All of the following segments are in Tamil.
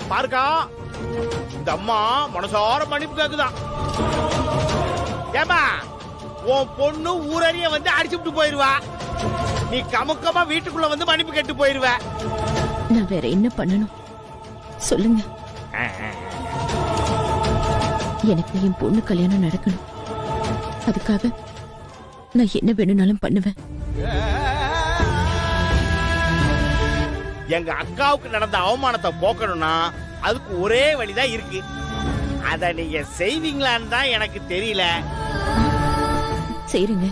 பாருக்கா, இந்த அம்மா மனசார மன்னிப்பு கேக்குதான். ஏமா, உன் பொண்ணு ஊரறிய வந்து அடிச்சுட்டு போயிருவா, நீ கமுக்கமா வீட்டுக்குள்ள வந்து மன்னிப்பு கேட்டு போயிருவ. நான் வேற என்ன பண்ணணும் சொல்லுங்க. எனக்கு என் பொண்ணு கல்யாணம் நடக்கணும். அதுக்காக நான் என்ன வேணும்னாலும் பண்ணுவேன். எங்க அக்காவுக்கு நடந்த அவமானத்தை போக்கணும்னா அதுக்கு ஒரே வழிதான் இருக்கு. அத நீங்க செய்வீங்களான்னு தான் எனக்கு தெரியல. செய்றேங்க,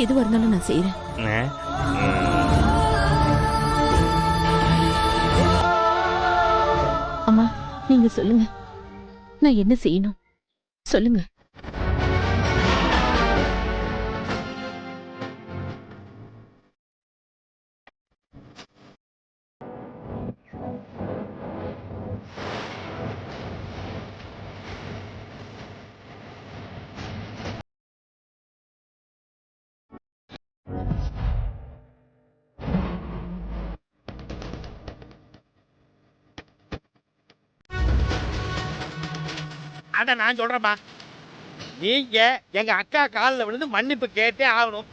எதுவா இருந்தாலும் நான் செய்றேன். அம்மா, நீங்க சொல்லுங்க, நான் என்ன செய்யணும் சொல்லுங்க. அத நான் சொல்றேன்ப்பா, நீங்க எங்க அக்கா காலில் விழுந்து மன்னிப்பு கேட்டே ஆகணும்.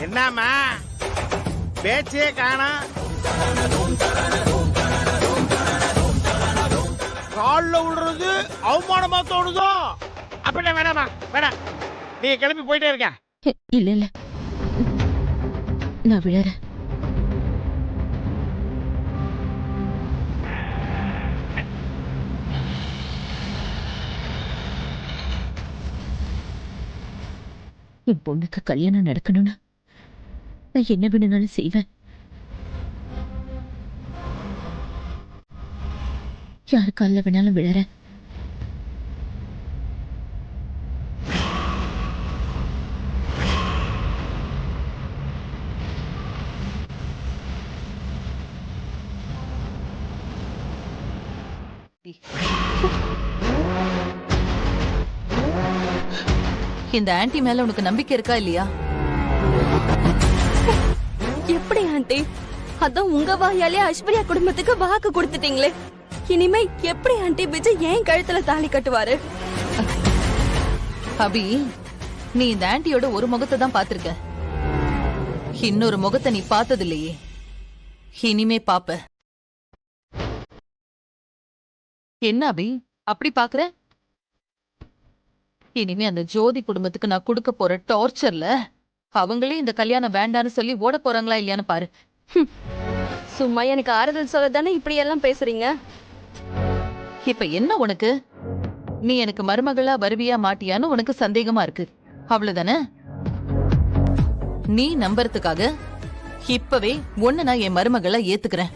என்னம்மா பேச்சே காணா, காலில் விடுறது அவமானமா தோணுதோ? அப்படின்னா வேணாமா, வேணாம், நீ கிளம்பி போயிட்டே இருக்க. இல்ல இல்ல, நான் விழறேன். என் பொண்ணுக்கு கல்யாணம் நடக்கணும்னா நான் என்ன வேணும்னாலும் செய்வேன். யாரு காலில் வேணாலும் விழறேன். இந்த ஆன்ட்டி மேல உனக்கு நம்பிக்கை இருக்கா இல்லையா? எப்படி ஆண்டி? அதான் உங்க வாயாலே ஐஸ்வர்யா குடும்பத்துக்கு வாக்கு கொடுத்துட்டீங்களே, இனிமே எப்படி ஆண்டி விஜய் ஏன் கழுத்துல தாலி கட்டுவாரு? அபி, நீ இந்த ஆன்ட்டியோட ஒரு முகத்தை தான் பாத்திருக்க, இன்னொரு முகத்தை நீ பார்த்தது இல்லையே. இனிமே பாப்ப. என்ன அபி அப்படி பாக்குற? இனிமே அந்த ஜோதி குடும்பத்துக்கு நான் கொடுக்க போற டார்ச்சர்ல அவங்களே இந்த கல்யாணம் வேண்டான்னு சொல்லி ஓட போறாங்களா இல்லையான்னு பாரு. சும்மா எனக்கு ஆறுதல் சொல்லதானே இப்படி எல்லாம் பேசுறீங்க? இப்ப என்ன உனக்கு? நீ எனக்கு மருமகளா வருவியா மாட்டியான்னு உனக்கு சந்தேகமா இருக்கு, அவ்வளவுதானே? நீ நம்புறதுக்காக இப்பவே ஒண்ணு நான் என் மருமகளா ஏத்துக்கிறேன்.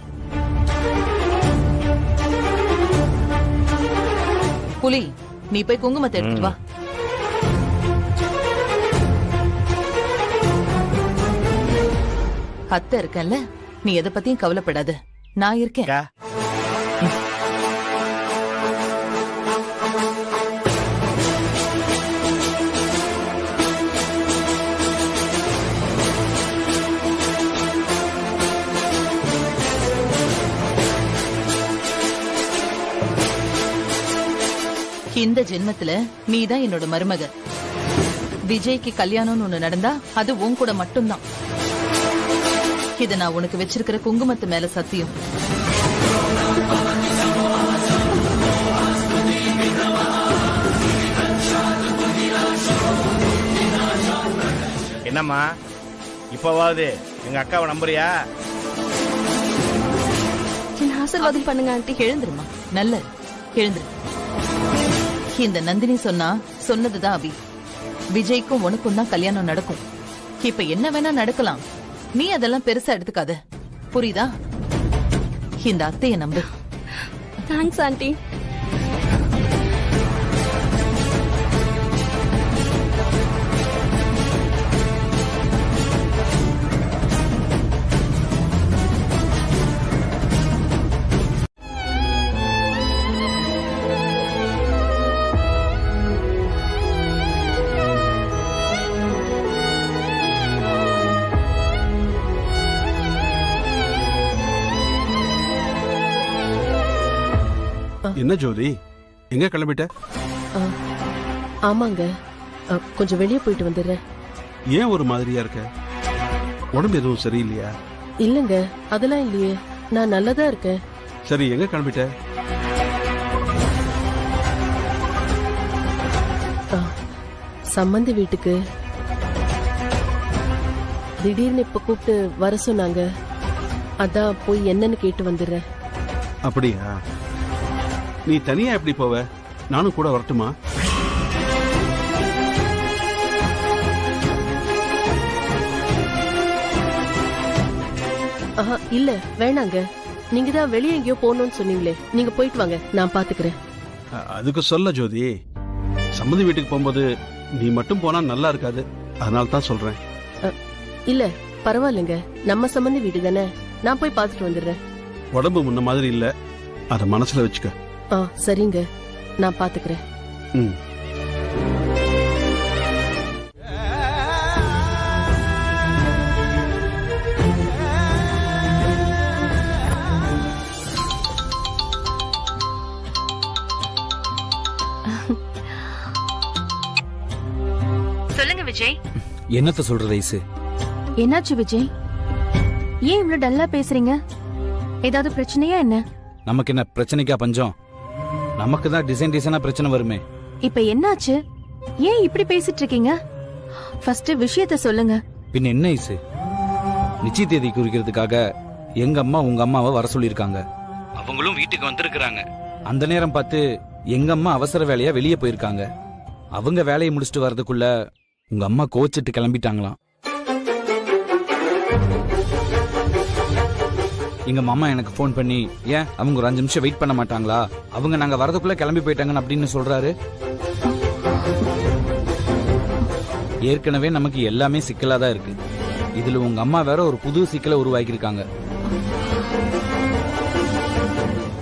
புலி, நீ போய் குங்குமத்தை எடுத்துட்டு வா. அத்தை இருக்கேன்ல, நீ எதை பத்தியும் கவலைப்படாத, நான் இருக்கேன். இந்த ஜென்மத்துல நீதான் என்னோட மருமக. விஜய்க்கு கல்யாணம்னு ஒண்ணு நடந்தா அது உன் கூட மட்டும்தான். இத நான் உனக்கு வச்சிருக்கிற குங்குமத்து மேல சத்தியம். என்னம்மா, இப்பவாவது எங்க அக்காவை நம்புறியா? ஆசீர்வாதம் பண்ணுங்க ஆண்டி. எழுந்துருமா, நல்ல எழுந்துரு. இந்த நந்தினி சொன்னா சொன்னதுதான் அபி. விஜய்க்கும் உனக்கும் தான் கல்யாணம் நடக்கும். இப்ப என்ன வேணா நடக்கலாம், நீ அதெல்லாம் பெருசா எடுத்துக்காத. புரியுதா? இந்த அத்தைய நம்பு. Thanks aunty. என்ன ஜோதி, எங்க கிளம்பிட்ட? ஆமாங்க, கொஞ்சம் வெளியே போயிட்டு வந்துடுறேன். ஏன் ஒரு மாதிரியா இருக்க? உடம்பு எதுவும் சரியில்லையா? இல்லங்க, அதெல்லாம் இல்லையே, நான் நல்லதா இருக்கேன். சரி, எங்க கிளம்பிட்ட? சம்மந்தி வீட்டுக்கு. திடீர்னு இப்ப கூப்பிட்டு வர சொன்னாங்க, அதான் போய் என்னன்னு கேட்டு வந்துடுறேன். அப்படியா? நீ தனியா எப்படி போவ? நானும் கூட வரட்டுமா? இல்ல வேணாங்க, நீங்க தான் வெளியே எங்கேயோ போகணும்னு சொன்னீங்களே, நீங்க போயிட்டு வாங்க, நான் பாத்துக்கிறேன். அதுக்கு சொல்ல ஜோதி, சம்மந்தி வீட்டுக்கு போகும்போது நீ மட்டும் போனா நல்லா இருக்காது, அதனால தான் சொல்றேன். இல்ல பரவாயில்லைங்க, நம்ம சம்மந்தி வீடு தானே, நான் போய் பாத்துட்டு வந்துடுறேன். உடம்பு முன்ன மாதிரி இல்ல, அத மனசுல வச்சுக்க. சரிங்க, நான் பாத்துக்கிறேன். ம். சொல்லுங்க விஜய். என்னத்த சொல்ற ஐசு? என்னாச்சு விஜய், ஏன் இவ்வளவு டல்லா பேசுறீங்க? ஏதாவது பிரச்சனையா என்ன? நமக்கு என்ன பிரச்சனைக்கா பஞ்சம்? நமக்கு தான் டிசைனா பிரச்சனை வருமே. இப்ப என்னாச்சு? ஏன் இப்படி பேசிட்டு இருக்கீங்க? ஃபர்ஸ்ட் விஷயத்த சொல்லுங்க. பின்ன என்ன ஐசு, நிச்சய தேதி குறிக்கிறதுக்காக எங்க அம்மா உங்க அம்மாவை வர சொல்லிருக்காங்க. அவங்களும் வீட்டுக்கு வந்திருக்காங்க. அந்த நேரம் பார்த்து எங்க அம்மா அவசர வேலையா வெளியே போயிருக்காங்க. அவங்க வேலையை முடிச்சுட்டு வர்றதுக்குள்ள உங்க அம்மா கோச்சிட்டு கிளம்பிட்டாங்களாம். எங்க மாமா எனக்கு போன் பண்ணி, ஏன் அவங்க ஒரு 5 நிமிஷம் வெயிட் பண்ண மாட்டாங்களா, அவங்க நாங்க வரதுக்குள்ள கிளம்பி போயிட்டாங்கன்னு அப்படின்னு சொல்றாரு. ஏற்கனவே நமக்கு எல்லாமே சிக்கலா தான் இருக்கு. இதுல உங்க அம்மா வேற ஒரு புது சிக்கலை உருவாக்கி இருக்காங்க.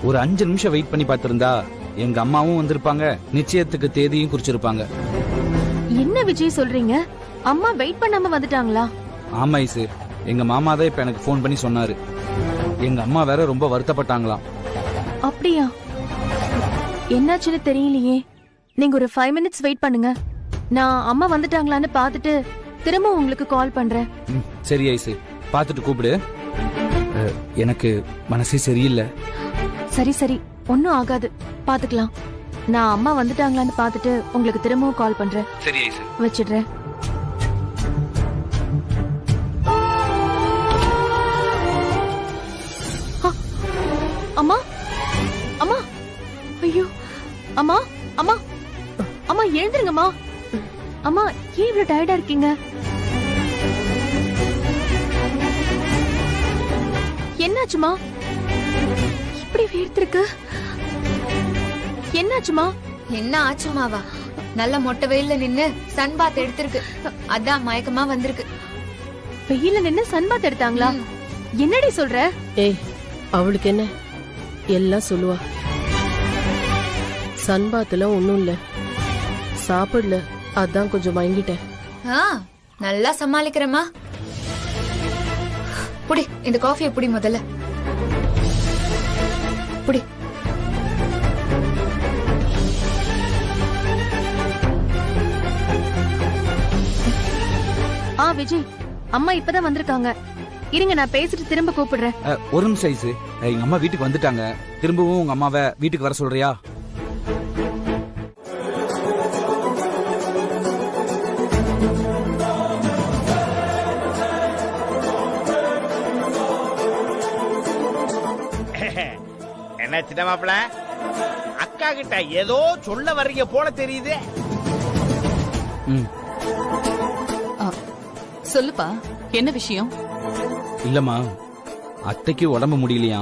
ஒரு 5 நிமிஷம் வெயிட் பண்ணி பார்த்திருந்தா எங்க அம்மாவும் வந்திருப்பாங்க, நிச்சயத்துக்கு தேதியும் குறிச்சிருப்பாங்க. என்ன விஜய் சொல்றீங்க? அம்மா வெயிட் பண்ணாம வந்துட்டாங்களா? ஆமா ஐசு, எங்க மாமா தான் இப்ப எனக்கு போன் பண்ணி சொன்னாரு. எங்க அம்மா வேற ரொம்ப வருத்தப்பட்டாங்களாம். அப்படியா? என்னாச்சுன்னு தெரியலையே. நீங்க ஒரு 5 மினிட்ஸ் வெயிட் பண்ணுங்க, நான் அம்மா வந்துட்டாங்களான்னு பாத்துட்டு திரும்ப உங்களுக்கு கால் பண்றேன். சரி ஐசு, பாத்துட்டு கூப்பிடு. எனக்கு மனசே சரியில்லை. சரி சரி, ஒன்னும் ஆகாது, பாத்துக்கலாம். நான் அம்மா வந்துட்டாங்களான்னு பாத்துட்டு உங்களுக்கு திரும்பவும் கால் பண்றேன். சரி ஐசு, வச்சிடுறேன். அம்மா அம்மா, ஐயோ அம்மா அம்மா அம்மா, எழுந்துருங்கம்மா. அம்மா, ஏன் இவ்வளவு டயர்டா இருக்கீங்க? என்னாச்சுமா? இப்படி வேர்த்திருக்கு. என்னாச்சுமா? என்ன ஆச்சுமாவா? நல்ல மொட்டை வெயில்ல நின்னு சன் பாத் எடுத்திருக்கு, அதான் மயக்கமா வந்திருக்கு. வெயில நின்னு சன் பாத் எடுத்தாங்களா? என்னடி சொல்ற? ஏய், அவளுக்கு என்ன, எல்லாம் சொல்லுவா. சன்பாத்துல ஒண்ணும் இல்ல, சாப்பிடல, அதான் கொஞ்சம் மயங்கிட்டேன். நல்லா சமாளிக்கிறமா. புடி, இந்த காஃபியை புடி முதல்ல. புடி. விஜய், அம்மா இப்பதான் வந்திருக்காங்க. இருங்க, நான் பேசிட்டு திரும்ப கூப்பிடுறேன். ஒரு நிமிஷம் ஐசு, எங்க அம்மா வீட்டுக்கு வந்துட்டாங்க. திரும்பவும் உங்க அம்மாவை வீட்டுக்கு வர சொல்றியா? என்ன சின்ன மாப்பிள, அக்கா கிட்ட ஏதோ சொல்ல வர்றீங்க போல தெரியுது. சொல்லுப்பா, என்ன விஷயம்? இல்லம்மா, அத்தைக்கு உடம்பு முடியலையா,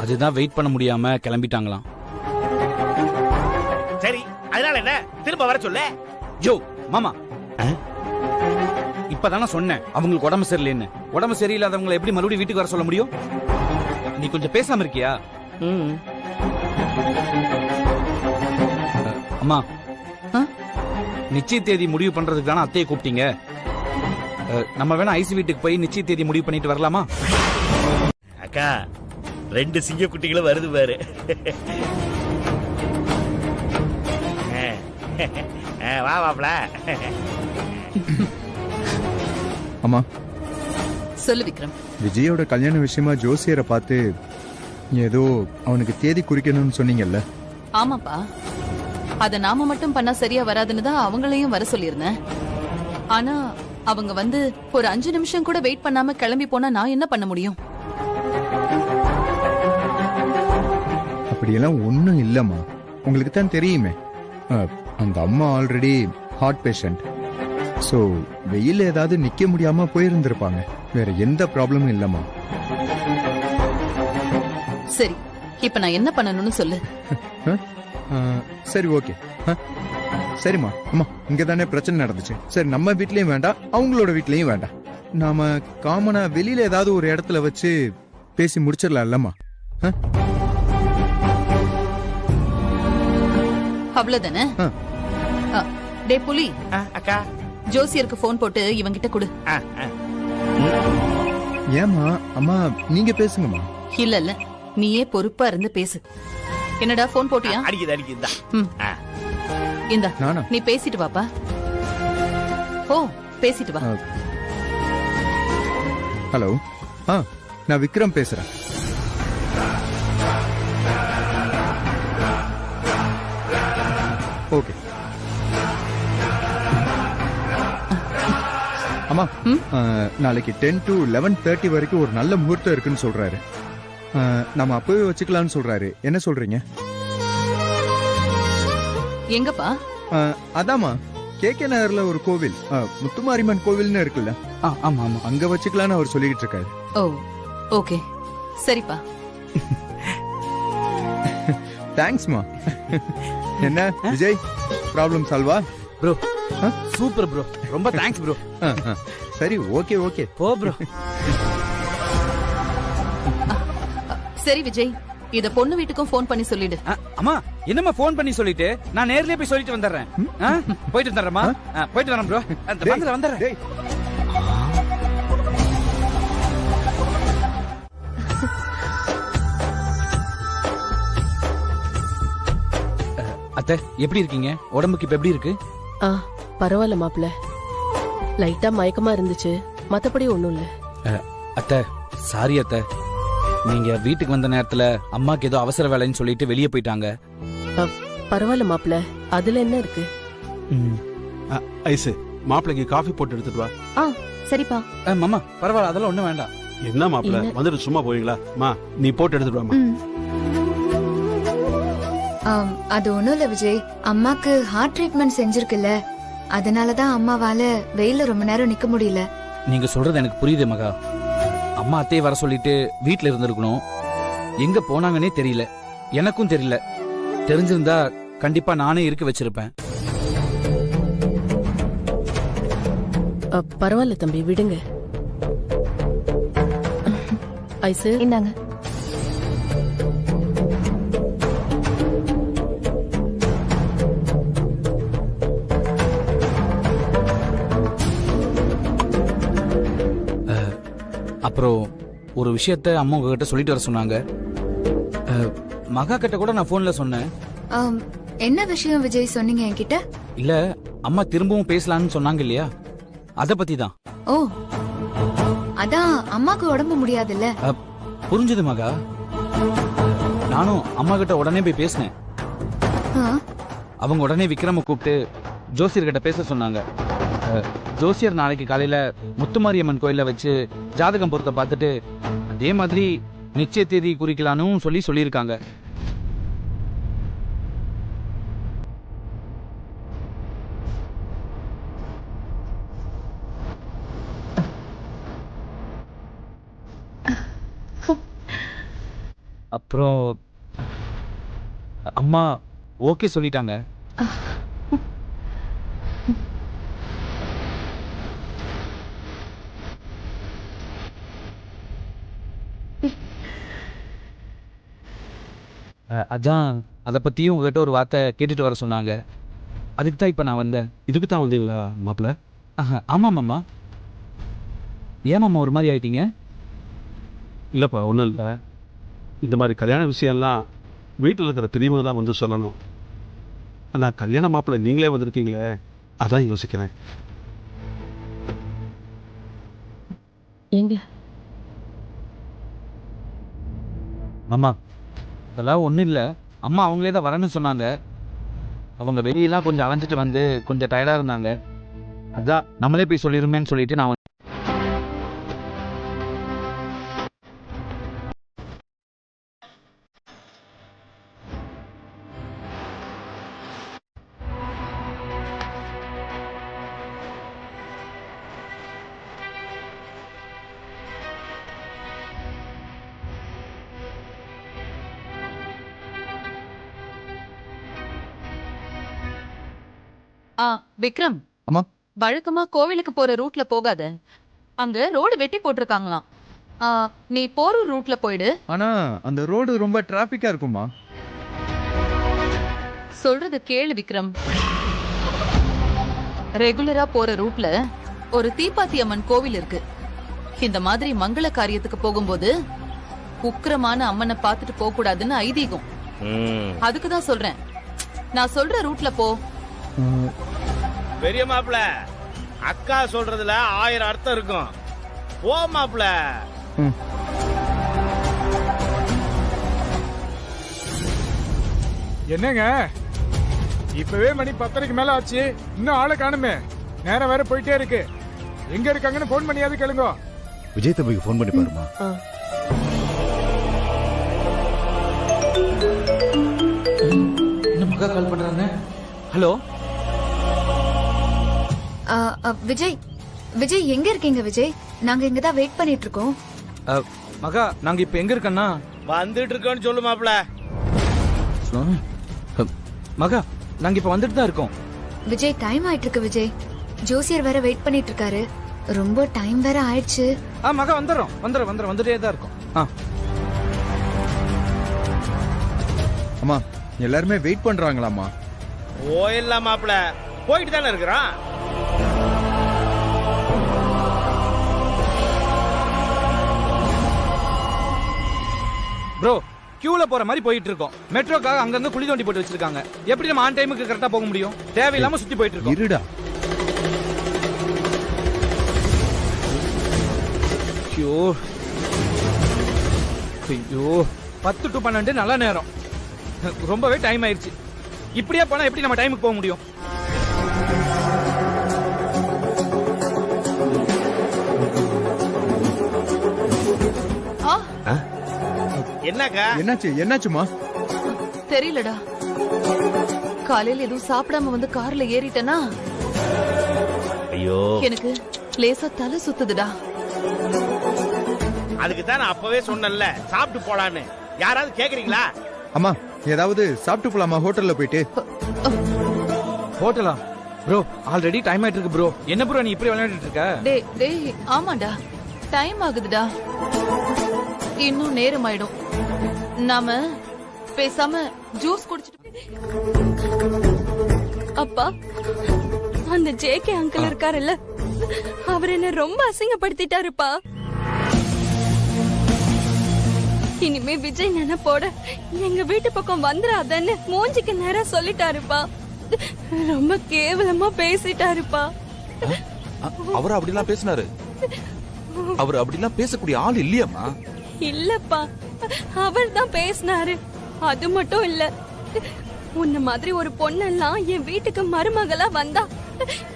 அதுதான் வெயிட் பண்ண முடியாம கிளம்பிட்டாங்களாம். சரி, அதனால என்ன, திரும்ப வர சொல்லு. ஜோ மாமா, இப்பதானே சொன்னேன் அவங்களுக்கு உடம்பு சரியில்லைன்னு. உடம்பு சரியில்லாதவங்களை எப்படி மறுபடியும் வீட்டுக்கு வர சொல்ல முடியும்? நீ கொஞ்சம் பேசாம இருக்கியா? அம்மா, நிச்சய தேதி முடிவு பண்றதுக்கு தானே அத்தையை கூப்பிட்டீங்க. நம்ம வேணா ஐசி வீட்டுக்கு போய் நிச்சய தேதி முடிவு பண்ணிட்டு வரலாமா? அக்கா, 2 சிங்க குட்டிகளும் வருது பாரு. வா வாப்ல. அம்மா, சொல்லு விக்ரம். விஜயோட கல்யாண விஷயமா ஜோசியரை பார்த்து ஏதோ அவனுக்கு தேதி குறிக்கணும்னு சொன்னீங்கல்ல? ஆமாப்பா, அத நாம மட்டும் பண்ணா சரியா வராதுன்னு தான் அவங்களையும் வர சொல்லியிருந்தேன். ஆனா அவங்க வந்து ஒரு 5 நிமிஷம் கூட வெயிட் பண்ணாம கிளம்பி போனா நான் என்ன பண்ண முடியும்? அப்படியெல்லாம் ஒன்றும் இல்லைம்மா. உங்களுக்கு தான் தெரியுமே, அந்த அம்மா ஆல்ரெடி ஹார்ட் பேஷண்ட். ஸோ வெயில் ஏதாவது நிக்க முடியாம போயிருந்திருப்பாங்க. வேற எந்த ப்ராப்ளமும் இல்லைம்மா. சரி, இப்ப நான் என்ன பண்ணணும்னு சொல்லு. சரி, ஓகே. சரிம்மா. அம்மா, இங்க தானே பிரச்சனை நடந்துச்சு. சரி, நம்ம வீட்லயும் வேண்டாம், அவங்களோட வீட்லயும் வேண்டாம். நாம காமனா வெளியில ஏதாவது ஒரு இடத்துல வச்சு பேசி முடிச்சிடலாம் இல்லம்மா? அவ்வளவுதானே? டே புலி, அக்கா, ஜோசியருக்கு போன் போட்டு இவங்கிட்ட கொடு. ஏமா அம்மா, நீங்க பேசுங்கம்மா. இல்ல இல்ல, நீயே பொறுப்பா இருந்து பேசு. என்னடா போன் போட்டியா? அடிக்குது. இந்தா, நானா? நீ பேசிட்டு வாப்பா. ஓ, பேசிட்டு வா. ஹலோ, நான் விக்ரம் பேசுறேன். ஓகே. அம்மா, நாளைக்கு 10 to 11:30 வரைக்கும் ஒரு நல்ல முகூர்த்தம் இருக்குன்னு சொல்றாரு. நம்ம அப்பவே வச்சுக்கலாம்னு சொல்றாரு. என்ன சொல்றீங்க? எங்கப்பா? அதாமா, கேகே நகர்ல ஒரு கோவில், முத்துமாரியம்மன் கோவில்னு இருக்குல்ல, ஆமா ஆமா, அங்க வச்சுக்கலாம்னு அவர் சொல்லிக்கிட்டு இருக்காரு. ஓ, ஓகே, சரிப்பா. தேங்க்ஸ்மா. என்ன விஜய், ப்ராப்ளம் சால்வா? ப்ரோ சூப்பர் ப்ரோ, ரொம்ப தேங்க்ஸ் ப்ரோ. சரி, ஓகே ஓகே, போ ப்ரோ. சரி விஜய், இத பொண்ணு வீட்டுக்கும் போன் பண்ணி சொல்லிடு. அம்மா, என்னம்மா போன் பண்ணி சொல்லிட்டு நான் நேர்லயே போய் சொல்லிட்டு வந்துடுறேன். போயிட்டு வந்துடுறேம்மா. போயிட்டு வரேன் ப்ரோ. வந்துடுறேன். அத்தை, எப்படி இருக்கீங்க? உடம்புக்கு இப்ப எப்படி இருக்கு? பரவாயில்ல மாப்ள, லைட்டா மயக்கமா இருந்துச்சு, மத்தபடி ஒண்ணும் இல்ல. அத்தை, சாரி அத்தை. நீங்க வீட்டுக்கு வந்த நேரத்துல அம்மாக்கு ஏதோ அவசர வேலைன்னு சொல்லிட்டு வெளியே போயிட்டாங்க. பரவாயில்ல மாப்ள, அதுல என்ன இருக்கு? ஐசு, மாப்பிளைக்கு காஃபி போட்டு எடுத்துட்டு வா. சரிப்பா. மாமா, பரவாயில்ல, அதெல்லாம் ஒண்ணும் வேண்டாம். என்ன மாப்பிள, வந்துட்டு சும்மா போவீங்களா? நீ போட்டு எடுத்துட்டு வாமா. அது ஒண்ணும் இல்ல விஜய், அம்மாக்கு ஹார்ட் ட்ரீட்மெண்ட் செஞ்சிருக்குல்ல, அதனாலதான் அம்மாவால வெயில ரொம்ப நேரம் நிக்க முடியல. நீங்க சொல்றது எனக்கு புரியுது மகா. அம்மா அத்தையை வர சொல்லிட்டு வீட்டுல இருந்திருக்கணும். எங்க போனாங்கன்னே தெரியல, எனக்கும் தெரியல. தெரிஞ்சிருந்தா கண்டிப்பா நானே இருக்க வச்சிருப்பேன். பரவாயில்ல தம்பி, விடுங்க. ஐசு, இந்தாங்க. அப்புறம் ஒரு விஷயத்த அம்மா உங்ககிட்ட சொல்லிட்டு வர சொன்னாங்க. மகா கிட்ட கூட நான் போன்ல சொன்னேன். என்ன விஷயம் விஜய் சொன்னீங்க என்கிட்ட? இல்ல, அம்மா திரும்பவும் பேசலாம்னு சொன்னாங்க இல்லையா, அத பத்தி தான். ஓ, அதான் அம்மாக்கு உடம்பு முடியாதுல்ல. புரிஞ்சுது மகா. நானும் அம்மா கிட்ட உடனே போய் பேசினேன். அவங்க உடனே விக்ரம கூப்பிட்டு ஜோசியர் கிட்ட பேச சொன்னாங்க. ஜோசியர் நாளைக்கு காலையில முத்துமாரியம்மன் கோயில வச்சு ஜாதகம் பொருத்த பார்த்துட்டு அதே மாதிரி நிச்சய தேதி குறிக்கலான்னு சொல்லியிருக்காங்க. அப்புறம் அம்மா ஓகே சொல்லிட்டாங்க. அதான் அதை பற்றியும் உங்கள்கிட்ட ஒரு வார்த்தை கேட்டுட்டு வர சொன்னாங்க. அதுக்கு தான் இப்போ நான் வந்தேன். இதுக்கு தான் வந்தீங்களா மாப்பிள்ள? ஆமாம் மாமா. ஏன் மாமா ஒரு மாதிரி ஆயிட்டீங்க? இல்லைப்பா, ஒன்றும் இல்லை. இந்த மாதிரி கல்யாண விஷயம்லாம் வீட்டில் இருக்கிற பெரியவங்க தான் வந்து சொல்லணும். ஆனால் கல்யாண மாப்பிள்ளை நீங்களே வந்திருக்கீங்களே, அதான் யோசிக்கிறேன். எங்க மாமா அதெல்லாம் ஒன்றும் இல்லை. அம்மா அவங்களே தான் வரேன்னு சொன்னாங்க. அவங்க வெளியெல்லாம் கொஞ்சம் அலைஞ்சிட்டு வந்து கொஞ்சம் டயர்டாக இருந்தாங்க. அதான் நம்மளே போய் சொல்லிடுமேன்னு சொல்லிட்டு நான் விக்ரம், அம்மா. வழக்கமா கோவிலுக்கு போற ரூட்ல போகாத. அங்க ரோடு வெட்டி போட்டிருக்காங்களாம். நீ போற ரூட்ல போயிடு. ஆனா அந்த ரோடு ரொம்ப டிராபிக்கா இருக்குமா? சொல்றது கேளு விக்ரம். ரெகுலரா போற ரூட்ல ஒரு தீப்பாத்தி அம்மன் கோவில் இருக்கு. இந்த மாதிரி மங்கள காரியத்துக்கு போகும்போது உக்கிரமான அம்மனை பார்த்துட்டு போக கூடாதுன்னு ஐதீகம். அதுக்குதான் சொல்றேன், நான் சொல்ற ரூட்ல போ. பெரிய மாப்பிள்ள, அக்கா சொல்றதுல 1000 அர்த்தம் இருக்கும். போ மாப்பிள்ள. என்னங்க இப்பவே மணி 10:30க்கு மேல ஆச்சு, இன்னும் ஆளை காணுமே. நேரம் வேற போயிட்டே இருக்கு. எங்க இருக்காங்கன்னு போன் பண்ணியாவது கேளுங்க. விஜய் தம்பிக்கு போன் பண்ணி பாருமா. என்ன மகா கால் பண்றாங்க? ஹலோ விஜய், விஜய் எங்க இருக்கீங்க விஜய்? நாங்க இங்க தான் வெயிட் பண்ணிட்டு இருக்கோம். மகா நாங்க இப்ப எங்க இருக்கோம்னா வந்துட்டு இருக்கோன்னு சொல்லு மாப்பிள்ள. மகா நாங்க இப்ப வந்துட்டு தான் இருக்கோம். விஜய் டைம் ஆயிட்டு இருக்கு விஜய். ஜோசியர் வேற வெயிட் பண்ணிட்டு இருக்காரு. ரொம்ப டைம் வேற ஆயிடுச்சு. மகா வந்துட்டே தான் இருக்கோம். அம்மா எல்லாருமே வெயிட் பண்றாங்களாம்மா? போயிடலாம் மாப்பிள்ள, போயிட்டு தானே இருக்கிறோம். ப்ரோ கியூல போற மாதிரி போயிட்டு இருக்கோம். மெட்ரோக்காக அங்கங்க குழி தோண்டி போட்டு வச்சிருக்காங்க. எப்படி நம்ம ஆன் டைமுக்கு கரெக்டா போக முடியும்? தேவையில்லாம சுத்தி போயிட்டு இருக்கோம். இருடா. ஐயோ 10 to 12 நல்ல நேரம். ரொம்பவே டைம் ஆயிடுச்சு. இப்படியே போனா எப்படி நம்ம டைமுக்கு போக முடியும்? என்னக்கா? என்னாச்சுமா? தெரியலடா. காலையில எதுவும் சாப்பிடாம வந்து கார்ல ஏறிட்டனா, ஐயோ எனக்கு லேசா தலை சுத்துதுடா. அதுக்கு தான் நான் அப்பவே சொன்னேன்ல, சாப்பிட்டு போலான்னு. யாராவது கேக்குறீங்களா? அம்மா ஏதாவது சாப்பிட்டு போலாமா ஹோட்டல்ல போயிட்டு? ஹோட்டலா? ப்ரோ ஆல்ரெடி டைம் ஆயிட்டு இருக்கு ப்ரோ. என்ன ப்ரோ நீ இப்படி விளையாடிட்டு இருக்க? டேய் ஆமாடா, டைம் ஆகுதுடா. இன்னும் நேரம் ஆயிடும். நாம பேசாம ஜூஸ் குடிச்சிட்டு. அப்பா, அந்த ஜேகே அங்கிள் இருக்காருல்ல, அவர் என்ன ரொம்ப அசிங்கப்படுத்திட்டாருப்பா. இனிமே விஜய் நினைப்போட எங்க வீட்டு பக்கம் வந்துடாதன்னு மூஞ்சிக்கு நேரா சொல்லிட்டாருப்பா. ரொம்ப கேவலமா பேசிட்டாருப்பா. அவர் அப்படிலாம் பேசினாரு? அவர் அப்படிலாம் பேசக்கூடிய ஆள் இல்லையாமா? இல்லப்பா, அவர் தான் பேசினாரு. அது மட்டும் இல்ல, உன்ன மாதிரி ஒரு பொண்ணெல்லாம் என் வீட்டுக்கு மருமகளா வந்தா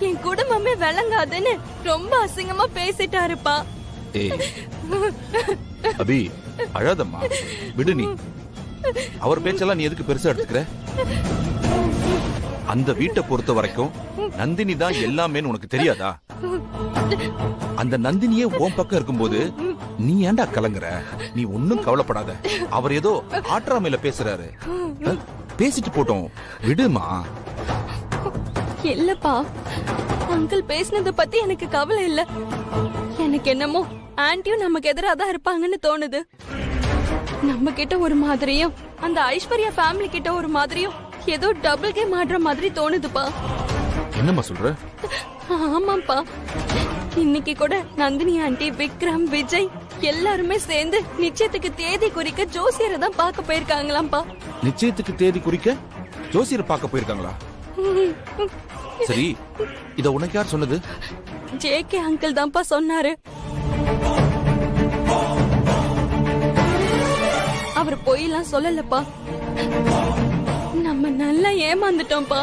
என் குடும்பமே விளங்காதுன்னு ரொம்ப அசிங்கமா பேசிட்டாருப்பா. அபி அழாதம்மா, விடு. நீ அவர் பேச்செல்லாம் நீ எதுக்கு பெருசா எடுத்துக்கிற? அந்த வீட்டை பொறுத்த வரைக்கும் நந்தினி தான் எல்லாமே உனக்கு தெரியாதா? அந்த நந்தினியே உன் பக்கம் இருக்கும்போது நீ ஏன்டா கலங்குற? நீ ஒன்னும் கவலைப்படாத. அவர் ஏதோ ஆற்றாமையில பேசுறாரு. பேசிட்டு போட்டோம், விடுமா. இல்லப்பா, அங்கிள் பேசினத பத்தி எனக்கு கவலை இல்ல. எனக்கு என்னமோ ஆன்ட்டியும் நமக்கு எதிராக தான் இருப்பாங்கன்னு தோணுது. நம்ம கிட்ட ஒரு மாதிரியும் அந்த ஐஸ்வர்யா ஃபேமிலி கிட்ட ஒரு மாதிரியும் ஏதோ டபுள் கேம் ஆடுற மாதிரி தோணுதுப்பா. என்னம்மா சொல்ற? ஆமாப்பா, இன்னைக்கு கூட நந்தினி ஆண்டி, விக்ரம், விஜய் எல்லாருமே சேர்ந்து நிச்சயத்துக்கு தேதி குறிக்க ஜோசியரை தான் பார்க்க போயிருக்காங்களாம்ப்பா. நிச்சயத்துக்கு தேதி குறிக்க ஜோசியரை பார்க்க போயிருக்காங்களா? சரி, இத உனக்கு யார் சொன்னது? ஜேகே அங்கிள் தான்ப்பா சொன்னாரு. அவர் பொய்லாம் சொல்லலப்பா. நம்ம நல்லா ஏமாந்துட்டோம்ப்பா.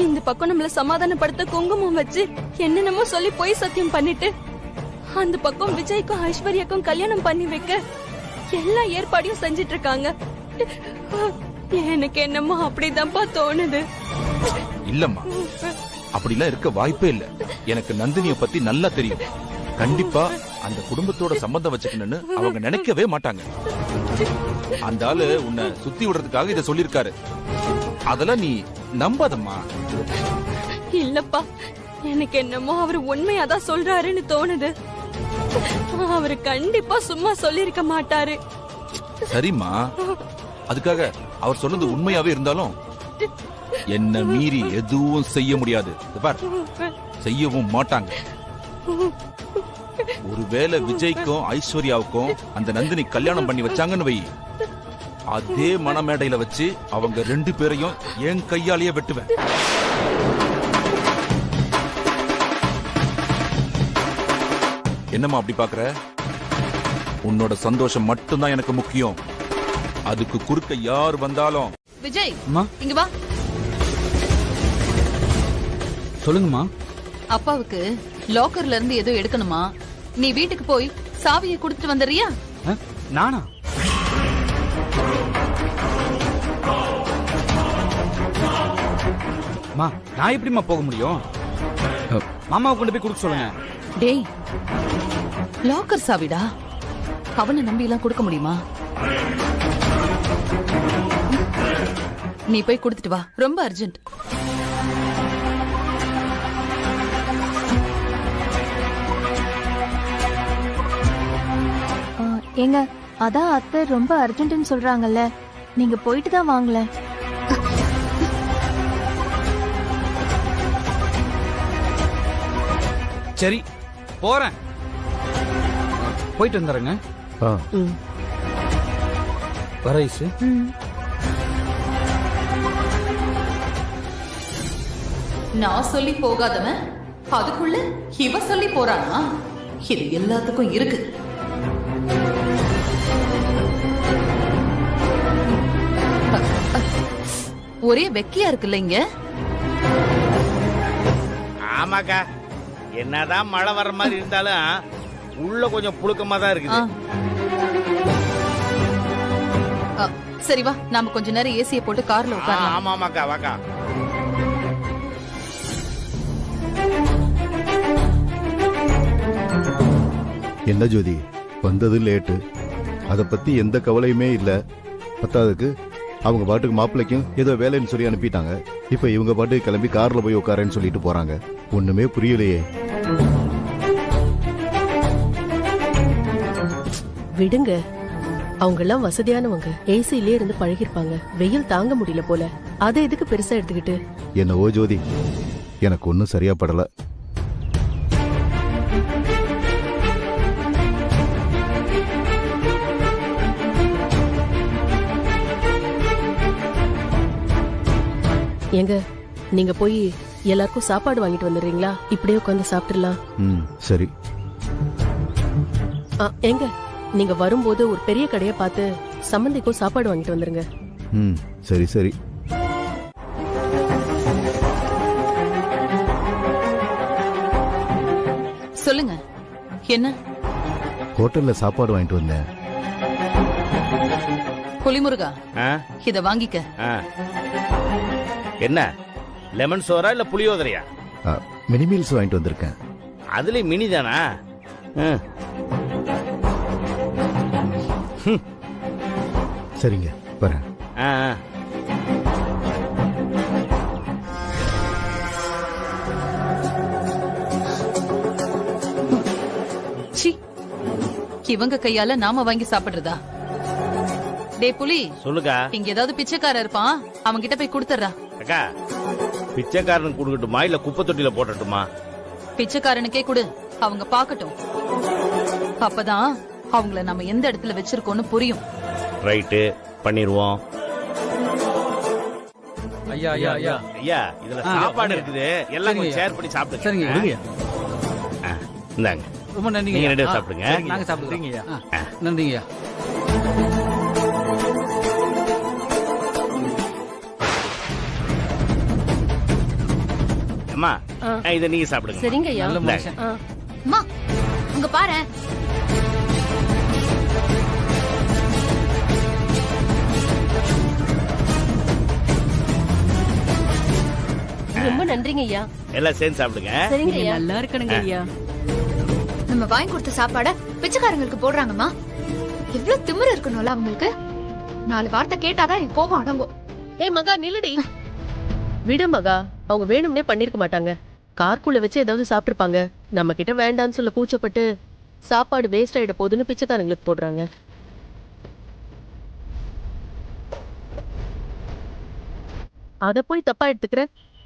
இந்த பக்கம் நம்மள சமாதானப்படுத்த குங்குமம் வச்சு என்னென்னமோ சொல்லி பொய் சத்தியம் பண்ணிட்டு, அந்த பக்கம் விஜய்க்கும் ஐஸ்வர்யாக்கும் கல்யாணம் பண்ணி வைக்க எல்லா ஏற்பாடையும் செஞ்சிட்டு இருக்காங்க. எனக்கு என்னமோ அப்படிதான்ப்பா தோணுது. இல்லம்மா, அப்படிலாம் இருக்க வாய்ப்பே இல்ல. எனக்கு நந்தினிய பத்தி நல்லா தெரியும். கண்டிப்பா அந்த குடும்பத்தோட சம்பந்தம் வச்சுக்கணும்னு அவங்க நினைக்கவே மாட்டாங்க. அந்த ஆளு உன்னை சுத்தி விடுறதுக்காக இத சொல்லிருக்காரு. அதெல்லாம் நீ நம்பாதம்மா. இல்லப்பா, எனக்கு என்னமோ அவர் உண்மையாதான் சொல்றாருன்னு தோணுது. அவரு கண்டிப்பா சும்மா சொல்லிருக்க மாட்டாரு. சரிம்மா, அதுக்காக அவர் சொன்னது உண்மையாவே இருந்தாலும் என்ன மீறி எதுவும் செய்ய முடியாது. பார், செய்யவும் மாட்டாங்க. ஒருவேளை விஜய்க்கும் ஐஸ்வர்யாவுக்கும் அந்த நந்தினி கல்யாணம் பண்ணி வச்சாங்கன்னு வை, அதே மணமேடையில வச்சு அவங்க 2 பேரையும் என் கையாலேயே வெட்டுவேன். என்னம்மா அப்படி பாக்குற? உன்னோட சந்தோஷம் மட்டும்தான் எனக்கு முக்கியம். அதுக்கு குறுக்க யார் வந்தாலும். விஜய், இங்க வா. சொல்லுங்கம்மா. அப்பாவுக்கு லாக்கர்ல இருந்து ஏதோ எடுக்கணுமா? நீ வீட்டுக்கு போய் சாவியை கொடுத்துட்டு வந்துறியா? நானா? மா, நான் எப்படிமா போக முடியும்? மாமாவை கொண்டு போய் கொடுக்க சொல்லுங்க. டேய், லாக்கர் சாவிடா. அவனை நம்பி எல்லாம் கொடுக்க முடியுமா? நீ போய் கொடுத்துட்டு வா, ரொம்ப அர்ஜென்ட். ஏங்க, அதான் அத்தை ரொம்ப அர்ஜென்ட்னு சொல்றாங்கல்ல, நீங்க போயிட்டு தான் வாங்கல. சரி, போறேன். போயிட்டு வந்துடுறேங்க. வர ஐசு. நான் சொல்லி போகாதவன் அதுக்குள்ள இவ சொல்லி போறானா? இது எல்லாத்துக்கும் இருக்கு. ஒரே வெக்கையா இருக்குல்ல இங்க. ஆமாக்கா, என்னதான் மழை வர்ற மாதிரி இருந்தாலும் உள்ள கொஞ்சம் புழுக்கமா தான் இருக்குது. சரி வா, நாம கொஞ்ச நேரம் ஏசியை போட்டு கார்ல உட்காரலாம். ஆமா ஆமாக்கா, வாக்கா. என்ன ஜோதி, வந்தது லேட்டு, அதை பத்தி எந்த கவலையுமே இல்ல. பத்தாவதுக்கு அவங்க பாட்டுக்கு மாப்பிள்ளைக்கும் ஏதோ வேலைன்னு சொல்லி அனுப்பிட்டாங்க. இப்ப இவங்க பாட்டுக்கு கிளம்பி கார்ல போய் உட்காரேன்னு சொல்லிட்டு போறாங்க. ஒண்ணுமே புரியலையே. விடுங்க, அவங்க எல்லாம் வசதியானவங்க. ஏசிலே இருந்து பழகிருப்பாங்க. வெயில் தாங்க முடியல போல, அதை எதுக்கு பெருசா எடுத்துக்கிட்டு? என்னவோ ஜோதி, எனக்கு ஒன்னும் சரியா படல. ஏங்க, நீங்க போய் எல்லாருக்கும் சாப்பாடு வாங்கிட்டு வந்துடுறீங்களா? இப்படியே உட்காந்து சாப்பிட்டுலாம். சரி. ஏங்க, நீங்க வரும்போது ஒரு பெரிய கடையை பார்த்து சம்பந்திக்கும் சாப்பாடு வாங்கிட்டு வந்துருங்க. சரி சரி. சொல்லுங்க, என்ன? ஹோட்டல்ல சாப்பாடு வாங்கிட்டு வந்தேன். புலிமுருகா, இத வாங்கிக்க. என்ன, லெமன் சோறா இல்ல புளியோதரையா? மினி மீல்ஸ் வாங்கிட்டு வந்திருக்கேன். அதுல மினி தானா? சரிங்க வரேன். ஆ. சி, இவங்க கையால நாம வாங்கி சாப்பிடுறதா? டே புலி, சொல்லுக்கா. இங்க ஏதாவது பிச்சைக்காரன் இருப்பான், அவங்க கிட்ட போய் கொடுத்துறா. அக்கா, பிச்சைக்காரனுக்கு கொடுக்கட்டுமா இல்ல குப்பை தொட்டில போடட்டுமா? பிச்சைக்காரனுக்கே கொடு, அவங்க பாக்கட்டும். அப்பதான் அவங்கள நம்ம எந்த இடத்துல வச்சிருக்கோம்னு புரியும். ரைட்டு, பண்ணிடுவோம். ஐயா ஐயா ஐயா ஐயா, இதுல சாப்பாடு இருக்குது, எல்லாம் கொஞ்சம் ஷேர் பண்ணி சாப்பிடுங்க. சரிங்க. இந்தாங்க, ரொம்ப நன்றிங்க. நீங்க 2 பேரும் சாப்பிடுங்க. நாங்க சாப்பிடுறீங்க. நன்றிங்க. அம்மா, இத நீங்க சாப்பிடுங்க. சரிங்க ஐயா. நல்ல மனுஷன். அம்மா உங்க பாரு. ரொம்ப நன்றிங்க ஐயா. எல்லாம் சேர்ந்து சாப்பிடுங்க. சரிங்க ஐயா. நல்லா இருக்கணுங்க ஐயா. நம்ம வாங்கி கொடுத்த சாப்பாட பிச்சைக்காரங்களுக்கு போடுறாங்கம்மா. எவ்வளவு திமிரு இருக்கணும்ல அவங்களுக்கு. 4 வார்த்தை கேட்டாதான் எனக்கு கோபம் அடங்கும். ஏய் மகா நில்லுடி. விடு மகா, அவங்க வேணும்னே பண்ணிருக்க மாட்டாங்க. கார்க்குள்ள வச்சு ஏதாவது சாப்பிட்டுருப்பாங்க. நம்ம கிட்ட வேண்டான்னு சொல்ல கூச்சப்பட்டு சாப்பாடு வேஸ்ட் ஆயிட போகுதுன்னு பிச்சைக்காரங்களுக்கு போடுறாங்க. அத போய் தப்பா எடுத்துக்கிற?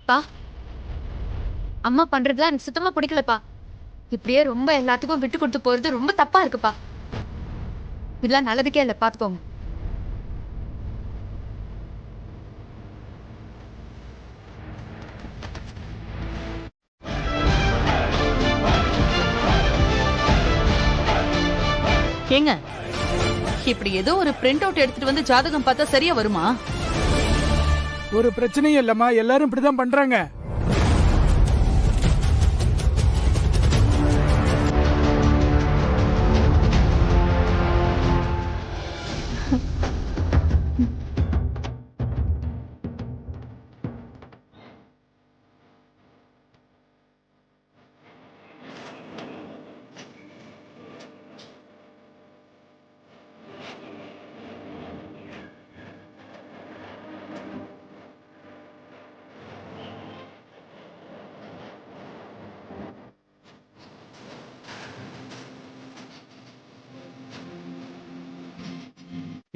பா, அம்மா பண்றதுலாம் எனக்கு சுத்தமா பிடிக்கலப்பா. இப்படியே ரொம்ப எல்லாத்துக்கும் விட்டு கொடுத்து போறது ரொம்ப தப்பா இருக்குப்பா. இதெல்லாம் நல்லதுக்கே இல்ல, பாத்துக்கோங்க. ஏங்க, இப்படி ஏதோ ஒரு பிரிண்ட் அவுட் எடுத்துட்டு வந்து ஜாதகம் பார்த்தா சரியா வருமா? ஒரு பிரச்சனையும் இல்லம்மா, எல்லாரும் இப்படிதான் பண்றாங்க.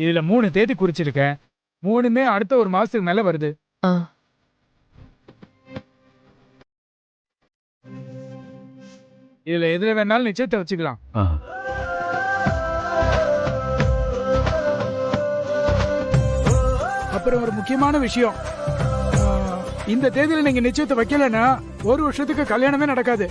இதுல 3 தேதி குறிச்சிருக்கேன். 3மே அடுத்த ஒரு மாசத்துக்கு மேல வருது. இதுல எதுல வேணாலும் நிச்சயத்தை வச்சுக்கலாம். அப்புறம் ஒரு முக்கியமான விஷயம், இந்த தேதியில நீங்க நிச்சயத்தை வைக்கலன்னா 1 வருஷத்துக்கு கல்யாணமே நடக்காது.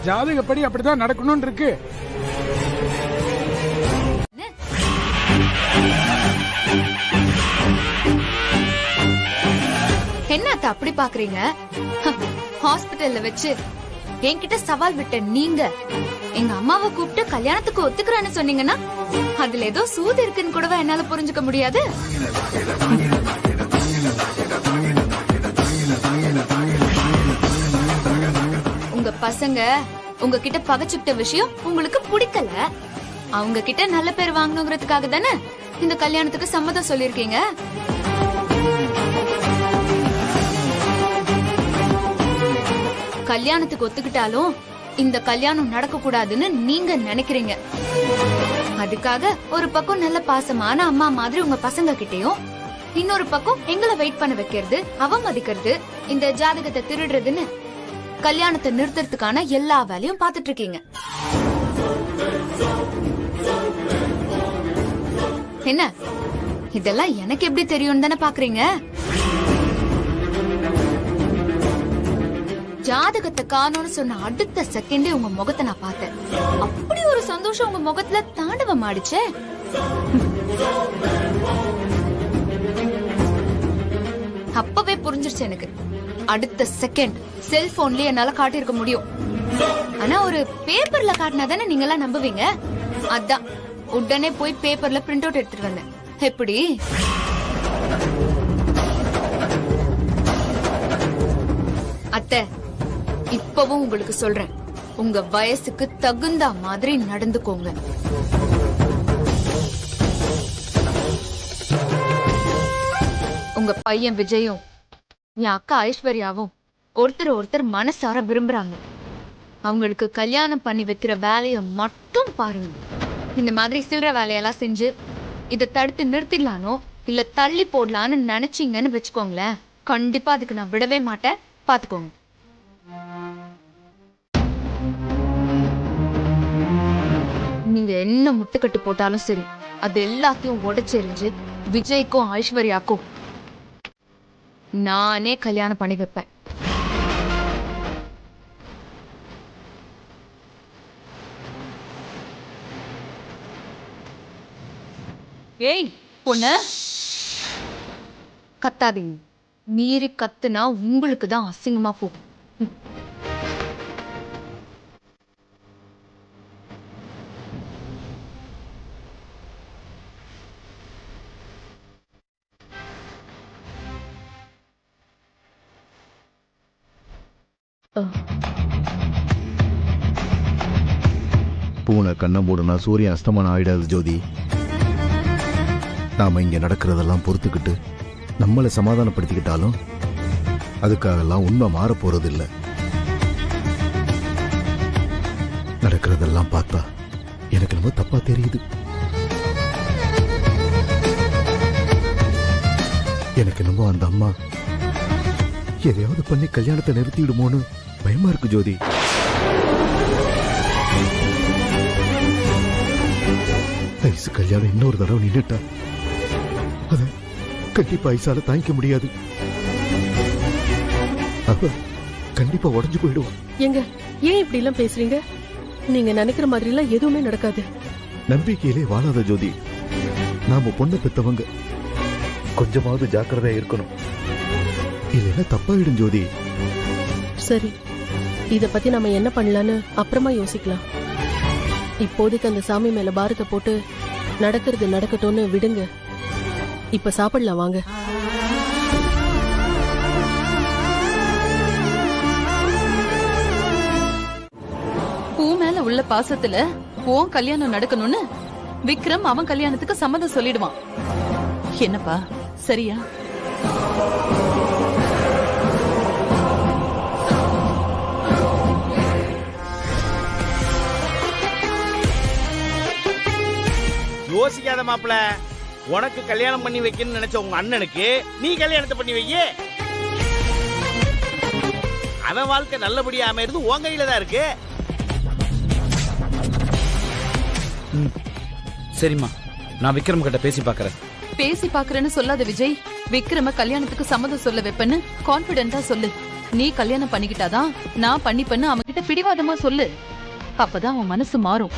ஜாதகப்படி அப்படிதான் நடக்கணும்னு இருக்கு. என்னத்த அப்படி பாக்குறீங்க? ஹாஸ்பிடல்ல வச்சு என்கிட்ட சவால் விட்ட நீங்க எங்க அம்மாவை கூப்பிட்டு கல்யாணத்துக்கு ஒத்துக்கிறேன்னு சொன்னீங்கன்னா அதுல ஏதோ சூது இருக்குன்னு கூடவா என்னால புரிஞ்சுக்க முடியாது? உங்க பசங்க உங்ககிட்ட பகைச்சுட்ட விஷயம் உங்களுக்கு பிடிக்கல. அவங்க கிட்ட நல்ல பேர் வாங்கணுங்கிறதுக்காக தானே இந்த கல்யாணத்துக்கு சம்மதம் சொல்லிருக்கீங்க. கல்யாணத்துக்கு ஒத்துக்கிட்டாலும் இந்த கல்யாணம் நடக்க கூடாதுன்னு நீங்க நினைக்கிறீங்க. அதுக்காக ஒரு பக்கம் நல்ல பாசமான அம்மா மாதிரி உங்க பசங்க கிட்டயும், இன்னொரு பக்கம் எங்களை வெயிட் பண்ண வைக்கிறது, அவமதிக்கிறது, இந்த ஜாதகத்தை திருடுறதுன்னு கல்யாணத்தை நிறுத்துறதுக்கான எல்லா வேலையும் பாத்துட்டு இருக்கீங்க. என்ன இதெல்லாம் எனக்கு எப்படி தெரியும் தானே பாக்குறீங்க? ஜாதகத்தை காணோம்னு சொன்ன அடுத்த செகண்டே உங்க முகத்தை நான் பார்த்தேன். அப்படி ஒரு சந்தோஷம் உங்க முகத்துல தாண்டவம் ஆடிச்சே. அப்பவே புரிஞ்சிருச்சு எனக்கு. அடுத்த செகண்ட் செல்போன்லயே என்னால காட்டியிருக்க முடியும். ஆனா ஒரு பேப்பர்ல காட்டினா தானே நீங்க எல்லாம் நம்புவீங்க. அதான் உடனே போய் பேப்பர்ல பிரிண்ட் அவுட் எடுத்துட்டு வந்தேன். எப்படி? அத்தை, இப்பவும் உங்களுக்கு சொல்றேன், உங்க வயசுக்கு தகுந்த மாதிரி நடந்துக்கோங்க. உங்க பையன் விஜயும் என் அக்கா ஐஸ்வர்யாவும் ஒருத்தர் மனசார விரும்புறாங்க. அவங்களுக்கு கல்யாணம் பண்ணி வைக்கிற வேலைய மட்டும் பாருங்க. இந்த மாதிரி சில்லற வேலையெல்லாம் செஞ்சு இதை தடுத்து நிறுத்திடலானோ இல்ல தள்ளி போடலான்னு நினைச்சீங்கன்னு வச்சுக்கோங்களேன், கண்டிப்பா அதுக்கு நான் விடவே மாட்டேன். பாத்துக்கோங்க. நீங்க என்ன முட்டுக்கட்டு போட்டாலும் சரி, அது எல்லாத்தையும் உடைச்செறிஞ்சு விஜய்க்கும் ஐஸ்வர்யாக்கும் நானே கல்யாணம் பண்ணி வைப்பேன். ஏய் பொண்ணு, கத்தாதீங்க. மீறி கத்துனா உங்களுக்கு தான் அசிங்கமா போகும். பூனை கண்ணை மூடுனா சூரியன் அஸ்தமனம் ஆயிடாது ஜோதி. நாம இங்க நடக்கிறதெல்லாம் பொறுத்துக்கிட்டு நம்மளை சமாதானப்படுத்திக்கிட்டாலும் அதுக்காகலாம் உண்மை மாற போறது இல்ல. நடக்கிறதெல்லாம் பார்த்தா எனக்கு ரொம்ப தப்பா தெரியுது. எனக்கு என்னமோ அந்த அம்மா எதையாவது பண்ணி கல்யாணத்தை நிறுத்திவிடுமோன்னு பயமா இருக்கு ஜோதி. ஐசு கல்யாணம் இன்னொரு தடவை நின்னுட்டா அத கண்டிப்பா ஐசால தாங்கிக்க முடியாது. அவ கண்டிப்பா உடஞ்சு போயிடுவான். எங்க ஏன் இப்படி எல்லாம் பேசுறீங்க? நீங்க நினைக்கிற மாதிரி எல்லாம் எதுவுமே நடக்காது. நம்பிக்கையிலே வாழாத ஜோதி. நாம பொண்ணை பெத்தவங்க, கொஞ்சமாவது ஜாக்கிரதையா இருக்கணும். இல்லைன்னா தப்பாயிடும் ஜோதி. சரி, இத பத்தி நம்ம என்ன பண்ணலான்னு அப்புறமா யோசிக்கலாம். இப்போதைக்கு அந்த சாமி மேல பாரத்தை போட்டு நடக்கிறது நடக்கட்டும்னு விடுங்க. இப்ப சாப்பிடலாம் வாங்க. பூ மேல உள்ள பாசத்துல உன் கல்யாணம் நடக்கணும்னு விக்ரம் அவன் கல்யாணத்துக்கு சம்மதம் சொல்லிடுவான். என்னப்பா சரியா? யோசிக்காத மாப்பிள, உனக்கு கல்யாணம் பண்ணி வைக்கணும்னு நினைச்ச உங்க அண்ணனுக்கு நீ கல்யாணத்தை பண்ணி வையே. அவன் வாழ்க்கை நல்லபடியா அமைறது உன் கையில தான் இருக்கு. சரிம்மா, நான் விக்ரம் கிட்ட பேசி பாக்குறேன். பேசி பாக்குறேன்னு சொல்லாத விஜய். விக்ரம கல்யாணத்துக்கு சம்மதம் சொல்ல வைப்பேன்னு கான்பிடென்டா சொல்லு. நீ கல்யாணம் பண்ணிக்கிட்டாதான் நான் பண்ணிப்பேன்னு அவன் கிட்ட பிடிவாதமா சொல்லு. அப்பதான் அவன் மனசு மாறும்.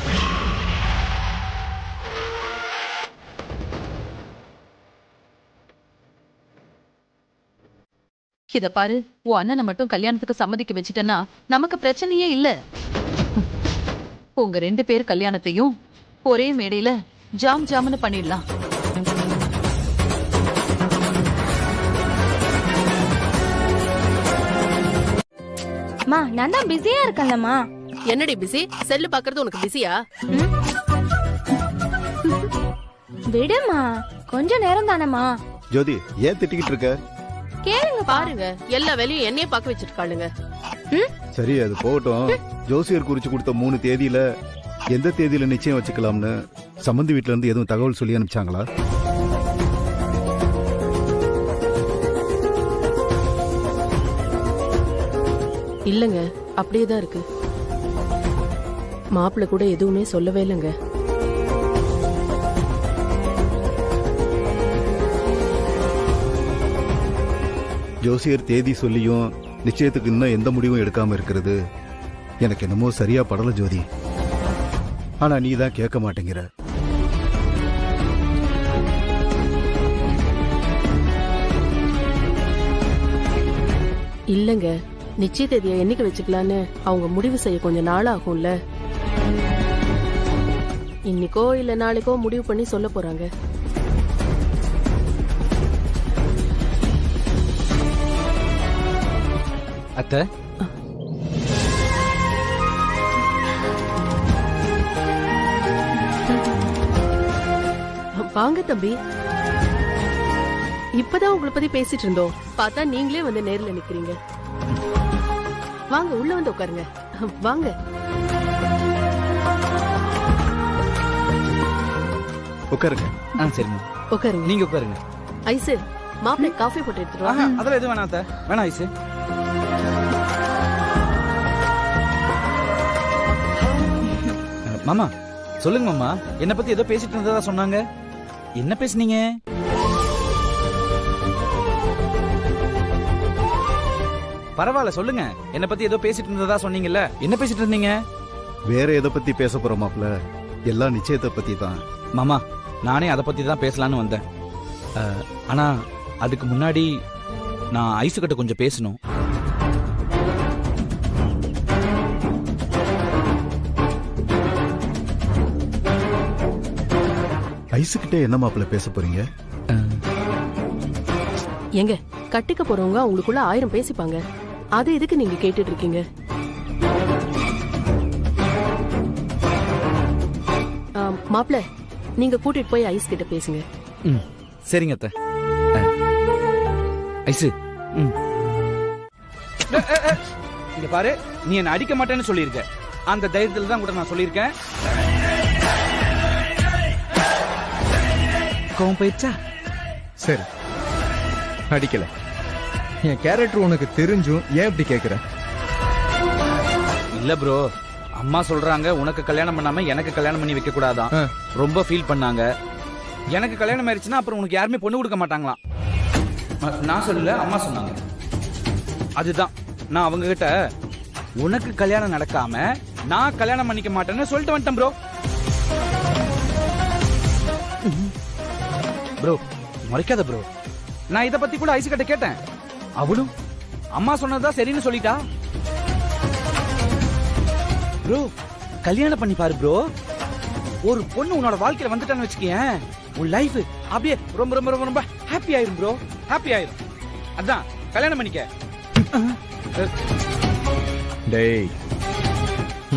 இத பாரு, உன் அண்ணனை மட்டும் கல்யாணத்துக்கு சம்மதிக்க வச்சிட்டனா நமக்கு பிரச்சனையே இல்ல. உங்க 2 பேர் கல்யாணத்தையும் ஒரே மேடையில ஜாம் ஜாம்னு பண்ணிடலாம். மா, நான் தான் பிஸியா இருக்கேன்லம்மா. என்னடி பிஸி? செல்லு பாக்குறது உனக்கு பிஸியா? விடுமா, கொஞ்ச நேரம் தானம்மா. ஜோதி, ஏன் திட்டிக்கிட்டு இருக்க? கேளுங்க பாருங்க, எல்லா வேலையும் என்னையே பார்க்க வச்சிருக்காளுங்க. சரி, அது போகட்டும். ஜோசியர் குறிச்சு கொடுத்த 3 தேதியில எந்த தேதியில நிச்சயம் வச்சுக்கலாம்னு சம்பந்தி வீட்டுல இருந்து எதுவும் தகவல் சொல்லி அனுப்பிச்சாங்களா? இல்லங்க, அப்படியேதான் இருக்கு. மாப்பிள்ள கூட எதுவுமே சொல்லவே இல்லைங்க. ஜோசியர் தேதி சொல்லியும் நிச்சயத்துக்கு இன்னும் எந்த முடிவும் எடுக்காம இருக்கிறது எனக்கு என்னமோ சரியா படல ஜோதி. ஆனா நீ தான் கேட்க மாட்டேங்கிற. இல்லங்க, நிச்சய தேதியை என்னைக்கு வச்சுக்கலான்னு அவங்க முடிவு செய்ய கொஞ்சம் நாள் ஆகும்ல. இன்னைக்கோ இல்ல நாளைக்கோ முடிவு பண்ணி சொல்ல போறாங்க. அத்தை வாங்க தம்பி. இப்பதான் உங்களை பத்தி பேசிட்டு இருந்தோம். பார்த்தா நீங்களே வந்து நேர்ல நிக்கிறீங்க. வாங்க உள்ள வந்து உட்காருங்க. வாங்க. உட்காருங்க. சரிங்க உட்காருங்க. நீங்க உட்காருங்க. ஐசு மாப்பிள்ளை காஃபி போட்டு எடுத்துட்டு வா. அதெல்லாம் எதுவும் வேணாம் அத்தை. வேணாம் ஐசு. மாமா சொல்லுங்க மாமா. என்ன பத்தி ஏதோ பேசிட்டு இருந்ததா சொன்னாங்க. என்ன பேசுனீங்க? பரவாயில்ல சொல்லுங்க. என்ன பத்தி ஏதோ பேசிட்டு இருந்ததா சொன்னீங்கல்ல, என்ன பேசிட்டு இருந்தீங்க? வேற எதை பத்தி பேச போறோம் மாப்ள? எல்லாம் நிச்சயத்தை பத்தி தான். மாமா நானே அதை பத்தி தான் பேசலான்னு வந்தேன். ஆனா அதுக்கு முன்னாடி நான் ஐசு கிட்ட கொஞ்சம் பேசணும். ஐசுகிட்ட என்ன மாப்ள பேச போறீங்க? எங்க கட்டிக்க போறவங்க அவங்களுக்குள்ள 1000 பேசிப்பாங்க. அது எதுக்கு நீங்க கேட்டுட்டு இருக்கீங்க? மாப்பிள்ள நீங்க கூட்டிட்டு போய் ஐஸ் கிட்ட பேசுங்க. சரிங்க அத்தை. ஐசு இங்க பாரு, நீ என்ன அடிக்க மாட்டேன்னு சொல்லியிருக்க. அந்த தைரியத்துல தான் கூட நான் சொல்லியிருக்கேன். கோவம் போயிடுச்சா? சரி, அடிக்கல. என் கேரக்டர் உனக்கு தெரிஞ்சும் ஏன் இப்படி கேக்குற? இல்ல ப்ரோ, அம்மா சொல்றாங்க உனக்கு கல்யாணம் பண்ணாம எனக்கு கல்யாணம் பண்ணி வைக்க கூடாதான். ரொம்ப ஃபீல் பண்ணாங்க. எனக்கு கல்யாணம் ஆயிடுச்சுன்னா அப்புறம் உனக்கு யாருமே பொண்ணு கொடுக்க மாட்டாங்களாம். நான் சொல்லல, அம்மா சொன்னாங்க. அதுதான் நான் அவங்க கிட்ட உனக்கு கல்யாணம் நடக்காம நான் கல்யாணம் பண்ணிக்க மாட்டேன்னு சொல்லிட்டு வந்துட்டேன் ப்ரோ. Bro முறைக்காத bro. நான் இத பத்தி கூட ஐசு கிட்ட கேட்டேன். அவளும் அம்மா சொன்னதா சரின்னு சொல்லிட்டா. ப்ரோ கல்யாணம் பண்ணி பாரு ப்ரோ. ஒரு பொண்ணு உன்னோட வாழ்க்கையில வந்துட்டான்னு வச்சுக்கேன், உன் லைஃப் அப்படியே ரொம்ப ரொம்ப ரொம்ப ரொம்ப ஹாப்பி ஆயிரும் ப்ரோ. ஹாப்பி ஆயிரும். அதான் கல்யாணம் பண்ணிக்க. டேய்,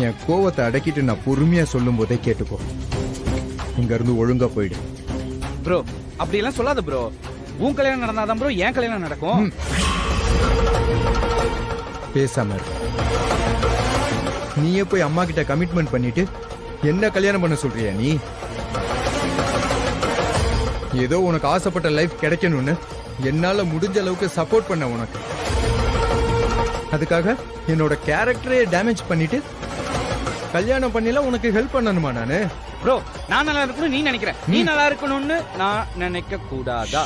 என் கோவத்தை அடக்கிட்டு நான் பொறுமையா சொல்லும் போதே கேட்டுக்கோ. இங்க இருந்து ஒழுங்கா போயிடு. ப்ரோ அப்படி எல்லாம் சொல்லாத ப்ரோ. உன் கல்யாணம் நடந்தாதான் ப்ரோ என் கல்யாணம் நடக்கும். பேசாம இரு. நீயே போய் அம்மா கிட்ட கமிட்மெண்ட் பண்ணிட்டு என்ன கல்யாணம் பண்ண சொல்றியா நீ? ஏதோ உனக்கு ஆசைப்பட்ட லைஃப் கிடைக்கணும்னு என்னால முடிஞ்ச அளவுக்கு சப்போர்ட் பண்ண உனக்கு. அதுக்காக என்னோட கேரக்டரே டேமேஜ் பண்ணிட்டு கல்யாணம் பண்ணில உனக்கு ஹெல்ப் பண்ணணுமா நானு? ப்ரோ நான் நல்லா இருக்கணும் நீ நினைக்கிற, நீ நல்லா இருக்கணும்னு நான் நினைக்க கூடாதா?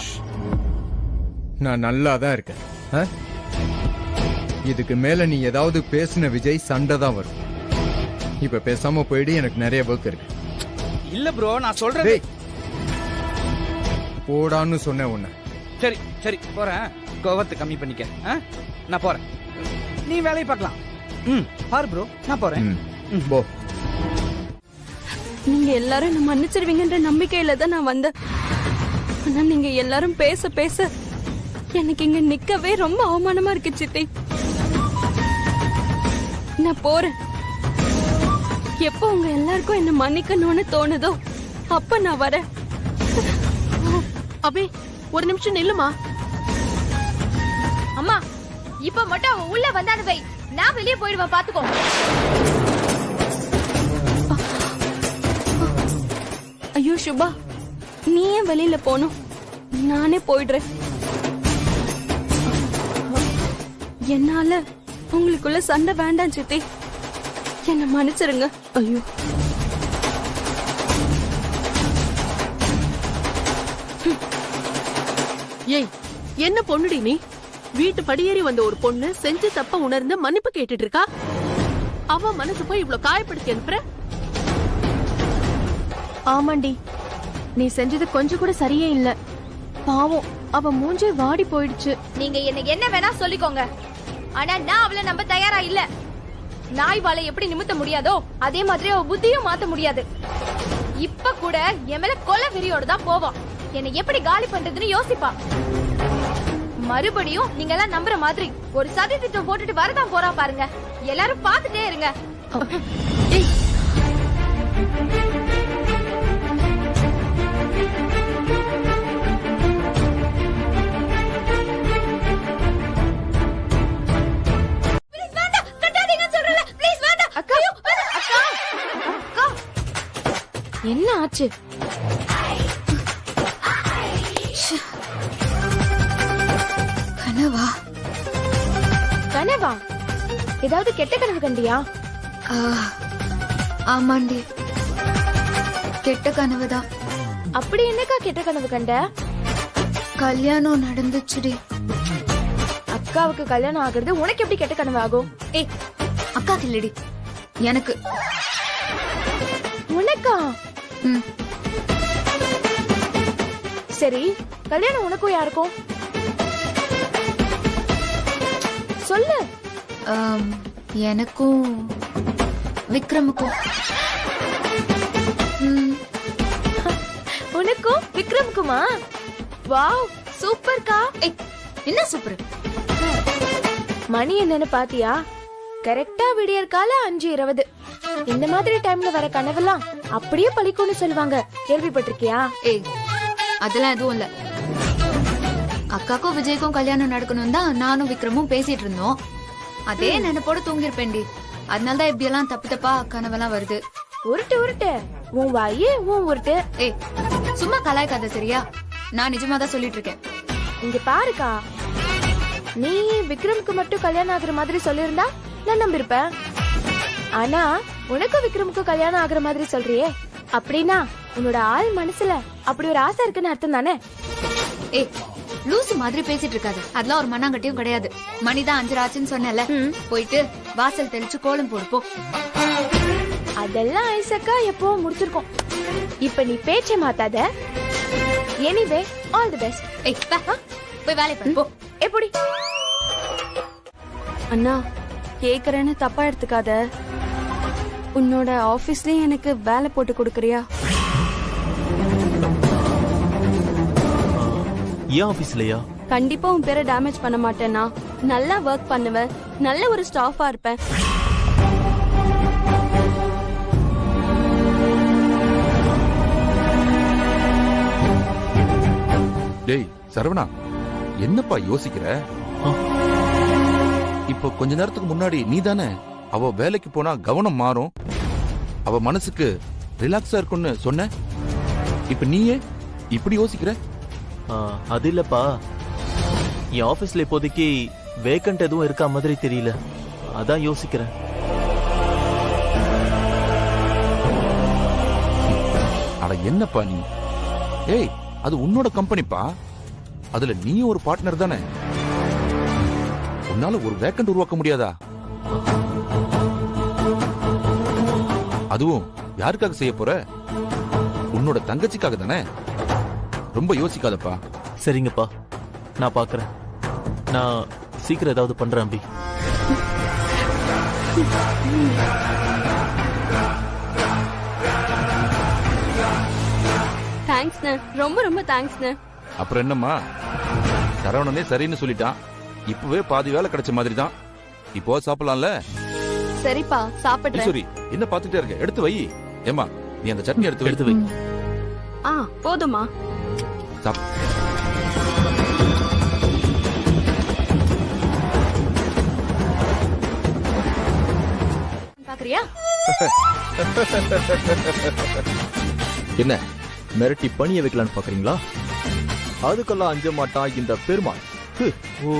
நான் நல்லா தான் இருக்கேன். இதுக்கு மேல நீ ஏதாவது பேசின விஜய் சண்டை தான் வரும். இப்ப பேசாம போயிடு, எனக்கு நிறைய ஒர்க் இருக்கு. இல்ல ப்ரோ நான் சொல்றேன். போடான்னு சொன்ன உன்ன. சரி சரி போறேன். கோவத்தை கம்மி பண்ணிக்க. நான் போறேன், நீ வேலையை பார்க்கலாம். பாரு ப்ரோ நான் போறேன். போ. நீங்க எல்லாரும் என்ன மன்னிச்சிருவீங்கன்ற நம்பிக்கையில தான் நான் வந்தேன். ஆனா நீங்க எல்லாரும் பேச பேச எனக்கு இங்க நிக்கவே ரொம்ப அவமானமா இருக்கு சித்தி. நான் போறேன். எப்ப உங்க எல்லாருக்கும் என்ன மன்னிக்கணும்னு தோணுதோ அப்ப நான் வரேன். அபி ஒரு நிமிஷம் நில்லுமா. அம்மா இப்ப மட்டும் அவ உள்ள வந்தானு வை, நான் வெளியே போயிடுவேன் பாத்துக்கோ. ஐயோ சுபா, நீ ஏன் வெளியில போனும்? நானே போயிடுறேன். என்னால உங்களுக்குள்ள சண்டை வேண்டாம் சித்தி, என்ன மன்னிச்சிருங்க. ஐயோ ஏய் என்ன பொண்ணுடி நீ? வீட்டு படியேறி வந்த ஒரு பொண்ணு செஞ்சு தப்ப உணர்ந்து மன்னிப்பு கேட்டுட்டு இருக்கா. அவ மனசு போய் இவ்வளவு காயப்படுத்தி அனுப்புற? ஆமாண்டி, நீ செஞ்சது கொஞ்சம் கூட சரியே இல்ல. பாவம் அவ மூஞ்சே வாடி போயிடுச்சு. நீங்க என்ன வேணா சொல்லிக்கோங்க, ஆனா நான் அவளை நம்ப தயாரா இல்ல. நாய் வாழை எப்படி நிமித்த முடியாதோ அதே மாதிரி அவ புத்தியும் மாத்த முடியாது. இப்ப கூட என் மேல கொலை வெறியோட தான் போவான். என்னை எப்படி காலி பண்றதுன்னு யோசிப்பா. மறுபடியும் நீங்க எல்லாம் நம்புற மாதிரி ஒரு சதி திட்டம் போட்டுட்டு வரதான் போறா பாருங்க. எல்லாரும் பாத்துட்டே இருங்க. என்ன ஆச்சு? கனவா? கனவா? ஏதாவது கெட்ட கனவு கண்டியா? ஆமாண்டி, கெட்ட கனவுதான். அப்படி என்னக்கா கெட்ட கனவு கண்ட? கல்யாணம் நடந்துச்சுடி. அக்காவுக்கு கல்யாணம் ஆகுறது உனக்கு எப்படி கெட்ட கனவு ஆகும்? ஏய், அக்காக்கு இல்லடி, எனக்கு. உனக்கா? சரி, கல்யாணம் உனக்கும் யாருக்கும் சொல்லு. எனக்கும் விக்ரமுக்கும். உனக்கும் விக்ரமுக்குமா? வாவ், சூப்பர்க்கா. என்ன சூப்பர்? மணி என்னன்னு பாத்தியா? கரெக்டா விடியற் கால 5:20. இந்த மாதிரி டைம்ல வர கனவெல்லாம் அப்படியே பழிக்கும்னு சொல்லுவாங்க, கேள்விப்பட்டிருக்கியா? ஏய், அதெல்லாம் எதுவும் இல்ல. அக்காக்கும் விஜய்க்கும் கல்யாணம் நடக்கணும் தான் நானும் விக்ரமும் பேசிட்டு இருந்தோம். அதே நினைப்போட தூங்கிருப்பேன்டி. அதனாலதான் இப்படி எல்லாம் தப்பு தப்பா கனவெல்லாம் வருது. உருட்டு உருட்டு, உன் வாயே உன் உருட்டு. ஏய், சும்மா கலாய்க்காத சரியா? நான் நிஜமா தான் சொல்லிட்டு இருக்கேன். இங்க பாருக்கா, நீ விக்ரமுக்கு மட்டும் கல்யாணம் ஆகுற மாதிரி சொல்லிருந்தா நான் நம்பிருப்பேன். ஆனா உனக்கும் விக்ரமுக்கு கல்யாணம் ஆகுற மாதிரி சொல்றியே, அப்படின்னா உன்னோட ஆள் மனசுல அப்படி ஒரு ஆசை இருக்குன்னு அர்த்தம் தானே? ஏய், லூசு மாதிரி பேசிட்டு இருக்காது. அதெல்லாம் ஒரு மண்ணாங்கட்டியும் கிடையாது. மணிதான் 5 ஆச்சுன்னு சொன்னல, போயிட்டு வாசல் தெளிச்சு கோலம் போடுப்போ. அதெல்லாம் ஐசக்கா எப்போ முடிச்சிருக்கோம். இப்ப நீ பேச்சை மாத்தாத. Anyway, all the best. ஏய், போய் வேலை பாரு போ. எப்படி? அண்ணா, கேக்குறேன்னு தப்பா எடுத்துக்காத. உன்னோட ஆபீஸ்லயே எனக்கு வேலை போட்டு கொடுக்கறியா? ஏன் ஆபீஸ்லயா? கண்டிப்பா உன் பேரை டேமேஜ் பண்ண மாட்டேன்னா. நல்லா ஒர்க் பண்ணுவேன், நல்ல ஒரு ஸ்டாஃபா இருப்பேன். டேய் சரவணா, என்னப்பா யோசிக்கிற? இப்ப கொஞ்ச நேரத்துக்கு முன்னாடி நீ தானே அவ வேலைக்கு போனா கவனம் மாறும், அவ மனசுக்கு ரிலாக்ஸா இருக்கும்னு சொன்ன. இப்ப நீயே இப்படி யோசிக்கிற? அது இல்லப்பா, என் ஆபீஸ்ல இப்போதைக்கு வேக்கண்ட் எதுவும் இருக்கா மாதிரி தெரியல, அதான் யோசிக்கிறேன். அட என்னப்பா நீ? ஏய், அது உன்னோட கம்பெனிப்பா, அதுல நீ ஒரு பார்ட்னர் தானே. உன்னால ஒரு வேக்கண்ட் உருவாக்க முடியாதா? அதுவும் யாருக்காக செய்ய போற? உன்னோட தங்கச்சிக்காக தானே. ரொம்ப யோசிக்காதப்பா. சரிங்கப்பா, நான் பாக்குறேன். நான் சீக்கிரம் ஏதாவது பண்றேன் அம்பி. தேங்க்ஸ்ண்ணே, ரொம்ப ரொம்ப தேங்க்ஸ்ண்ணே. அப்புறம் என்னம்மா, சரவணனே சரின்னு சொல்லிட்டான். இப்பவே பாதி வேலை கிடைச்ச மாதிரி தான். இப்போ சாப்பிடலாம்ல? சரிப்பா, சாப்பிடுறேன். சரி, என்ன பாத்துட்டே இருக்க? எடுத்து வை. ஏமா, நீ அந்த சட்னி எடுத்து வை. போதுமா? பாக்குறியா? என்ன மிரட்டி பணிய வைக்கலான்னு பாக்குறீங்களா? அதுக்கெல்லாம் அஞ்ச மாட்டான் இந்த பெருமாள். ஓ,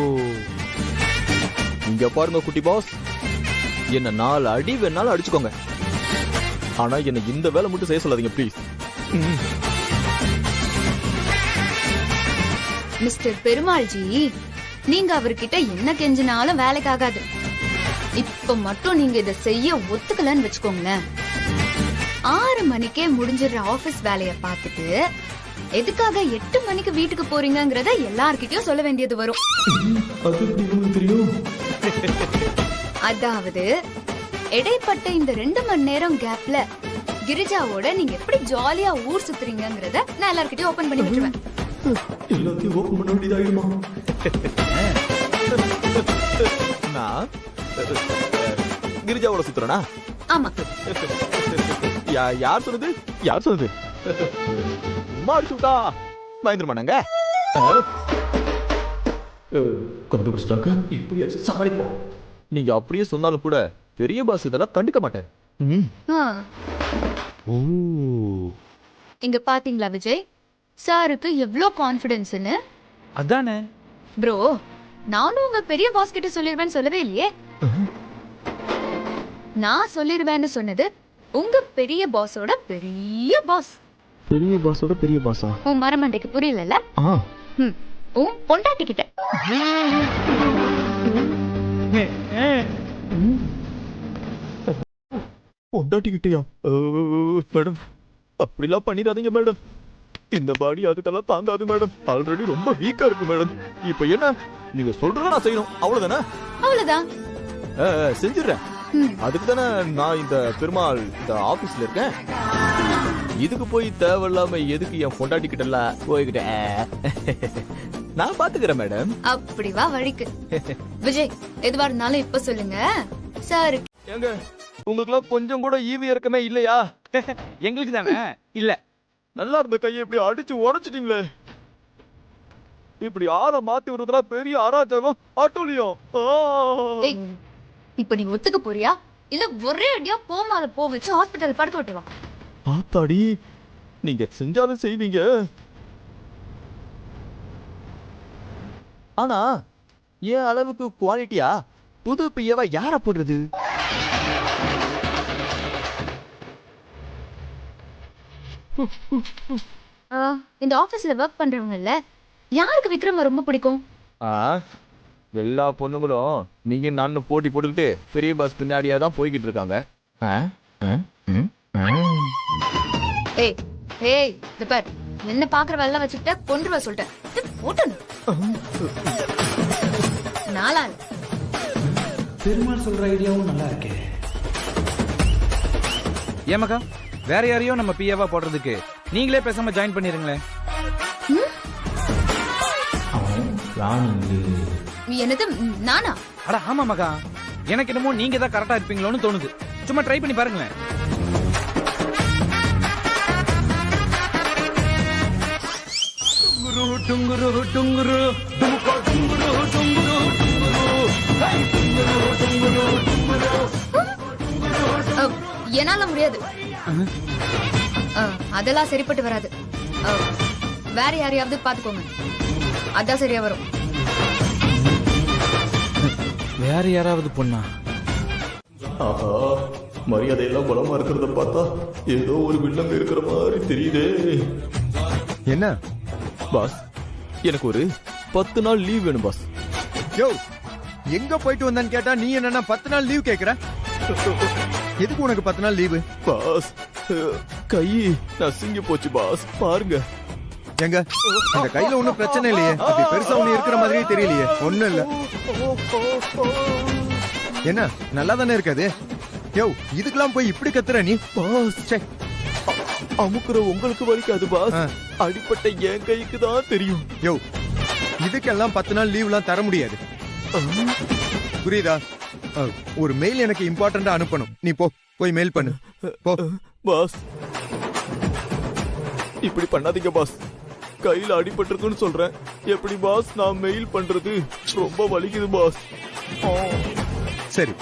இங்க பாருங்க குட்டி பாஸ், என்ன 4 அடி வேணாலும் அடிச்சுக்கோங்க, ஆனா என்ன இந்த வேலை மட்டும் செய்ய சொல்லாதீங்க ப்ளீஸ். மிஸ்டர் பெருமாள் ஜி, நீங்க அவர்கிட்ட என்ன கெஞ்சினாலும் வேலைக்கு ஆகாது. இப்ப மட்டும் நீங்க இத செய்ய ஒத்துக்கலன்னு வச்சுக்கோங்களேன், 6 மணிக்கே முடிஞ்சிடுற ஆபீஸ் வேலைய பார்த்துட்டு எதுக்காக 8 மணிக்கு வீட்டுக்கு போறீங்கங்கறத எல்லார்கிட்டயும் சொல்ல வேண்டியது வரும். அதாவது இடைப்பட்ட இந்த 2 மணி நேரம் கேப்ல கிரிஜாவோட நீங்க எப்படி ஜாலியா ஊர் சுத்துறீங்கங்கறத நான் எல்லார்கிட்டயும் ஓபன் பண்ணி விட்டுருவேன். எல்லாத்தையும் ஓப்பன் பண்ண வேண்டியதாயிடுமா? நான் கிரிஜாவோட சுத்துறனா? ஆமா. யார் சொன்னது? யார் சொன்னது? மாடிச்சுட்டா பயந்துருமானாங்க. கண்டுபிடிச்சிட்டாங்க. இப்படியே சமாளிப்போம். நீங்க அப்படியே சொன்னாலும் கூட பெரிய பாஸ் இதெல்லாம் கண்டுக்க மாட்டேன். இங்க பாத்தீங்களா விஜய், சாருக்கு எவ்ளோ கான்ஃபிடன்ஸ்னு? அதானே ப்ரோ, நானும் உங்க பெரிய பாஸ் கிட்ட சொல்லிருவேன்னு சொல்லவே இல்லையே. நான் சொல்லிருவேன்னு சொன்னது உங்க பெரிய பாஸோட பெரிய பாஸ். பெரிய பாஸோட பெரிய பாஸா? உன் மரமண்டைக்கு புரியல? உன் பொண்டாட்டி கிட்ட. பொண்டாட்டிக்கிட்டயா? மேடம் அப்படிலாம் பண்ணிடாதீங்க மேடம். இந்த பாடி அதுக்கெல்லாம் தாங்காது மேடம். ஆல்ரெடி ரொம்ப வீக்கா இருக்கு மேடம். இப்ப என்ன நீங்க சொல்றத நான் செய்யணும், அவ்வளவுதானே? அவ்வளவுதான். செஞ்சிடுறேன். அதுக்கு தானே நான் இந்த பெருமாள் இந்த ஆபீஸ்ல இருக்கேன். இதுக்கு போய் தேவையில்லாம எதுக்கு என் பொண்டாட்டி கிட்ட எல்லாம் போய்கிட்டேன்? நான் பாத்துக்கிறேன் மேடம். அப்படி வா வழிக்கு. விஜய், எதுவா இருந்தாலும் இப்ப சொல்லுங்க சார். ஏங்க உங்களுக்குலாம் கொஞ்சம் கூட ஈவி இறக்கமே இல்லையா? எங்களுக்கு தானே இல்ல. நல்லா இருந்த கையை இப்படி அடிச்சு உடைச்சிட்டீங்களே. இப்படி ஆளை மாத்தி விடுறதுலாம் பெரிய அராஜகம். ஆட்டோலியும் இப்ப நீ ஒத்துக்க போறியா இல்ல ஒரே அடியா போமால போ வச்சு ஹாஸ்பிட்டல் படுக்க விட்டுவா? ஆத்தாடி, நீங்க செஞ்சாலும் செய்வீங்க. ஆனா ஏன் அளவுக்கு குவாலிட்டியா புது பியவா யார போடுறது? இந்த ஆபீஸ்ல ஒர்க் பண்றவங்க இல்ல, யாருக்கு விக்ரம் ரொம்ப பிடிக்கும்? எல்லா பொண்ணுங்களும் நீங்க நானும் போட்டி போட்டுக்கிட்டு பெரிய பாஸ் பின்னாடியா தான் போய்கிட்டு இருக்காங்க. ஏய் ஏய், இந்த பார், என்ன பாக்குற வேலை வச்சுக்கிட்ட கொன்றுவ சொல்லிட்டேன். போட்டணும் நாளா பெருமாள் சொல்ற ஐடியாவும் நல்லா இருக்கே. ஏமாக்கா, வேற யாரையும் நம்ம பிஏவா போடுறதுக்கு நீங்களே பேசாம ஜாயின் பண்ணிருங்களேன். என்னது நானா? அட ஆமா மகா, எனக்கு என்னமோ நீங்க தான் கரெக்டா இருப்பீங்களோன்னு தோணுது. சும்மா ட்ரை பண்ணி பாருங்களேன். டுங்குரு டுங்குரு டுமுகோ டுங்குரு டுங்குரு என்னால முடியாது. அதெல்லாம் சரிப்பட்டு வராது. வேற யாரையாவது பாத்துக்கோங்க, அதான் சரியா வரும். வேற யாராவது பொண்ணா? ஆஹா, மரியாதையெல்லாம் பலமா இருக்கிறத பார்த்தா ஏதோ ஒரு வில்லங்க இருக்கிற மாதிரி தெரியுதே. என்ன பாஸ், எனக்கு ஒரு 10 நாள் லீவ் வேணும் பாஸ். யோ, எங்க போயிட்டு வந்தான்னு கேட்டா நீ என்னன்னா 10 நாள் லீவ் கேக்குற? எதுக்கு உனக்கு 10 நாள் லீவு? பாஸ், கை நசுங்கி போச்சு பாஸ், பாருங்க. எங்க இந்த கையில ஒண்ணும் பிரச்சனை இல்லையே, அப்படி பெருசா ஒண்ணு இருக்கிற மாதிரியே தெரியலையே. ஒண்ணும் இல்ல. என்ன நல்லா தானே இருக்காது? யோ, இதுக்கெல்லாம் போய் இப்படி கத்துற நீ? பாஸ், அமுக்குற உங்களுக்கு வலிக்காது பாஸ், அடிப்பட்ட என் கைக்கு தான் தெரியும். யோ, இதுக்கெல்லாம் 10 நாள் லீவ் எல்லாம் தர முடியாது, புரியுதா? ஒரு மெயில் எனக்கு இம்பார்ட்டண்டா அனுப்பணும். நீ போய் மெயில் பண்ணு போ. பாஸ், இப்படி பண்ணாதீங்க பாஸ், கையில அடிபட்டிருக்குன்னு சொல்றேன். எப்படி பாஸ் நான் மெயில் பண்றது? ரொம்ப வலிக்குது பாஸ். சரி,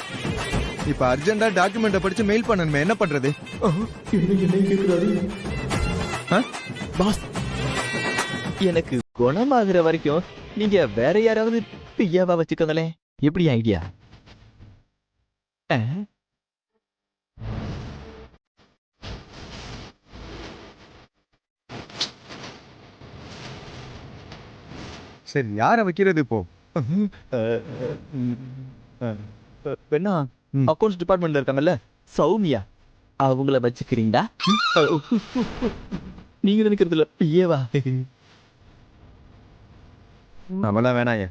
இப்ப அர்ஜென்டா டாக்குமெண்ட படிச்சு மெயில் பண்ணணுமே, என்ன பண்றது? என்ன கேக்குறாரு பாஸ்? எனக்கு குணமாகிற வரைக்கும் நீங்க வேற யாராவது பியாவா வச்சுக்கோங்களே. எப்படி ஐடியா? சரி, யார வைக்கிறது இப்போ? வேணா அக்கௌண்ட்ஸ் டிபார்ட்மெண்ட்ல இருக்காங்கல்ல, சௌமியா, அவங்கள வச்சுக்கிறீங்களா? நீங்க நினைக்கிறதுல பிஏவா? நம்மளாம் வேணாய.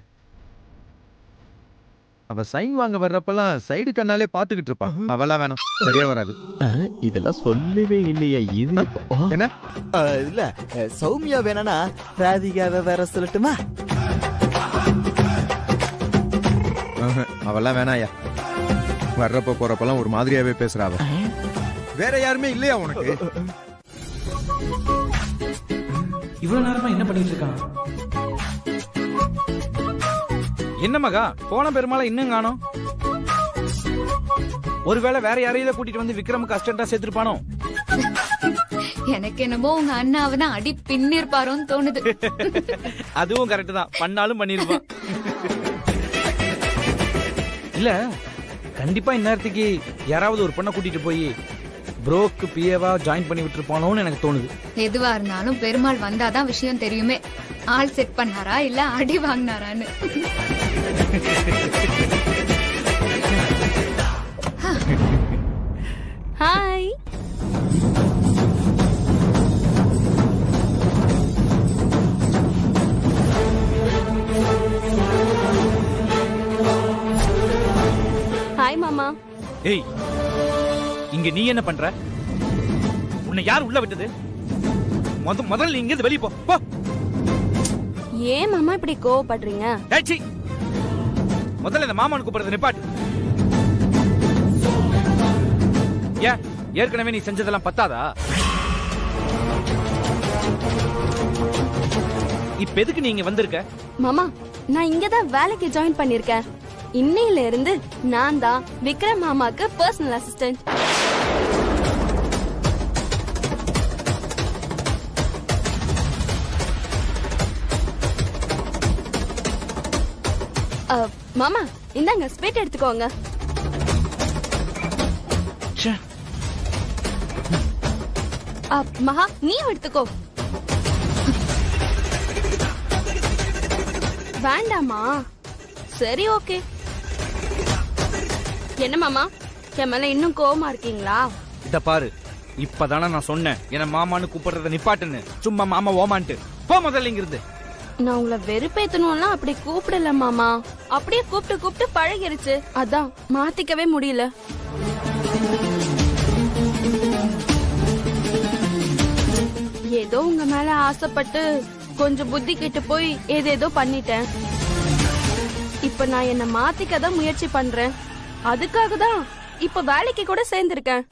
அவ சைன் வாங்க வர்றப்பெல்லாம் சைடு கண்ணாலே பாத்துக்கிட்டு இருப்பா. அவெல்லாம் வேணாம், சரியா வராது. இதெல்லாம் சொல்லவே இல்லையா? இது என்ன இல்ல சௌமியா வேணா ராதிகாவை வேற சொல்லட்டுமா? அவெல்லாம் வேணாயா. வர்றப்ப போறப்பெல்லாம் ஒரு மாதிரியாவே பேசுறா அவ. வேற யாருமே இல்லையா உனக்கு? இவ்வளவு நேரமா என்ன பண்ணிட்டு இருக்கான்? என்ன மகா, போன பெருமாளை இன்னும் காணோம். ஒருவேளை வேற யாரையும் கூட்டிட்டு வந்து விக்ரமுக்கு அசிஸ்டண்டா சேர்த்திருப்பானோ? எனக்கு என்னமோ உங்க அண்ணாவை தான் அடி பின்னிருப்பாரோன்னு தோணுது. அதுவும் கரெக்ட் தான், பண்ணாலும் பண்ணிருப்பான். இல்ல கண்டிப்பா இந்நேரத்துக்கு யாராவது ஒரு பொண்ணை கூட்டிட்டு போய் ப்ரோக்கு பிஏவா ஜாயின் பண்ணி விட்டுருப்பானோன்னு எனக்கு தோணுது. எதுவா இருந்தாலும் பெருமாள் வந்தாதான் விஷயம் தெரியுமே. ஆள் செட் பண்ணாரா இல்ல அடி வாங்கினாரான்னு. ஹாய். ஹாய் மாமா. ஏய், இங்க நீ என்ன பண்ற? உன்னை யார் உள்ள விட்டது? முதல்ல நீ இங்க வெளிய போ. ஏன் மாமா இப்படி கோவப்படுறீங்க? ஏச்சி, முதல்ல இந்த மாமான்னு கூப்பிடுறது நிப்பாட்டு. ஏன் ஏற்கனவே நீ செஞ்சதெல்லாம் பத்தாதா? இப்ப எதுக்கு நீங்க வந்திருக்க? மாமா, நான் இங்கதான் வேலைக்கு ஜாயின் பண்ணிருக்கேன். இன்னையில இருந்து நான் தான் விக்ரம் மாமாக்கு பர்சனல் அசிஸ்டன்ட். மாமா, இந்தாங்க ஸ்வீட் எடுத்துக்கோங்க. மகா, நீ எடுத்துக்கோ. வேண்டாமா? சரி, ஓகே. என்ன மாமா, என் மேல இன்னும் கோவமா இருக்கீங்களா? இத பாரு, இப்பதானே நான் சொன்னேன் என்ன மாமான்னு கூப்பிடுறத நிப்பாட்டுன்னு. சும்மா மாமா ஓமான்ட்டு போ முதல்ல இங்கிருந்து. நான் உங்களை வெறுப்பேத்தணும்லாம் அப்படி கூப்பிடல மாமா. அப்படியே கூப்பிட்டு பழகிருச்சு, அதான் மாத்திக்கவே முடியல. ஏதோ உங்க மேல ஆசைப்பட்டு கொஞ்சம் புத்தி கெட்டு போய் ஏதேதோ பண்ணிட்டேன். இப்ப நான் என்ன மாத்திக்கதான் முயற்சி பண்றேன். அதுக்காக தான் இப்ப வேலைக்கு கூட சேர்ந்திருக்கேன்.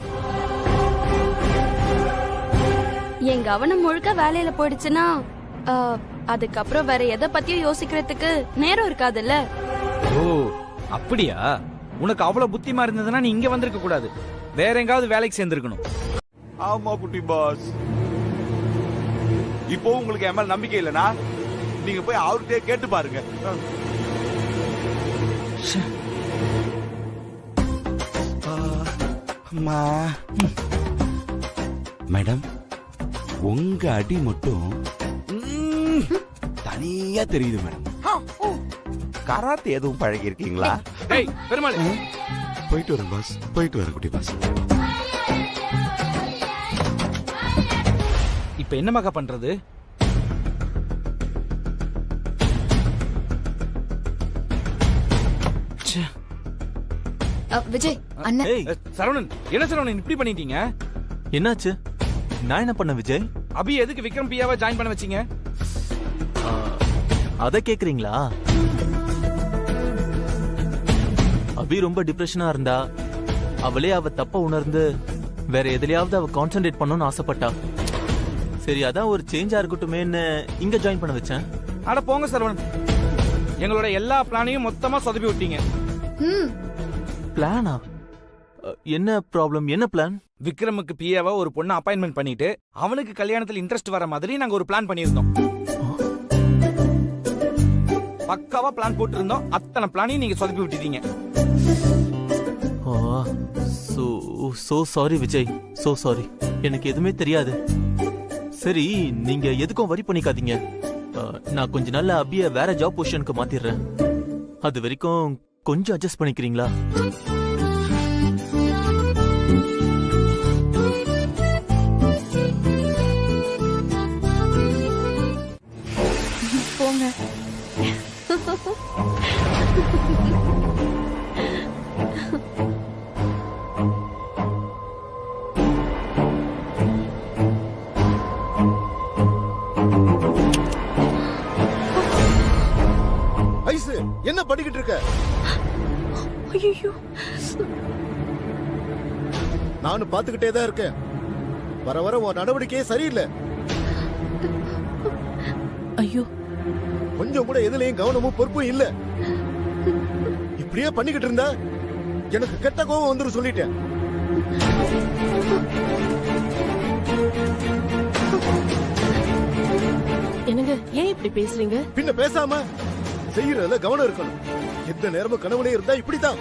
என் கவனம் முழுக்க வேலையில போயிடுச்சுன்னா அதுக்கப்புறம் வேற எதை பத்தியும் யோசிக்கிறதுக்கு நேரம் இருக்காதுல்ல. ஓ அப்படியா? உனக்கு அவ்வளவு புத்திமா இருந்ததுன்னா நீ இங்க வந்திருக்க கூடாது, வேற எங்காவது வேலைக்கு சேர்ந்திருக்கணும். ஆமா குட்டி பாஸ், இப்போ உங்களுக்கு என் மேல நம்பிக்கை இல்லனா நீங்க போய் அவர்கிட்ட கேட்டு பாருங்க. மேடம், உங்க அடி மட்டும் தனியா தெரியுது மேடம். கராத்தே எதுவும் பழகி இருக்கீங்களா? பெருமாள், போயிட்டு வரேன் பாஸ், போயிட்டு வரேன் குட்டி பாஸ். இப்ப என்ன மகா பண்றது? விஜய் அண்ணன். சரவணன், என்ன சரவணன் இப்படி பண்ணிட்டீங்க? என்னாச்சு? நான் என்ன பண்ண விஜய்? அபி எதுக்கு விக்ரம் பியாவை ஜாயின் பண்ண வச்சீங்க? அத கேக்குறீங்களா? அபி ரொம்ப டிப்ரெஷனா இருந்தா, அவளே அவ தப்ப உணர்ந்து வேற எதுலயாவது அவ கான்சென்ட்ரேட் பண்ணணும்னு ஆசைப்பட்டா. சரி, அதான் ஒரு சேஞ்சா இருக்கட்டுமேன்னு இங்க ஜாயின் பண்ண வச்சேன். அட போங்க சரவணன், எங்களோட எல்லா பிளானையும் மொத்தமா சொதப்பி விட்டீங்க. பிளானா? என்ன ப்ராப்ளம்? என்ன பிளான்? விக்ரமுக்கு பிஏவா ஒரு பொண்ணு அப்பாயின்மெண்ட் பண்ணிட்டு அவனுக்கு கல்யாணத்துல இன்ட்ரெஸ்ட் வர மாதிரி நாங்க ஒரு பிளான் பண்ணியிருந்தோம். பக்காவா பிளான் போட்டு இருந்தோம். அத்தனை பிளானையும் நீங்க சொதப்பி விட்டுட்டீங்க. So sorry Vijay, so sorry. எனக்கு எதுவுமே தெரியாது. சரி, நீங்க எதுக்கும் வரி பண்ணிக்காதீங்க. நான் கொஞ்ச நாள்ல அபிய வேற ஜாப் பொசிஷனுக்கு மாத்திடுறேன். அது வரைக்கும் கொஞ்சம் அட்ஜஸ்ட் பண்ணிக்கிறீங்களா? போங்க. என்ன பண்ணிக்கிட்டு இருக்க? ஐயோ, நானும் பாத்துக்கிட்டே தான் இருக்கேன். வர வர உன் நடவடிக்கையே சரியில்லை. ஐயோ, கொஞ்சம் கூட எதுலயும் கவனமும் பொறுப்பும் இல்ல. இப்படியே பண்ணிக்கிட்டு இருந்தா எனக்கு கெட்ட கோபம் வந்துரும் சொல்லிட்டேன். என்னங்க ஏன் இப்படி பேசுறீங்க? பின்ன பேசாம செய்யறதுல கவனம் இருக்கணும். எந்த நேரமும் கனவுலே இருந்தா இப்படித்தான்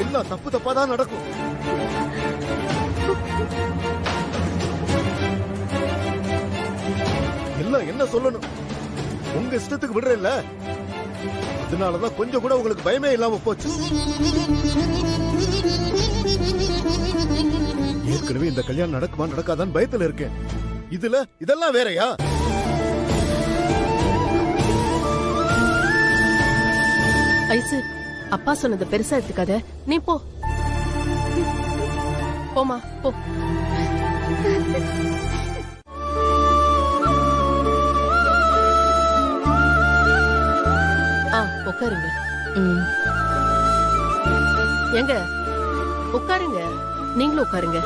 எல்லாம் தப்பு தப்பா தான் நடக்கும். எல்லாம் என்ன சொல்லணும், உங்க இஷ்டத்துக்கு விடுறேன்ல, அதனாலதான் கொஞ்சம் கூட உங்களுக்கு பயமே இல்லாம போச்சு. ஏற்கனவே இந்த கல்யாணம் நடக்குமா நடக்காதான்னு பயத்துல இருக்கேன். இதுல இதெல்லாம் வேறயா? ஐசு, அப்பா சொன்னதை பெருசா எடுத்துக்காத. நீ போ, போமா போ. உட்காருங்க. எங்க உட்காருங்க, நீங்களும் உட்காருங்க.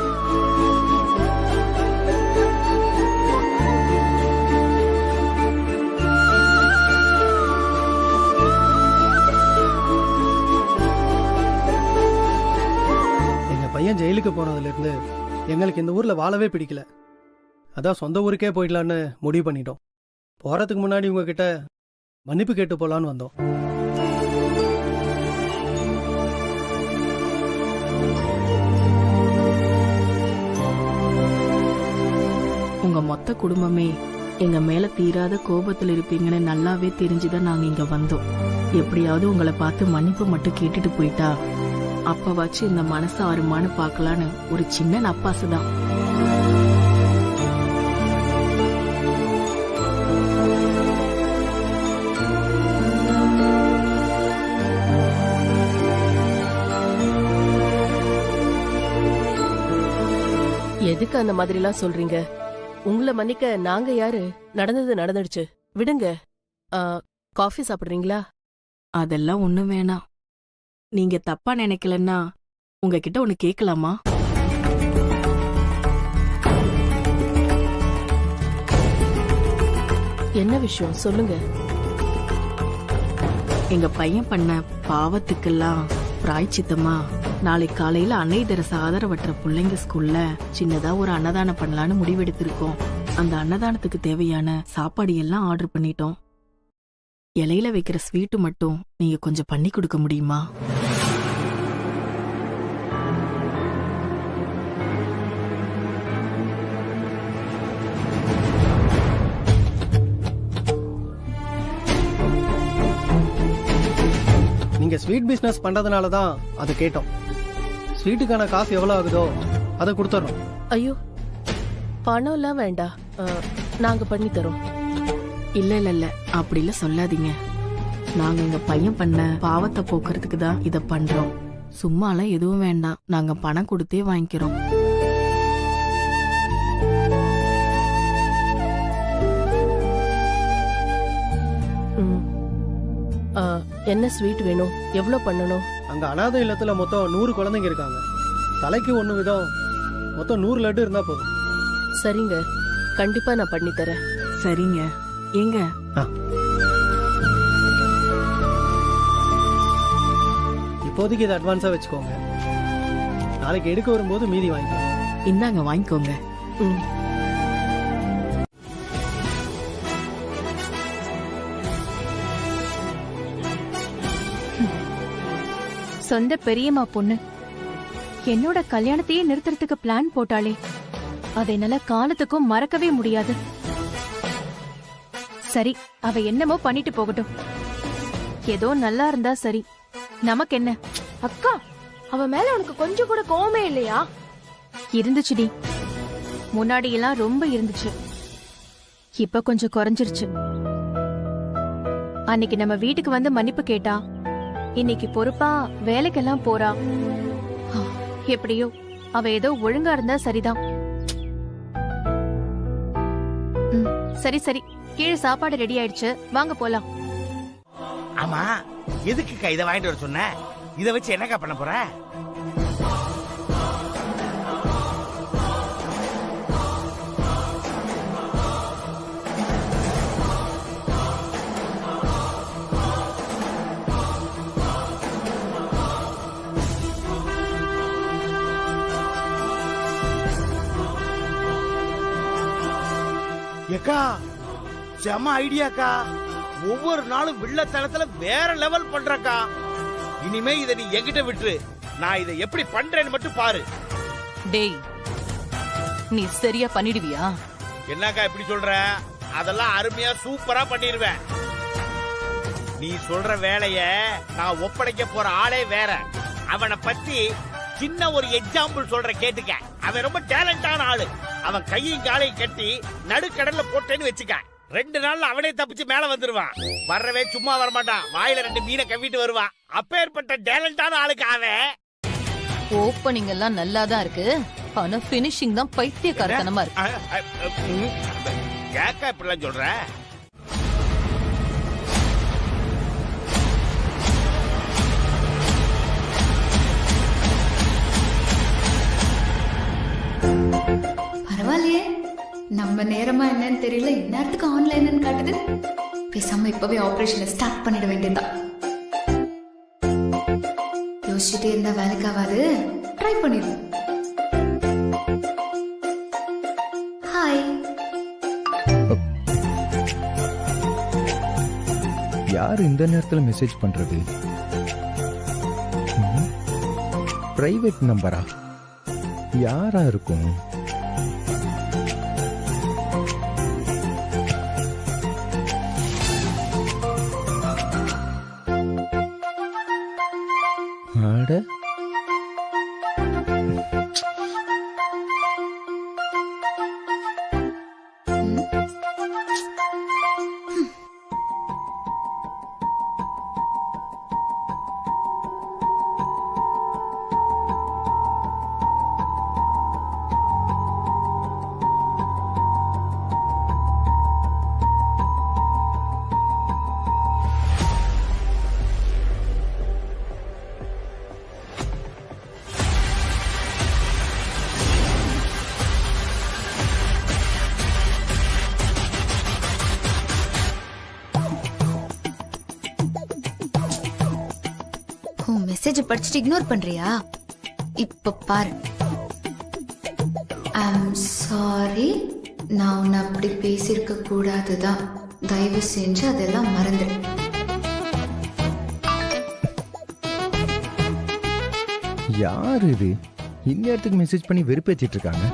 எங்க பையன் ஜெயிலுக்கு போனதுல இருந்து எங்களுக்கு இந்த ஊர்ல வாழவே பிடிக்கல. அதான் சொந்த ஊருக்கே போயிடலான்னு முடிவு பண்ணிட்டோம். போறதுக்கு முன்னாடி உங்ககிட்ட மன்னிப்பு கேட்டு போலான்னு வந்தோம். உங்க மொத்த குடும்பமே எங்க மேல தீராத கோபத்துல இருப்பீங்கன்னு நல்லாவே தெரிஞ்சுதான் நாங்க இங்க வந்தோம். எப்படியாவது உங்களை பார்த்து மன்னிப்பு மட்டும் கேட்டுட்டு போயிட்டா அப்பவாச்சும் இந்த மனசு ஆறுமான்னு பாக்கலான்னு ஒரு சின்ன நப்பாசுதான். எதுக்கு அந்த மாதிரி எல்லாம் சொல்றீங்க? உங்களை மன்னிக்க நாங்க யாரு? நடந்தது நடந்துடுச்சு, விடுங்க. காஃபி சாப்பிடுறீங்களா? அதெல்லாம் ஒண்ணும் வேணாம். நீங்க தப்பா நினைக்கலன்னா உங்ககிட்ட ஒண்ணு கேட்கலாமா? என்ன விஷயம் சொல்லுங்க. எங்க பையன் பண்ண பாவத்துக்கெல்லாம் பிராய்ச்சித்தமா நாளைக்கு காலையில அன்னை தெரசா ஆதரவற்ற பிள்ளைங்க ஸ்கூல்ல சின்னதா ஒரு அன்னதானம் பண்ணலான்னு முடிவெடுத்திருக்கோம். அந்த அன்னதானத்துக்கு தேவையான சாப்பாடு எல்லாம் ஆர்டர் பண்ணிட்டோம். இலையில வைக்கிற ஸ்வீட்டு மட்டும் நீங்க கொஞ்சம் பண்ணி கொடுக்க முடியுமா? நீங்க ஸ்வீட் பிசினஸ் பண்றதுனால தான் அதை கேட்டோம். ஸ்வீட்டுக்கான காசு எவ்வளவு ஆகுதோ அதை கொடுத்துறோம். ஐயோ, பணம் எல்லாம் வேண்டாம், நாங்க பண்ணி தரோம். இல்ல இல்ல இல்ல, அப்படி இல்ல சொல்லாதீங்க. நாங்க எங்க பையன் பண்ண பாவத்தை போக்குறதுக்கு தான் இத பண்றோம். சும்மாலாம் எதுவும் வேண்டாம், நாங்க பணம் கொடுத்தே வாங்கிக்கிறோம். என்ன ஸ்வீட் வேணும்? எவ்வளவு பண்ணணும்? அங்க அனாதை இல்லத்துல மொத்தம் 100 குழந்தைங்க இருக்காங்க. தலைக்கு 1 விதம், மொத்தம் 100 லட்டு இருந்தா போதும். சரிங்க, கண்டிப்பா நான் பண்ணி தரேன். சரிங்க. எங்க இப்போதைக்கு இதை அட்வான்ஸா வச்சுக்கோங்க. நாளைக்கு எடுக்க வரும்போது மீதி வாங்கிக்கலாம். இந்தாங்க வாங்கிக்கோங்க. சொந்த பெரியம்மா பொண்ணு என்னோட கல்யாணத்தையே நிறுத்துறதுக்கு பிளான் போட்டாளே, அதை என்னால காலத்துக்கும் மறக்கவே முடியாது. சரி, அவ என்னமோ பண்ணிட்டு போகட்டும். ஏதோ நல்லா இருந்தா சரி, நமக்கு என்ன? அக்கா, அவ மேல உனக்கு கொஞ்சம் கூட கோவமே இல்லையா? இருந்துச்சுடி, முன்னாடி எல்லாம் ரொம்ப இருந்துச்சு. இப்ப கொஞ்சம் குறைஞ்சிருச்சு. அன்னைக்கு நம்ம வீட்டுக்கு வந்து மன்னிப்பு கேட்டா, இன்னைக்கு பொறுப்பா வேலைக்கெல்லாம் போறா. எப்படியோ அவ ஏதோ ஒழுங்கா இருந்தா சரிதான். சரி சரி, கீழே சாப்பாடு ரெடி ஆயிடுச்சு, வாங்க போலாம். ஆமா, எதுக்குக்கா இதை வாங்கிட்டு வர சொன்ன? இதை வச்சு என்னக்கா பண்ண போற? ஏக்கா, செம ஐடியாக்கா. ஒவ்வொரு நாளும் வில்லத்தனத்துல வேற லெவல் பண்றக்கா. இனிமே இதை நீ என்கிட்ட விட்டுரு. நான் இதை எப்படி பண்றேன்னு மட்டும் பாரு. டேய், நீ சரியா பண்ணிடுவியா? என்னக்கா இப்படி சொல்ற? அதெல்லாம் அருமையா சூப்பரா பண்ணிடுவேன். நீ சொல்ற வேலைய நான் ஒப்படைக்க போற ஆளே வேற. அவனை பத்தி சின்ன ஒரு எக்ஸாம்பிள் சொல்ற, கேட்டுக்க. அவன் ரொம்ப டேலண்டான ஆளு. அவன் கையும் காலையும் கட்டி நடுக்கடல்ல போட்டேன்னு வச்சுக்க, 2 நாள்ல அவனே தப்பிச்சு மேல வந்துருவான். வர்றவே சும்மா வரமாட்டான், வாயில 2 மீனை கவிட்டு வருவான். அப்பேற்பட்ட டேலண்டான ஆளுக்கு அவன். ஓப்பனிங் எல்லாம் நல்லாதான் இருக்கு, ஆனா பினிஷிங் தான் பைத்தியக்காரத்தனமா இருக்கு. ஏக்கா இப்படிலாம் சொல்ற? பரவாயில்லையே, நம்ம நேரமா என்னன்னு தெரியல, இந்நேரத்துக்கு ஆன்லைன் காட்டுது. பேசாம இப்பவே ஆபரேஷனை ஸ்டார்ட் பண்ணிட வேண்டியதுதான். யோசிச்சுட்டே இருந்தா வேலைக்காவாது, ட்ரை பண்ணிடுவோம். ஹாய். யார் இந்த நேரத்துல மெசேஜ் பண்றது? பிரைவேட் நம்பரா? யாரா இருக்கும்? அட, மெசேஜ் படிச்சுட்டு இக்னோர் பண்றியா? இப்ப பாரு. ஐம் சாரி, நான் உன்னை அப்படி பேசியிருக்க கூடாதுதான். தயவு செஞ்சு அதெல்லாம் மறந்துடு. யார் இது இந்நேரத்துக்கு மெசேஜ் பண்ணி வெறுப்பேத்திட்டு இருக்காங்க?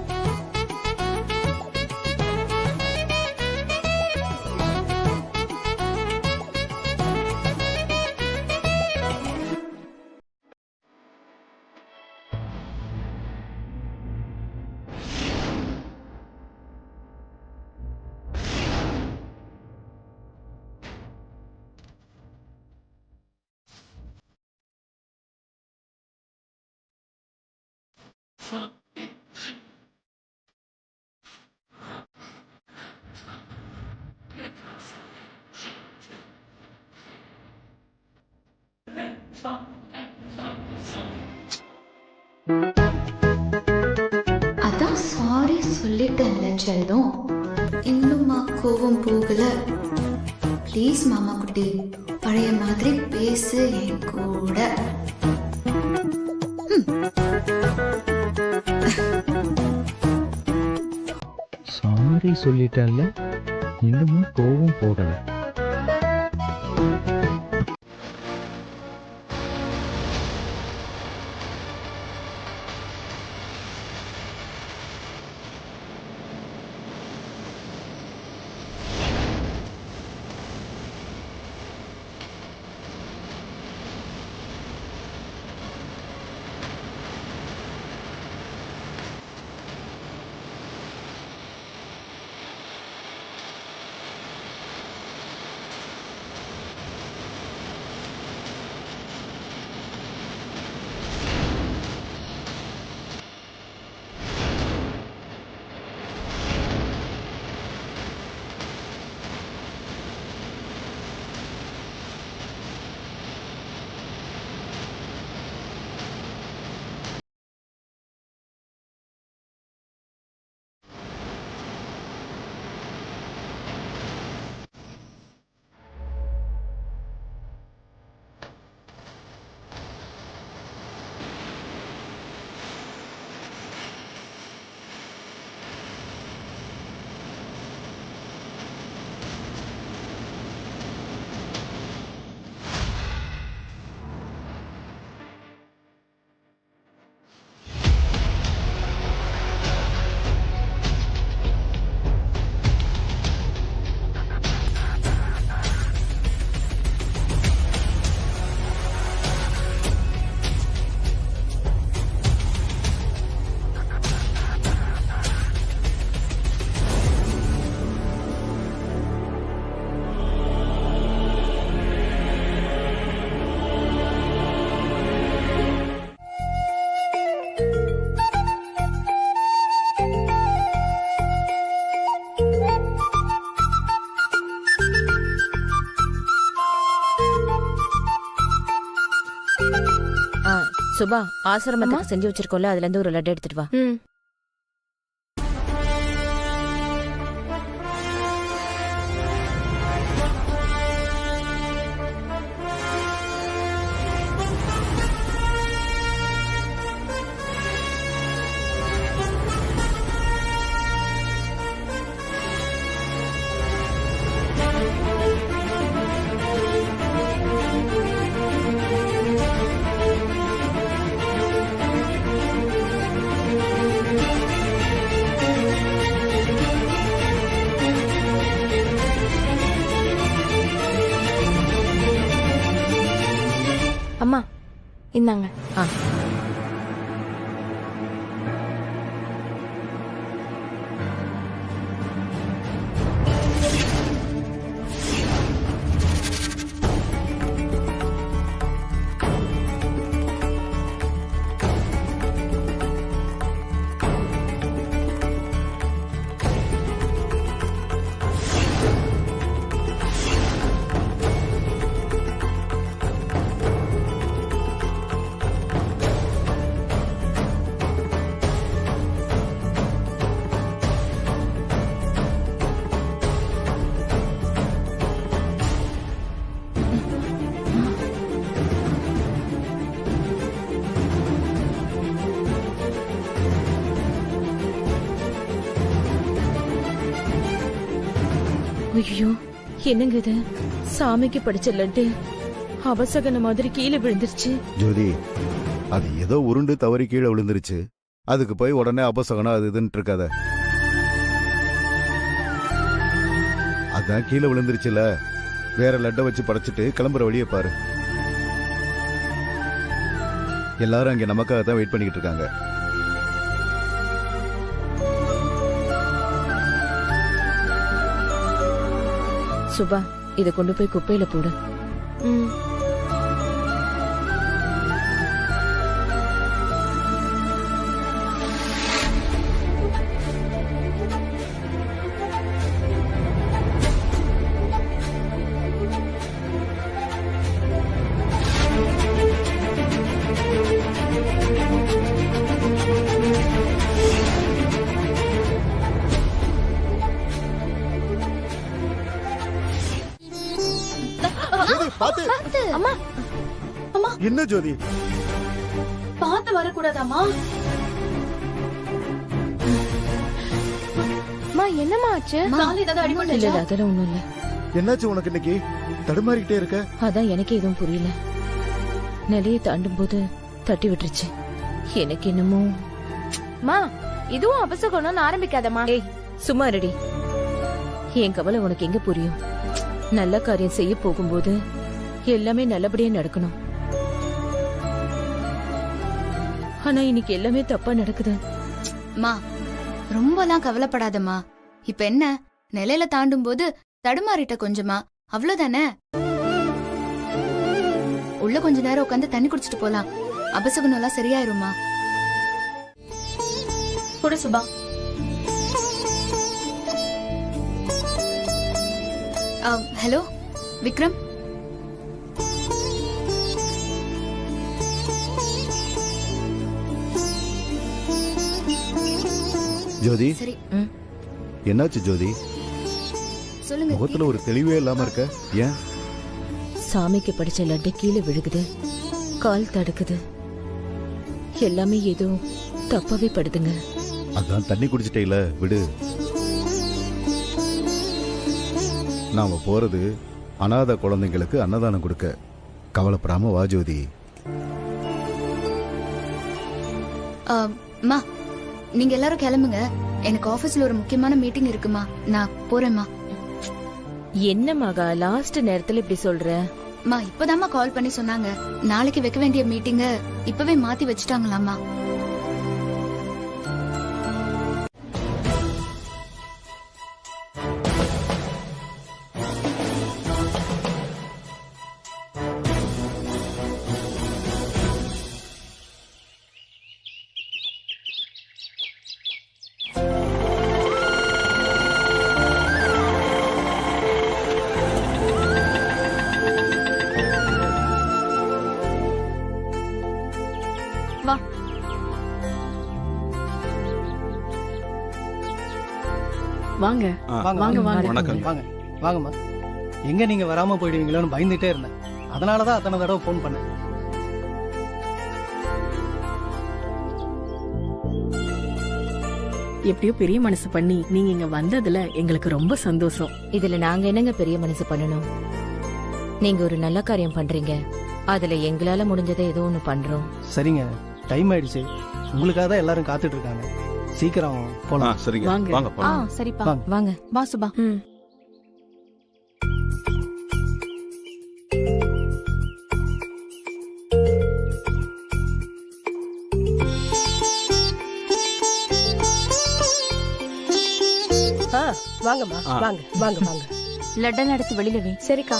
அதான் சாரி சொல்லிட்டேன்ல செல்லம், இன்னுமா கோவம் போகல? ப்ளீஸ் மாமா குட்டி, பழைய மாதிரி பேசு என் கூட. சாரி சொல்லிட்டேன்ல, இன்னமும் கோவம் போடல. சுபா ஆசிரமத்துக்கு செஞ்சு வச்சிருக்கோம்ல, அதுல இருந்து ஒரு லட்டு எடுத்துட்டு வா. அம்மா இந்தாங்க. ஐயோ, என்னங்க இது? சாமிக்கு படிச்ச லட்டு அபசகன மாதிரி கீழே விழுந்துருச்சு. ஜோதி, அது ஏதோ உருண்டு தவறி கீழே விழுந்துருச்சு. அதுக்கு போய் உடனே அபசகனம் அது இதுன்னு இருக்காத. அதான் கீழே விழுந்துருச்சுல, வேற லட்டை வச்சு படைச்சிட்டு கிளம்புற வழியை பாரு. எல்லாரும் அங்க நமக்காக தான் வெயிட் பண்ணிக்கிட்டு இருக்காங்க. சுபா, இதை கொண்டு போய் குப்பையில போடு. அம்மா அம்மா, என்ன ஜோதி? பார்த்து வரக்கூடாதாமா? அம்மா என்னம்மா ஆச்சு? கால் ஏதாவது அடிபட்டுச்சா? இல்ல, அதெல்லாம் ஒண்ணும் இல்ல. என்னாச்சு உனக்கு இன்னைக்கு? தடுமாறிக்கிட்டே இருக்க. அதான் எனக்கு எதுவும் புரியல. நிலையை தாண்டும் போது தட்டி விட்டுருச்சு. எனக்கு என்னமோ. மா, இதுவும் அபசகணும்னு ஆரம்பிக்காதம்மா. ஏய், சும்மா ரெடி. என் கவலை உனக்கு எங்க புரியும்? நல்ல காரியம் செய்ய போகும்போது எல்லாமே நல்லபடியா நடக்கணும். ஆனா இன்னைக்கு எல்லாமே தப்பா நடக்குது. மா, ரொம்பலாம் கவலைப்படாதம்மா. இப்ப என்ன, நிலையில தாண்டும் போது தடுமாறிட்ட கொஞ்சமா, அவ்வளவுதானே. உள்ள கொஞ்ச நேரம் உட்காந்து தண்ணி குடிச்சிட்டு போலாம். அபசகுணம் எல்லாம் சரியாயிருமா? குடு சுபா. ஹலோ விக்ரம். ஜோதி, சரி, என்னாச்சு ஜோதி? சொல்லுங்க. முகத்துல ஒரு தெளிவே இல்லாம இருக்க. ஏன்? சாமிக்கு படிச்ச லட்டு கீழே விழுகுது, கால் தடுக்குது. எல்லாமே ஏதோ தப்பாவே படுதுங்க. அதான் தண்ணி குடிச்சிட்டேல, விடு. நாம போறது அனாதை குழந்தைங்களுக்கு அன்னதானம் கொடுக்க. கவலைப்படாம வா ஜோதி. மா, நீங்க எல்லாரும் கிளம்புங்க. எனக்கு ஆபீஸ்ல ஒரு முக்கியமான மீட்டிங் இருக்குமா, நான் போறேம்மா. என்ன மகா, லாஸ்ட் நேரத்துல இப்படி சொல்ற? மா, இப்பதாம்மா கால் பண்ணி சொன்னாங்க நாளைக்கு வைக்க வேண்டிய மீட்டிங்க இப்பவே மாத்தி வச்சுட்டாங்களாமா. வாங்க வாங்க வாங்க வணக்கம். வாங்க வாங்கம்மா. எங்க நீங்க வராம போயிடுவீங்களோன்னு பயந்துட்டே இருந்தேன். அதனாலதான் அத்தனை தடவை போன் பண்ணேன். எப்படியோ பெரிய மனசு பண்ணி நீங்க இங்க வந்ததுல எங்களுக்கு ரொம்ப சந்தோஷம். இதுல நாங்க என்னங்க பெரிய மனசு பண்ணணும்? நீங்க ஒரு நல்ல காரியம் பண்றீங்க, அதுல எங்களால முடிஞ்சதை ஏதோ ஒண்ணு பண்றோம். சரிங்க, டைம் ஆயிடுச்சு. உங்களுக்காக தான் எல்லாரும் காத்துட்டு இருக்காங்க. சீக்கிரம் போலாம். சரிங்க, வாங்க. வாங்க போலாம். சரிப்பா வாங்க. வா சுபா. வாங்கம்மா, வாங்க வாங்க வாங்க. லட்டன் எடுத்து வெளியில வை. சரிக்கா.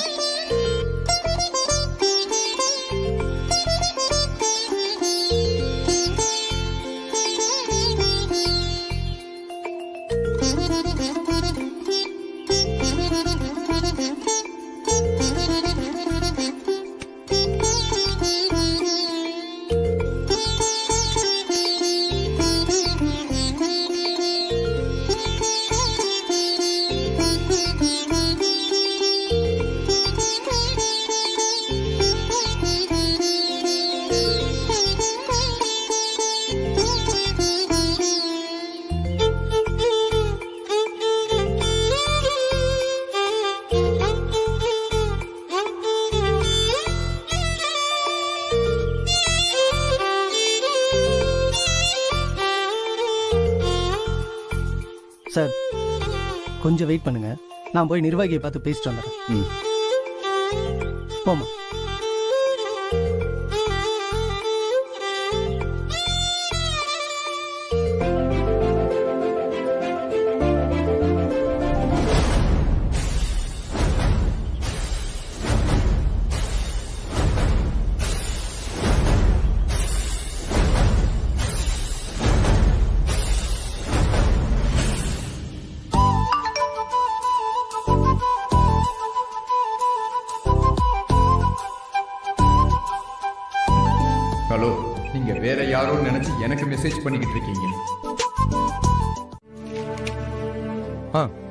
சார், கொஞ்சம் வெயிட் பண்ணுங்க. நான் போய் நிர்வாகியை பார்த்து பேசிட்டு வந்துடுறேன். போமா. ஹலோ, நீங்க வேற யாரோ நினைச்சு எனக்கு மெசேஜ் பண்ணிக்கிட்டு இருக்கீங்க.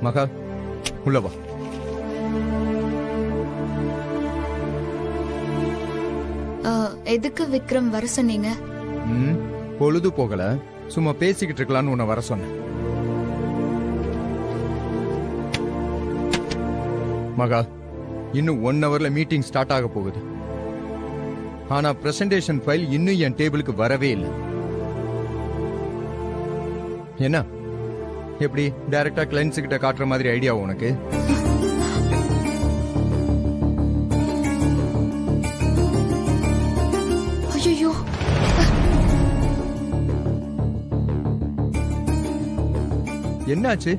மகா, உள்ள வா. எதுக்கு விக்ரம் வர சொன்னீங்க? பொழுது போகல, சும்மா பேசிக்கிட்டு இருக்கலாம்னு உன்னை வர சொன்னேன். மகா, இன்னும் 1 ஹவர்ல மீட்டிங் ஸ்டார்ட் ஆக போகுது. ஆனா பிரசன்டேஷன் ஃபைல் இன்னும் என் டேபிளுக்கு வரவே இல்லை. என்ன, எப்படி டைரக்டா கிளைண்ட்ஸ் கிட்ட காட்டுற மாதிரி ஐடியா உனக்கு? ஐயோ, என்னாச்சு?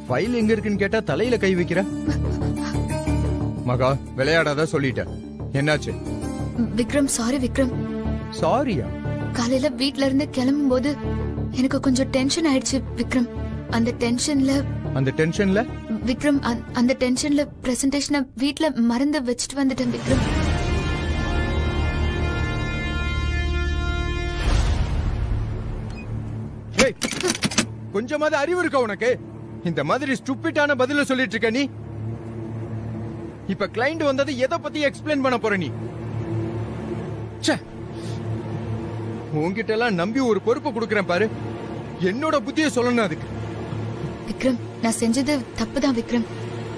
ஃபைல் எங்க இருக்குன்னு கேட்டா தலையில கை வைக்கிற. மகா, விளையாடாத சொல்லிட்டேன். என்னாச்சு? விக்ரம், சாரி விக்ரம். சாரியா? காலையில வீட்ல இருந்து கிளம்பும் போது எனக்கு கொஞ்சம் டென்ஷன் ஆயிடுச்சு விக்ரம். அந்த டென்ஷன்ல விக்ரம், அந்த டென்ஷன்ல பிரசன்டேஷனை வீட்ல மறந்து வச்சுட்டு வந்துட்டேன் விக்ரம். கொஞ்சமாவது அறிவு இருக்கா உனக்கு? இந்த மாதிரி ஸ்டூபிட்டான பதில சொல்லிட்டு இருக்க நீ. இப்ப கிளைண்ட் வந்தது எதை பத்தி எக்ஸ்பிளைன் பண்ண போற நீ? உன்கிட்ட எல்லாம் நம்பி ஒரு பொறுப்பை கொடுக்கறேன் பாரு, என்னோட புத்தியை சொல்லணும் அதுக்கு. விக்ரம், நான் செஞ்சது தப்புதான் விக்ரம்.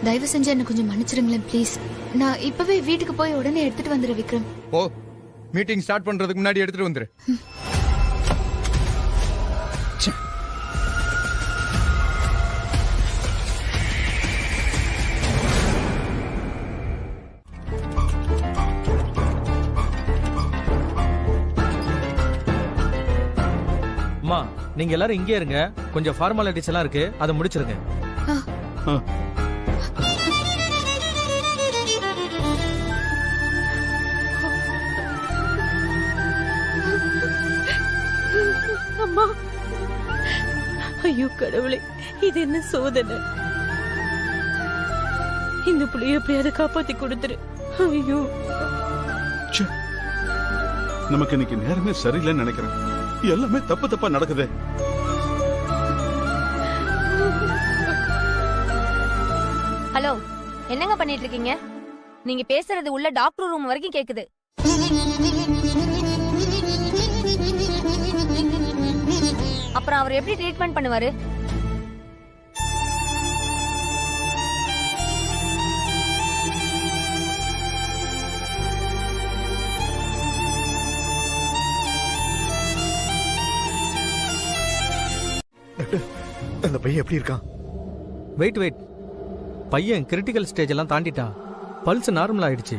தயவு செஞ்சு என்ன கொஞ்சம் மன்னிச்சிருங்களேன் ப்ளீஸ். நான் இப்பவே வீட்டுக்கு போய் உடனே எடுத்துட்டு வந்துடுறேன் விக்ரம். ஓ, மீட்டிங் ஸ்டார்ட் பண்றதுக்கு முன்னாடி எடுத்துட்டு வந்துரு. அம்மா, நீங்க எல்லாரும் இங்கே இருங்க. கொஞ்சம் ஃபார்மாலிட்டிஸ் எல்லாம் இருக்கு, அதை முடிச்சிருங்க. அம்மா, ஐயோ கடவுளே, இது என்ன சோதனை? இந்த புள்ளைய எப்படியாவது காப்பாத்தி கொடுத்துரு. ஐயோ, நமக்கு இன்னைக்கு நேரமே சரியில்லைன்னு நினைக்கிறேன். எல்லாமே தப்பா நடக்குது. என்னங்க பண்ணிட்டு இருக்கீங்க? நீங்க பேசுறது உள்ள டாக்டர் ரூம் வரைக்கும் கேக்குது. அப்புறம் அவர் எப்படி ட்ரீட்மெண்ட் பண்ணுவாரு? அந்த பையன் எப்படி இருக்கான்? வெயிட் பையன் கிரிட்டிக்கல் ஸ்டேஜ் எல்லாம் தாண்டிட்டான். பல்ஸ் நார்மல் ஆயிடுச்சு.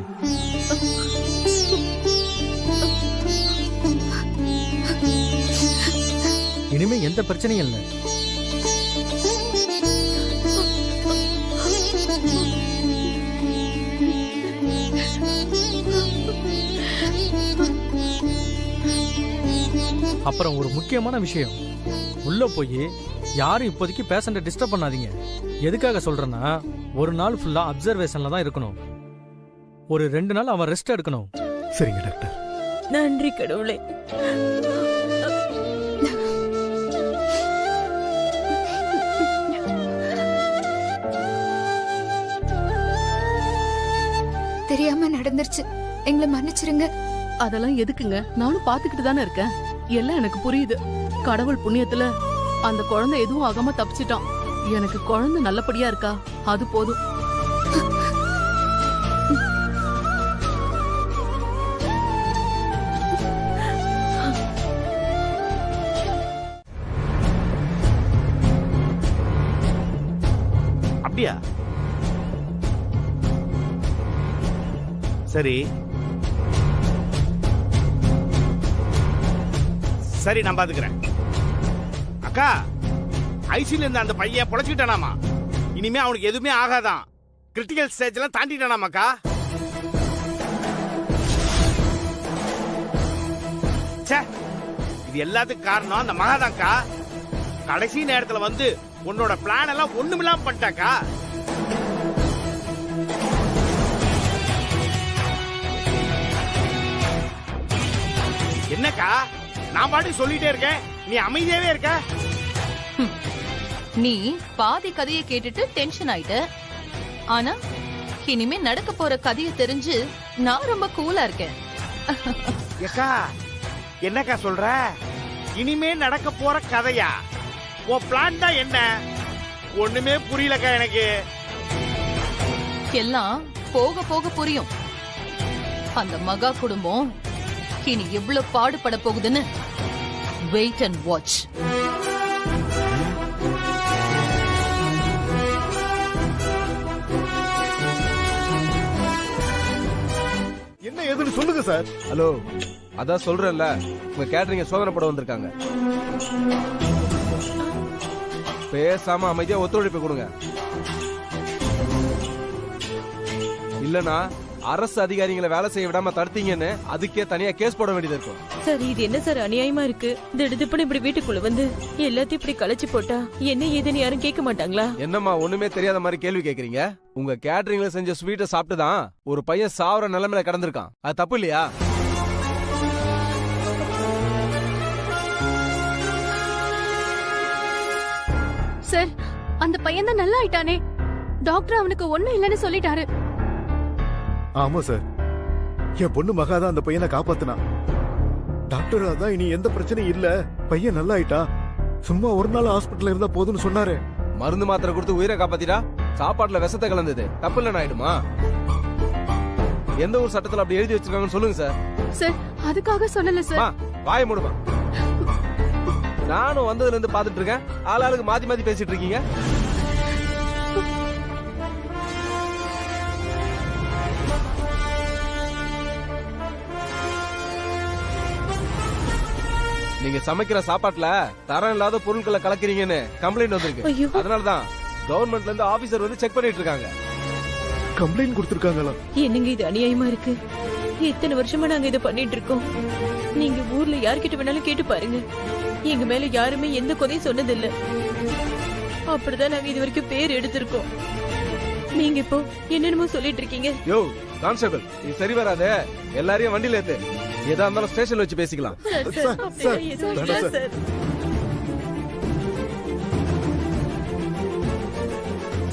இனிமே எந்த பிரச்சனையும் இல்லை. அப்புறம் ஒரு முக்கியமான விஷயம், உள்ள போய் யாரும் இப்போதைக்கு பேஷண்ட்டை டிஸ்டர்ப் பண்ணாதீங்க. எதுக்காக சொல்றேன்னா, ஒரு நாள் ஃபுல்லா அப்சர்வேஷன்ல தான் இருக்கணும். ஒரு 2 நாள் அவன் ரெஸ்ட் எடுக்கணும். சரிங்க டாக்டர். நன்றி கடவுளே. தெரியாம நடந்துருச்சு, எங்களை மன்னிச்சிருங்க. அதெல்லாம் எதுக்குங்க? நானும் பாத்துக்கிட்டு தானே இருக்கேன். எல்லாம் எனக்கு புரியுது. கடவுள் புண்ணியத்துல அந்த குழந்தை எதுவும் ஆகாம தப்பிச்சிட்டான். எனக்கு குழந்தை நல்லபடியா இருக்கா, அது போதும். அப்படியா? சரி சரி, நான் பாத்துக்கிறேன். அக்கா, ஐசில இருந்த அந்த பையன் பொழைச்சுக்கிட்டானாமா? இனிமே அவனுக்கு எதுவுமே ஆகாதான். கிரிட்டிக்கல் ஸ்டேஜ் எல்லாம் தாண்டிட்டானாமாக்கா? இது எல்லாத்துக்கும் காரணம் அந்த மகாதான்க்கா. கடைசி நேரத்துல வந்து உன்னோட பிளான் எல்லாம் ஒண்ணுமில்லாம பண்ணிட்டாக்கா. என்னக்கா, நான் பாட்டு சொல்லிட்டே இருக்கேன், நீ அமைதியாவே இருக்க. நீ பாதி கதையை கேட்டுட்டு டென்ஷன் ஆயிட்ட. ஆனா இனிமே நடக்க போற கதையை தெரிஞ்சு நான் ரொம்ப கூலா இருக்கேன். ஏக்கா, என்னக்கா சொல்ற? இனிமே நடக்க போற கதையா? உன் பிளான் தான் என்ன? ஒண்ணுமே புரியலக்கா எனக்கு. எல்லாம் போக போக புரியும். அந்த மகா குடும்பம் இனி எவ்வளவு பாடுபட போகுதுன்னு வெயிட் அண்ட் வாட்ச். என்ன ஏதுன்னு சொல்லுங்க சார். ஹலோ, அதான் சொல்றேன்ல, உங்க கேட்டரிங்க சோதனை போட வந்திருக்காங்க. பேசாம அமைதியா ஒத்துழைப்பு கொடுங்க. இல்லனா அரசு அதிகாரிகளை வேலை செய்ய விடாம தடுத்தீங்கன்னு அதுக்கே தனியா கேஸ் போட வேண்டியது இருக்கும். சார், இது என்ன சார் அநியாயமா இருக்கு? திடுதிப்புன்னு இப்படி வீட்டுக்குள்ள வந்து எல்லாத்தையும் இப்படி கலைச்சு போட்டா என்ன ஏதுன்னு யாரும் கேட்க மாட்டாங்களா? என்னம்மா ஒண்ணுமே தெரியாத மாதிரி கேள்வி கேக்குறீங்க? உங்க கேட்டரிங்ல செஞ்ச ஸ்வீட்டை சாப்பிட்டுதான் ஒரு பையன் சாவர நிலைமையில கடந்திருக்கான். அது தப்பு இல்லையா? சார், அந்த பையன் தான் நல்லா ஆயிட்டானே. டாக்டர் அவனுக்கு ஒண்ணும் இல்லைன்னு சொல்லிட்டாரு. ஆமா சார், என் பொண்ணு மகாதான் அந்த பையனை காப்பாத்தினா. டாக்டர் அதான் இனி எந்த பிரச்சனையும் இல்ல, பையன் நல்லா ஆயிட்டா, சும்மா ஒரு நாள் ஹாஸ்பிட்டல் இருந்தா போதும்னு சொன்னாரு. மருந்து மாத்திரை கொடுத்து உயிரை காப்பாத்திட்டா சாப்பாட்டுல விஷத்தை கலந்தது தப்பு இல்லைன்னு ஆயிடுமா? எந்த ஒரு சட்டத்துல அப்படி எழுதி வச்சிருக்காங்கன்னு சொல்லுங்க சார். சார், அதுக்காக சொல்லல சார். வாய மூடுமா. நானும் வந்ததுல இருந்து பாத்துட்டு இருக்கேன், ஆளாளுக்கு மாத்தி மாத்தி பேசிட்டு இருக்கீங்க. நீங்க சமைக்கிற சாப்பாட்டுல தரம் இல்லாத பொருட்களை கலக்கிறீங்கன்னு கம்ப்ளைண்ட் வந்திருக்கு. அதனாலதான் கவர்மெண்ட்ல இருந்து ஆபீசர் வந்து செக் பண்ணிட்டு இருக்காங்க. கம்ப்ளைண்ட் கொடுத்திருக்காங்களா? என்னங்க இது அநியாயமா இருக்கு? இத்தனை வருஷமா நாங்க இதை பண்ணிட்டு இருக்கோம். நீங்க ஊர்ல யார்கிட்ட வேணாலும் கேட்டு பாருங்க, எங்க மேல யாருமே எந்த குறையும் சொன்னதில்ல. அப்படிதான் நாங்க இது வரைக்கும் பேர் எடுத்திருக்கோம். நீங்க இப்போ என்னென்னமோ சொல்லிட்டு இருக்கீங்க. யோ கான்ஸ்டபிள், இது சரி வராது. எல்லாரையும் வண்டியில ஏத்து, எதா இருந்தாலும் ஸ்டேஷன்ல வச்சு பேசிக்கலாம்.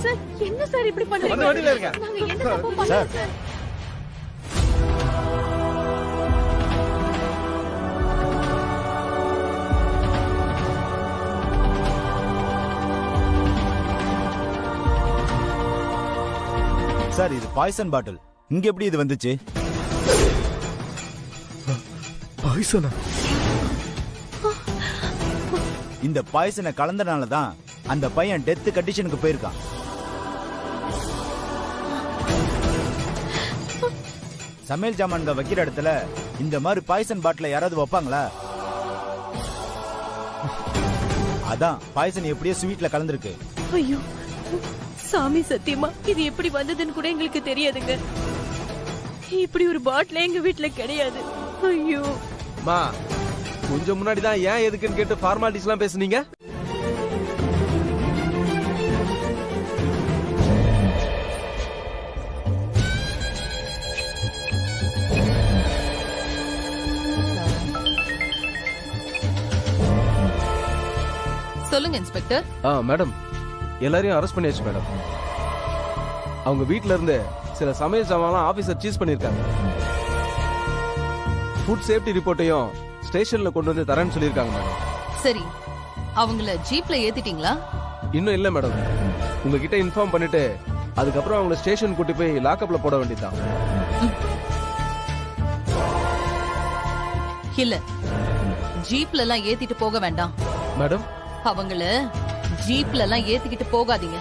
சார், என்ன சார் இப்படி பண்றீங்க? வண்டியில இருங்க. நாங்க என்ன தப்பு பண்ணோம் சார்? சார் இது பாய்சன் பாட்டில். இங்க எப்படி இது வந்துச்சு? பாய்சனா? இந்த பாய்சனை கலந்தனால தான் அந்த பையன் டெத் கண்டிஷனுக்கு போயிருக்கான். சமையல் ஜாமான்க வைக்கிற இடத்துல இந்த மாதிரி பாய்சன் பாட்டில யாராவது வைப்பாங்களா? அதான் பாய்சன் எப்படியோ ஸ்வீட்ல கலந்துருக்கு. ஐயோ சாமி, சத்தியமா இது எப்படி வந்ததுன்னு கூட எங்களுக்கு தெரியாதுங்க. இப்படி ஒரு பாட்டில் எங்க வீட்டுல கிடையாது. ஐயோ மா, கொஞ்சம் முன்னாடி தான் ஏன் எதுக்குன்னு கேட்டு ஃபார்மாலிட்டிஸ் எல்லாம் பேசுனீங்க. சொல்லுங்க இன்ஸ்பெக்டர். மேடம், எல்லாரையும் அரெஸ்ட் பண்ணியாச்சு மேடம். அவங்க வீட்ல இருந்து சில சமையல் சாமான்லாம் ஆபீசர் சீஸ் பண்ணிருக்காங்க. ஃபுட் சேஃப்டி ரிப்போர்ட்டையும் ஸ்டேஷன்ல கொண்டு வந்து தரேன்னு சொல்லிருக்காங்க மேடம். சரி, அவங்கள ஜீப்ல ஏத்திட்டீங்களா? இன்னும் இல்ல மேடம். உங்ககிட்ட இன்ஃபார்ம் பண்ணிட்டு அதுக்கப்புறம் அவங்கள ஸ்டேஷன் கூட்டி போய் லாக்அப்ல போட வேண்டியதுதான். இல்ல, ஜீப்ல எல்லாம் ஏத்திட்டு போக வேண்டாம் மேடம். அவங்கள ஜீப்ல எல்லாம் ஏத்திக்கிட்டு போகாதீங்க.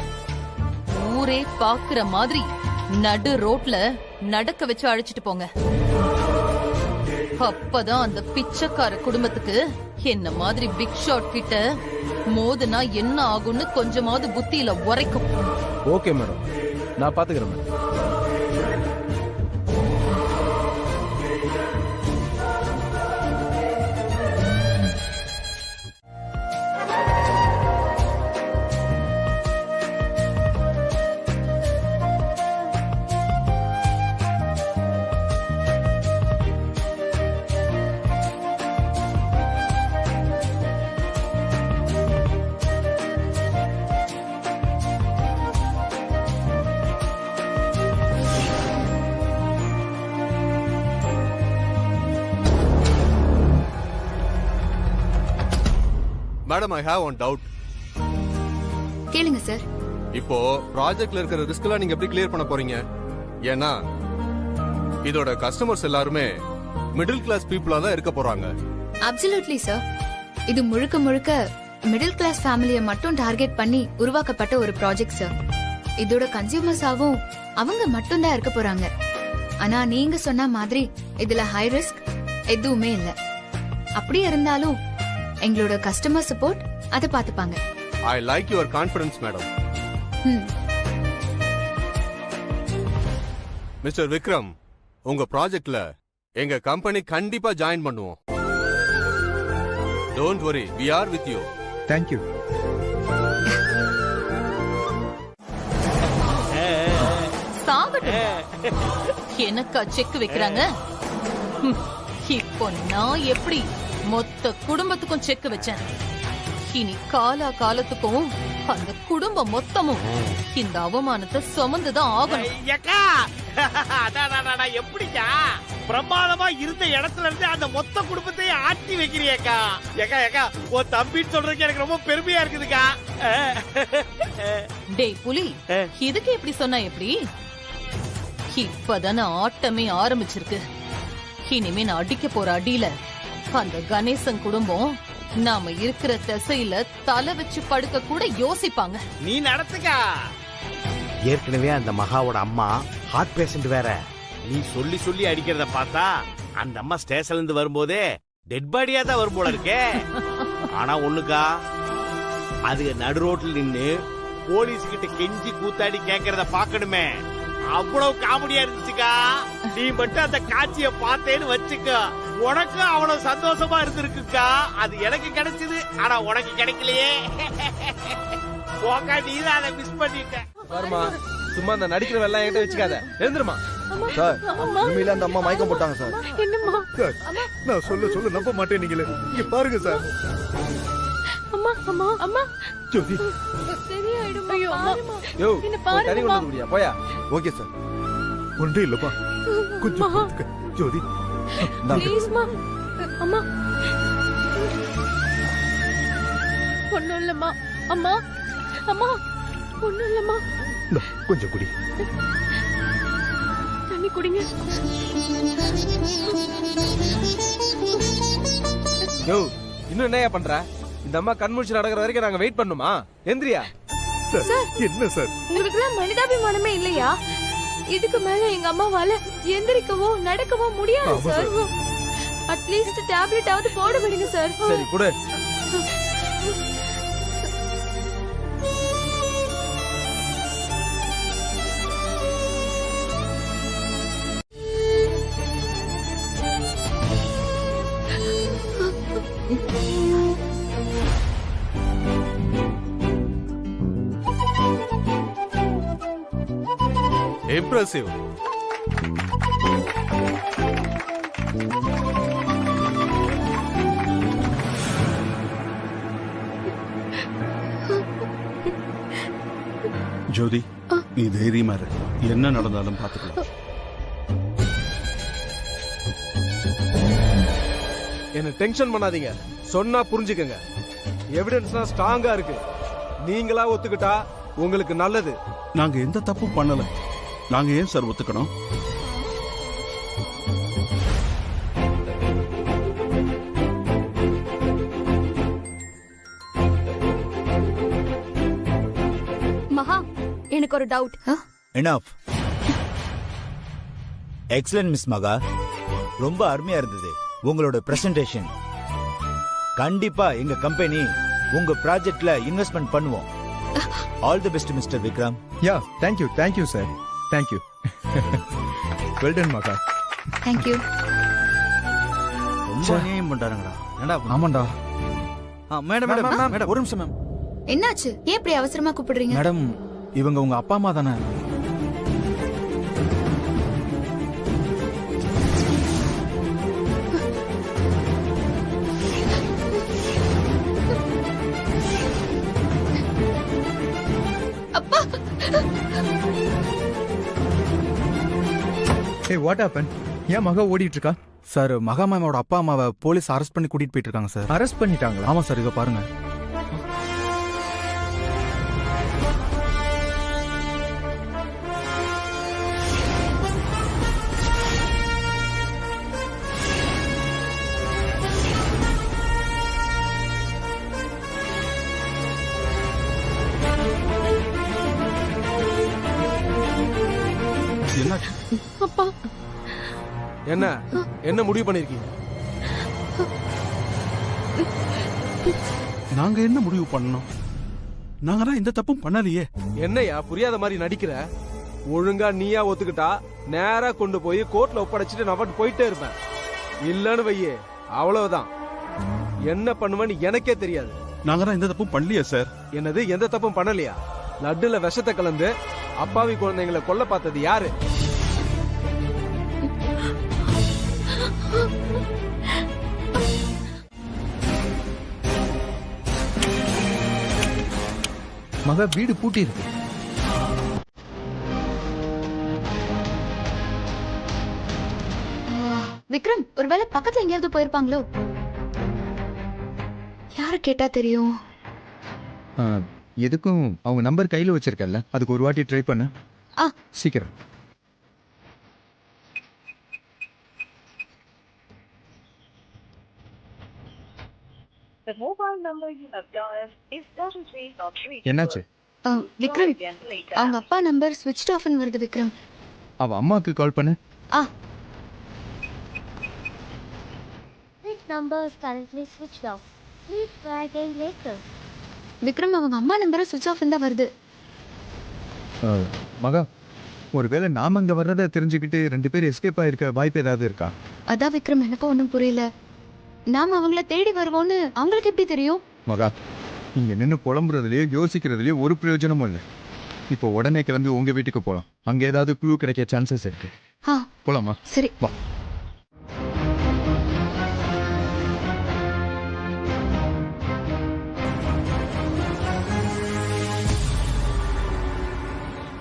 ஊரே பாக்குற மாதிரி நடு ரோட்ல நடக்க வச்சு அழைச்சிட்டு போங்க. அப்பதான் அந்த பிச்சைக்கார குடும்பத்துக்கு என்ன மாதிரி பிக் ஷாட் கிட்ட மோதுனா என்ன ஆகும்னு கொஞ்சமாவது புத்தியில உரைக்கும். ஓகே மேடம், நான் பாத்துக்கிறேன் madam. Madam, I have one doubt. கேளுங்க சார். இப்போ ப்ராஜெக்ட்ல இருக்கிற ரிஸ்க் எல்லாம் நீங்க எப்படி கிளியர் பண்ண போறீங்க? ஏன்னா இதோட கஸ்டமர்ஸ் எல்லாருமே மிடில் கிளாஸ் பீப்புளா தான் இருக்க போறாங்க. Absolutely sir. இது முழுக்க முழுக்க மிடில் கிளாஸ் ஃபேமிலியை மட்டும் டார்கெட் பண்ணி உருவாக்கப்பட்ட ஒரு ப்ராஜெக்ட் சார். இதோட கன்சியூமர்ஸாவும் அவங்க மட்டும் தான் இருக்க போறாங்க. ஆனா நீங்க சொன்ன மாதிரி இதுல ஹை ரிஸ்க் எதுவுமே இல்ல. அப்படி இருந்தாலும் எங்களோட கஸ்டமர் சப்போர்ட் அதை பாத்துப்பாங்க. I like your confidence madam. Mister Vikram, உங்க ப்ராஜெக்ட்ல எங்க கம்பெனி கண்டிப்பா ஜாயின் பண்ணுவோம். Don't worry, we are with you. Thank you. எனக்கா செக் வைக்கிறாங்க? இப்போ நான் எப்படி மொத்த குடும்பத்துக்கும் செக் வச்சேன். இனி காலா காலத்துக்கும் அந்த குடும்பம் மொத்தமும் இந்த அவமானத்தை சுமந்துதான் ஆகணும். எப்படிக்கா பிரமாதமா இருந்த இடத்துல இருந்து அந்த மொத்த குடும்பத்தையும் ஆட்டி வைக்கிறியக்கா? ஏக்கா ஏக்கா, உன் தம்பின்னு சொல்றதுக்கு எனக்கு ரொம்ப பெருமையா இருக்குதுக்கா. டேய் புலி, இதுக்கு எப்படி சொன்னா எப்படி? இப்பதானே ஆட்டமே ஆரம்பிச்சிருக்கு. இனிமே நான் அடிக்க போற அடியில அந்த கணேசன் குடும்பம் நாம இருக்கிற திசையில தலை வச்சு படுக்க கூட யோசிப்பாங்க. நீ நடத்துக்கா. ஏற்கனவே அந்த மகாவோட அம்மா ஹார்ட் பேஷண்ட் வேற. நீ சொல்லி சொல்லி அடிக்கிறத பார்த்தா அந்த அம்மா ஸ்டேஷன்ல இருந்து வரும்போதே டெட் பாடியா தான் வரும் போல இருக்கே. ஆனா ஒண்ணுக்கா, அது நடு ரோட்ல நின்னு போலீஸ் கிட்ட கெஞ்சி கூத்தாடி கேக்குறத பாக்கணுமே, அவ்வளவு காமெடியா இருந்துச்சுக்கா. நீ மட்டும் அந்த காட்சிய பார்த்தேன்னு வச்சுக்க, உனக்கு அவ்வளவு சந்தோஷமா இருந்திருக்குக்கா. அது எனக்கு கிடைச்சது, ஆனா உனக்கு கிடைக்கலையே. போக்கா, நீதான் அதை மிஸ் பண்ணிட்ட. பாருமா, சும்மா அந்த நடிக்கிற வெள்ளம் என்கிட்ட வச்சுக்காத. எழுந்துருமா. சார், உண்மையில அந்த அம்மா மயக்கம் போட்டாங்க சார். என்னம்மா? சார், நான் சொல்ல நம்ப மாட்டேன். நீங்களே இங்க பாருங்க சார். அம்மா அம்மா அம்மா ஜோதி சரியாயிடும் ஐயோ அம்மா யோ என்ன போய் தண்ணி பாருங்கம்மா. கொண்டு வந்து குடியா போயா. ஓகே சார் ஒன்றே இல்லப்பா கொஞ்சம் பொறுத்துக்க. ஜோதி ப்ளீஸ்மா அம்மா ஒண்ணும் இல்லம்மா அம்மா அம்மா ஒண்ணும் இல்லம்மா இந்தா, கொஞ்சம் குடி. தண்ணி குடிங்க. யோ இன்னும் என்னையா பண்ற? இந்த அம்மா கண்முழிச்சு நடக்கிற வரைக்கும் நாங்க வெயிட் பண்ணுமா? எந்திரியா. சார் என்ன சார் உங்களுக்கு மனிதாபிமானமே இல்லையா? இதுக்கு மேல எங்க அம்மாவால எந்திரிக்கவோ நடக்கவோ முடியாது ஆமா சார். அட்லீஸ்ட் டேப்லெட் ஆவது போட விடுங்க சார். சரி குடு. இம்ப்ரெசிவ். ஜோதி நீ தைரியமா இரு, என்ன நடந்தாலும் பாத்துக்கலாம். என்ன டென்ஷன் பண்ணாதீங்க. சொன்னா புரிஞ்சுக்கங்க. எவிடன்ஸ்லாம் ஸ்ட்ராங்கா இருக்கு. நீங்களா ஒத்துக்கிட்டா உங்களுக்கு நல்லது. நாங்க எந்த தப்பும் பண்ணல. நாங்க ஏன் சார் ஒத்துக்கணும்? மகா, எனக்கு ஒரு டவுட். எனாஃப். எக்ஸலன்ட் மிஸ் மகா, ரொம்ப அருமையா இருந்தது உங்களோட பிரசன்டேஷன். கண்டிப்பா எங்க கம்பெனி உங்க ப்ராஜெக்ட்ல இன்வெஸ்ட்மெண்ட் பண்ணுவோம். All the best mister Vikram. Yeah thank you sir. Thank you. Well done Maha. Thank you. ரொம்ப அநியாயம் பண்றாங்கடா. என்னடா? ஆமாண்டா. மேடம் மேடம் மேடம் ஒரு நிமிஷம் மேம். என்னாச்சு? ஏன் இப்படி அவசரமா கூப்பிடுறீங்க? மேடம் இவங்க உங்க அப்பா அம்மா தானே? ஏய் வாட் ஹேப்பன்? ஏன் மகா ஓடிட்டு இருக்கா? சார் மகா மேமோட அப்பா அம்மாவை போலீஸ் அரெஸ்ட் பண்ணி கூட்டிட்டு போயிட்டு இருக்காங்க சார். அரெஸ்ட் பண்ணிட்டாங்களா? ஆமா சார், இதோ பாருங்க. என்னாச்சு? அப்பா என்ன என்ன முடிவு பண்ணிருக்கீங்க? நாங்க என்ன முடிவு பண்ணோம்? நாங்க தான் எந்த தப்பும் பண்ணலையே. என்னையா புரியாத மாதிரி நடிக்கிற? ஒழுங்கா நீயா ஒத்துக்கிட்டா நேரா கொண்டு போய் கோர்ட்ல ஒப்படைச்சிட்டு நான் பாட்டு போயிட்டே இருப்பேன். இல்லன்னு வையே அவ்வளவுதான். என்ன பண்ணுவேன்னு எனக்கே தெரியாது. நாங்க தான் எந்த தப்பும் பண்ணலையே சார். என்னது எந்த தப்பும் பண்ணலையா? லட்டுல விஷத்தை கலந்து அப்பாவி குழந்தைங்களை கொல்ல பார்த்தது யாரு? மகா வீடு பூட்டி இருக்கு. விக்ரம், ஒருவேளை பக்கத்துல எங்கேயாவது போயிருப்பாங்களோ? யாரு கேட்டா தெரியும்? எதுக்கும் அவங்க நம்பர் கையில வச்சிருக்கல, அதுக்கு ஒரு வாட்டி ட்ரை பண்ண. சீக்கிரம். என்னாச்சு? விக்ரம், அவங்க அப்பா நம்பர் ஸ்விட்ச் ஆஃப்னு வருது. விக்ரம், அவ அம்மாக்கு கால் பண்ணு. விக்ரம், அவங்க அம்மா நம்பர் ஸ்விட்ச் ஆஃப் தான் வருது. மகா, ஒருவேளை நாம அங்க வர்றத தெரிஞ்சுக்கிட்டு 2 பேர் எஸ்கேப் ஆயிருக்க வாய்ப்பு ஏதாவது இருக்கா? அதான் விக்ரம், எனக்கும் ஒன்றும் புரியல. நாம அவங்கள தேடி வருவோம்னு அவங்களுக்கு எப்படி தெரியும்? மகா, இங்க நின்று புலம்புறதுலயோ யோசிக்கிறதுலயோ ஒரு பிரயோஜனமும் இல்லை. இப்போ உடனே கிளம்பி உங்க வீட்டுக்கு போலாம். அங்க ஏதாவது க்ளூ கிடைக்க சான்சஸ் இருக்கு. போலாமா? சரி வா.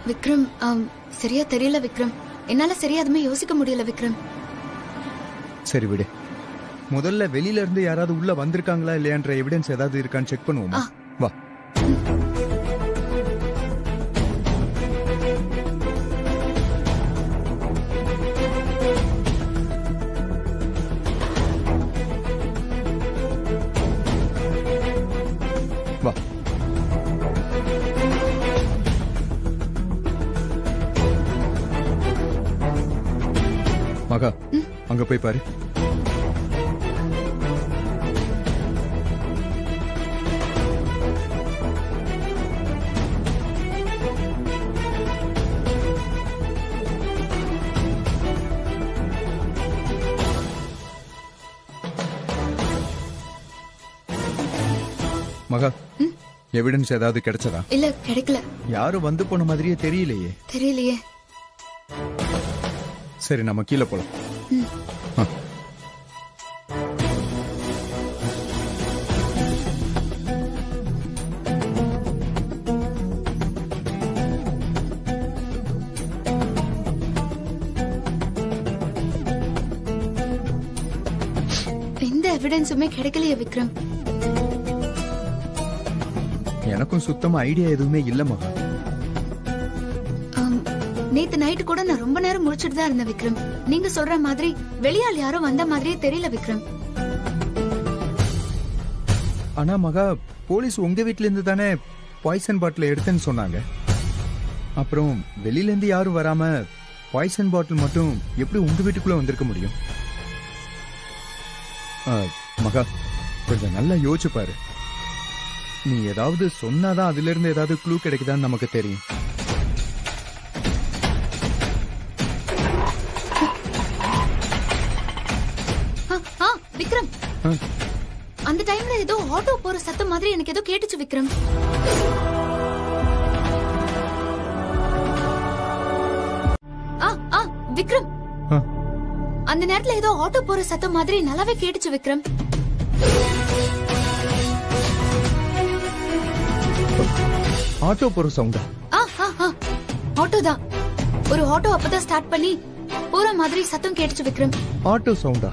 விக்ரம் சரியா தெரியல விக்ரம். என்னால சரியா எதுவுமே யோசிக்க முடியல விக்ரம். சரி விடு. முதல்ல வெளியில இருந்து யாராவது உள்ள வந்திருக்காங்களா இல்லையான்ற எவிடன்ஸ் ஏதாவது இருக்கான்னு செக் பண்ணுவோமா? வா. வா. மகா, அங்க போய் பாரு. மகா, எவிடன்ஸ் ஏதாவது கிடைச்சதா? இல்ல கிடைக்கல. யாரும் வந்து போன மாதிரியே தெரியலையே. தெரியலையே. சரி, நம்ம கீழே போலாம். எந்த எவிடன்ஸுமே கிடைக்கலையே விக்ரம். எனக்கும் சுத்தமா ஐடியா எதுவுமே இல்ல மகா. நேத்து நைட்டு கூட நான் ரொம்ப நேரம் முழிச்சிட்டு தான் இருந்தேன் விக்ரம். நீங்க சொல்ற மாதிரி வெளியால் யாரும் வந்த மாதிரியே தெரியல விக்ரம். ஆனா மகா, போலீஸ் உங்க வீட்ல இருந்து தானே பாய்சன் பாட்டில் எடுத்தேன்னு சொன்னாங்க. அப்புறம் வெளியில இருந்து யாரும் வராம பாய்சன் பாட்டில் மட்டும் எப்படி உங்க வீட்டுக்குள்ள வந்திருக்க முடியும்? மகா, கொஞ்சம் நல்லா யோசிச்சு பாரு. நீ ஏதாவது சொன்னாதான் அதுல இருந்து ஏதாவது க்ளூ கிடைக்குதான்னு நமக்கு தெரியும். விக்ரம், அந்த டைம்ல ஏதோ ஆட்டோ போற சத்தம் மாதிரி எனக்கு ஏதோ கேட்டுச்சு விக்ரம். விக்ரம், அந்த நேரத்துல ஏதோ ஆட்டோ போற சத்தம் மாதிரி நல்லாவே கேட்டுச்சு விக்ரம். ஆட்டோ போற சவுண்டா? ஆட்டோ தான். ஒரு ஆட்டோ அப்பதான் ஸ்டார்ட் பண்ணி போற மாதிரி சத்தம் கேட்டுச்சு விக்ரம். ஆட்டோ சவுண்டா?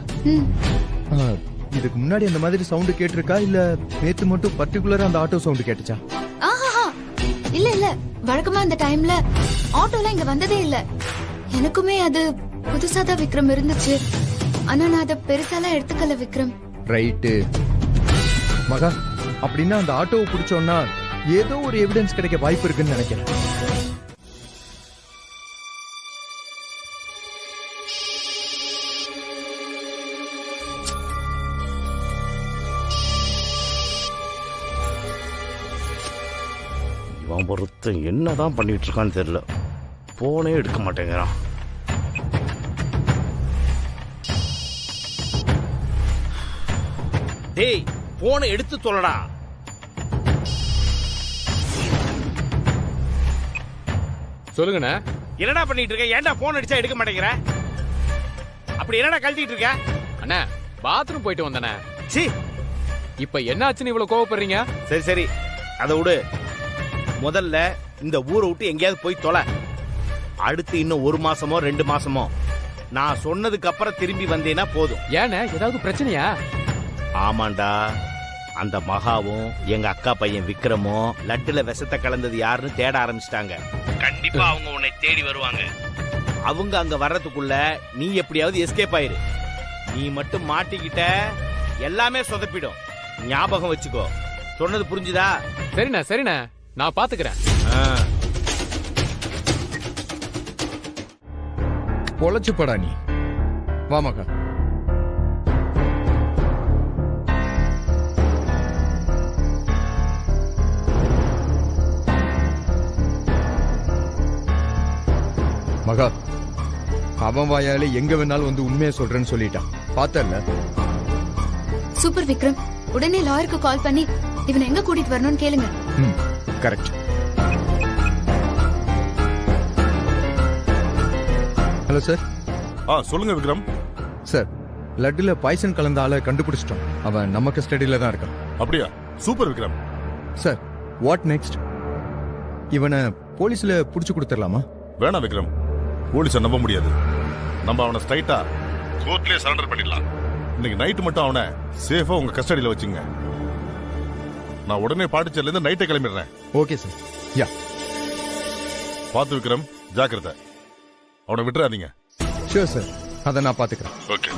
இதுக்கு முன்னாடி அந்த மாதிரி சவுண்ட் கேட்டிருக்கா இல்ல நேத்து மட்டும் பர்டிகுலரா அந்த ஆட்டோ சவுண்ட் கேட்டுச்சா? இல்ல இல்ல, வழக்கமா அந்த டைம்ல ஆட்டோலாம் இங்க வந்ததே இல்ல. எனக்குமே அது புதுசா தான் விக்ரம் இருந்துச்சு. ஆனா நான் அதை பெருசாலாம் எடுத்துக்கல விக்ரம். ரைட்டு மகா, அப்படின்னா அந்த ஆட்டோவை பிடிச்சோம்னா ஏதோ ஒரு எவிடன்ஸ் கிடைக்க வாய்ப்பு இருக்குன்னு நினைக்கிறேன். இவன் பொறுத்த என்னதான் பண்ணிட்டு இருக்கான்னு தெரியல. போனே எடுக்க மாட்டேங்கிறான். டேய், போனை எடுத்து சொல்லடா. சொல்லுங்கண்ணா. என்னடா பண்ணிட்டு இருக்க? ஏன்டா போன் அடிச்சா எடுக்க மாட்டேங்கிற? அப்படி என்னடா கழட்டிட்டு இருக்க? அண்ணா, பாத்ரூம் போயிட்டு வந்தனே. சீ, இப்ப என்ன ஆச்சுன்னு இவ்வளவு கோவப்படுறீங்க? சரி சரி, அதை விடு. முதல்ல இந்த ஊரை விட்டு எங்கேயாவது போய் தொலை. அடுத்து இன்னும் 1 மாசமோ 2 மாசமோ நான் சொன்னதுக்கு அப்புறம் திரும்பி வந்தேன்னா போதும். ஏன்னா ஏதாவது பிரச்சனையா? ஆமாண்டா, அந்த மகாவும் எங்க அக்கா பையன் விக்ரமும் லட்டுல விஷத்தை கலந்தது யாருன்னு தேட ஆரம்பிச்சிட்டாங்க. கண்டிப்பா அவங்க உன்னை தேடி வருவாங்க. அவங்க அங்க வர்றதுக்குள்ள நீ எப்படியாவது எஸ்கேப் ஆயிரு. நீ மட்டும் மாட்டிக்கிட்ட எல்லாமே சொதப்பிடும். ஞாபகம் வச்சுக்கோ. சொன்னது புரிஞ்சுதா? சரிண்ணா சரிண்ணா, நான் பாத்துக்கிறேன். பொழைச்சு படா நீ. வா மகா. மகா, அவன் வாயால எங்க வேணாலும் வந்து உண்மையை சொல்றேன்னு சொல்லிட்டான். பார்த்தல? சூப்பர் விக்ரம். உடனே லாயருக்கு கால் பண்ணி இவனை எங்க கூட்டிட்டு வரணும்னு கேளுங்க. கரெக்ட். Hello sir. சொல்லுங்க விக்ரம். சார், லட்டுல பாய்சன் கலந்த ஆளை கண்டுபிடிச்சிட்டோம். அவன் நம்ம கஸ்டடியில தான் இருக்கான். அப்படியா? Super Vikram. Sir, what next? இவனை போலீஸ்ல புடிச்சு கொடுத்துடலாமா? வேணாம் விக்ரம், போலீஸை நம்ப முடியாது. நம்ம அவனை ஸ்ட்ரைட்டா கோர்ட்லயே சரண்டர் பண்ணிடலாம். இன்னைக்கு நைட்டு மட்டும் அவனை சேஃபா உங்க கஸ்டடியில வச்சுங்க. நான் உடனே பாண்டிச்சேரில இருந்து நைட்டே கிளம்பிடுறேன். Okay sir. யா, பார்த்து விக்ரம், ஜாக்கிரதை. அவனை விட்டுறாதீங்க. ஷூர் சார், அதை நான் பாத்துக்கிறேன். ஓகே.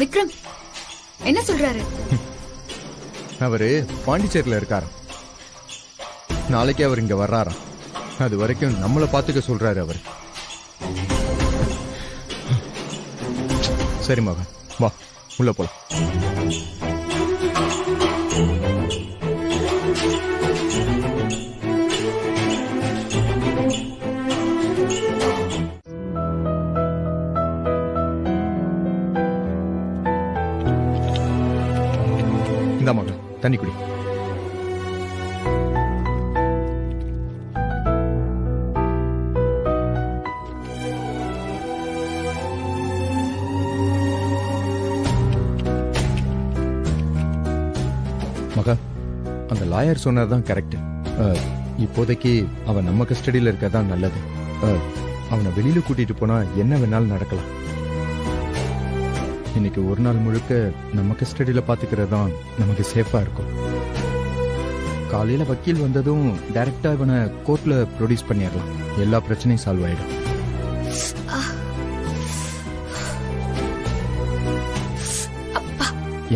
விக்ரம் என்ன சொல்றாரு? அவரு பாண்டிச்சேரியில இருக்காராம். நாளைக்கு அவர் இங்க வர்றாராம். அது வரைக்கும் நம்மள பாத்துக்க சொல்றாரு அவர். சரி மகன், வா உள்ள போலாம். இந்த மகன் தண்ணி குடி. மகா, அந்த லாயர் சொன்னதுதான் கரெக்ட். இப்போதைக்கு அவன் நம்ம கஸ்டடியில இருக்கதான் நல்லது. அவனை வெளியில கூட்டிட்டு போனா என்ன வேணாலும் நடக்கலாம். இன்னைக்கு ஒரு நாள் முழுக்க நம்ம கஸ்டடியில பாத்துக்கிறது தான் நமக்கு சேஃபா இருக்கும். காலையில வக்கீல் வந்ததும் டைரக்டா இவனை கோர்ட்ல ப்ரொடியூஸ் பண்ணிடலாம். எல்லா பிரச்சனையும் சால்வ் ஆயிடும்.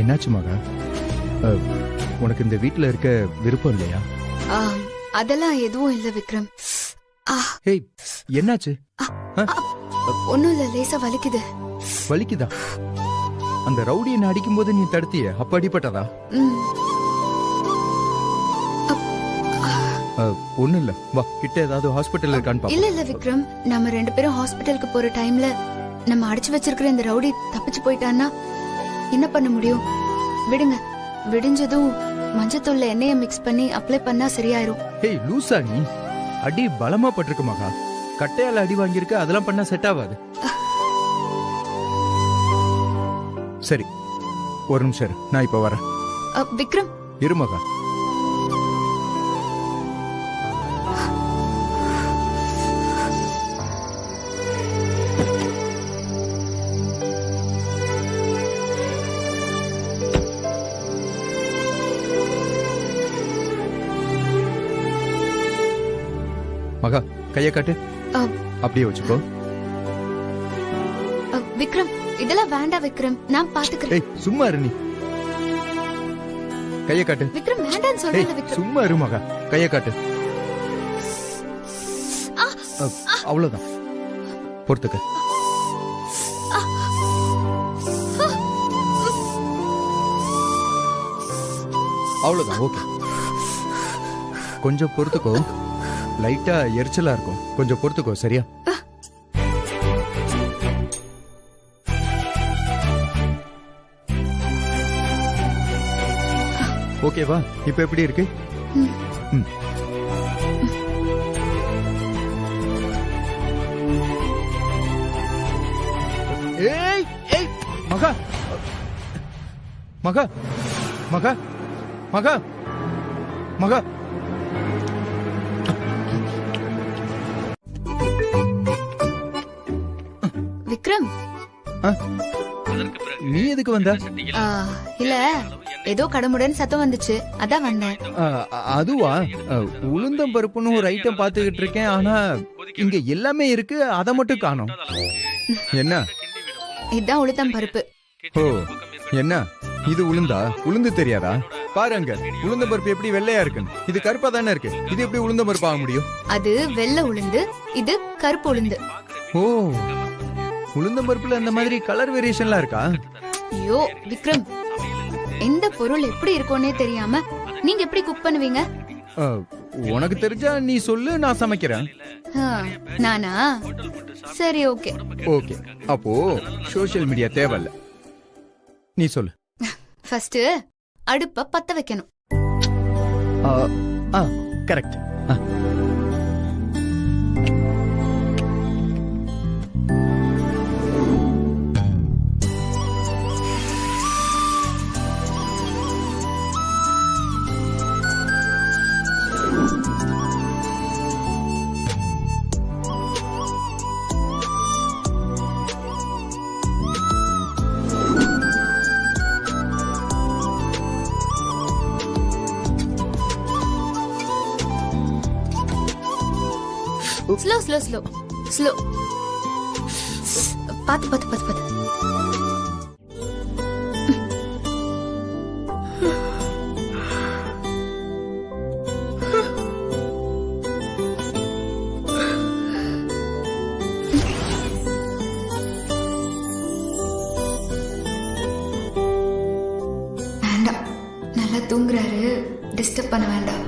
என்னாச்சு மகா? உனக்கு இந்த வீட்டுல இருக்க விருப்பம் இல்லையா? அதெல்லாம் எதுவும் இல்ல விக்ரம். ஏய், என்னாச்சு? ஒண்ணும் இல்ல, லேசா வலிக்குது. வலிக்குதா? அந்த ரவுடி என்ன அடிக்கும் போது நீ தடுத்திய, அப்ப அடிபட்டதா? ஒண்ணும் இல்ல, வா கிட்ட ஏதாவது ஹாஸ்பிட்டல் இருக்கான்னு பாப்போம். இல்ல இல்ல விக்ரம், நம்ம 2 பேரும் ஹாஸ்பிட்டலுக்கு போற டைம்ல நம்ம அடிச்சு வச்சிருக்கிற இந்த ரவுடி தப்பிச்சு போயிட்டான்னா என்ன பண்ண முடியும்? விடுங்க, விடிஞ்சதும் மஞ்சத்தூள்ல எண்ணெய மிக்ஸ் பண்ணி அப்ளை பண்ணா சரியாயிரும். ஏய் லூசா நீ, அடி பலமா பட்டிருக்கு மகா. கட்டையால அடி வாங்கியிருக்க, அதெல்லாம் பண்ணா செட் ஆகாது. சரி, ஒரு நிமிஷம் இரு, நான் இப்ப வரேன். விக்ரம் இரு மகா. மகா, கைய காட்டு. அப்படியே வச்சுக்கோ. விக்ரம், இதெல்லாம் வேண்டாம் விக்ரம், நான் பாத்துக்கிறேன். ஏய் சும்மா இரு நீ. கைய காட்டு. விக்ரம் வேண்டாம்னு சொல்றேன் விக்ரம். சும்மா இரு மகா, கைய காட்டு. அவ்வளவுதான், பொறுத்துக்க. அவ்வளவுதான், ஓகே. கொஞ்சம் பொறுத்துக்கோ. லைட்டா எரிச்சலா இருக்கும், கொஞ்சம் பொறுத்துக்கோ. சரியா? ஓகேவா? இப்ப எப்படி இருக்கு? ஏய் ஏய் மகா, மகா, மகா, மகா, மகா. விக்ரம், நீ எதுக்கு வந்த? இல்ல, ஏதோ கடமுடன் சத்தம் வந்துச்சு, அதான் வந்தேன். அதுவா? உளுந்தம் பருப்புன்னு ஒரு ஐட்டம் பாத்துக்கிட்டு இருக்கேன். ஆனா இங்க எல்லாமே இருக்கு, அத மட்டும் காணோம். என்ன? இதான் உளுந்தம் பருப்பு. ஓ, என்ன இது உளுந்தா? உளுந்து தெரியாதா? பாருங்க, உளுந்தம் பருப்பு எப்படி வெள்ளையா இருக்கு. இது கருப்பா தானே இருக்கு. இது எப்படி உளுந்தம் பருப்பு ஆக முடியும்? அது வெள்ளை உளுந்து, இது கருப்பு உளுந்து. ஓ, உளுந்தம் பருப்புல அந்த மாதிரி கலர் வேரியேஷன்லாம் இருக்கா? ஐயோ விக்ரம், எந்த பொருள் எப்படி இருக்கும்னே தெரியாம நீங்க எப்படி குக் பண்ணுவீங்க? உனக்கு தெரிஞ்சா நீ சொல்லு, நான் சமைக்கிறேன். நானா? சரி, ஓகே ஓகே. அப்போ சோஷியல் மீடியா தேவையில்ல, நீ சொல்லு. ஃபர்ஸ்ட் அடுப்ப பத்த வைக்கணும். Correct. Slow slow slow slow. பாத்து பாத்து பாத்து பாத்து. வேண்டாம், நல்லா தூங்குறாரு, டிஸ்டர்ப் பண்ண வேண்டாம்.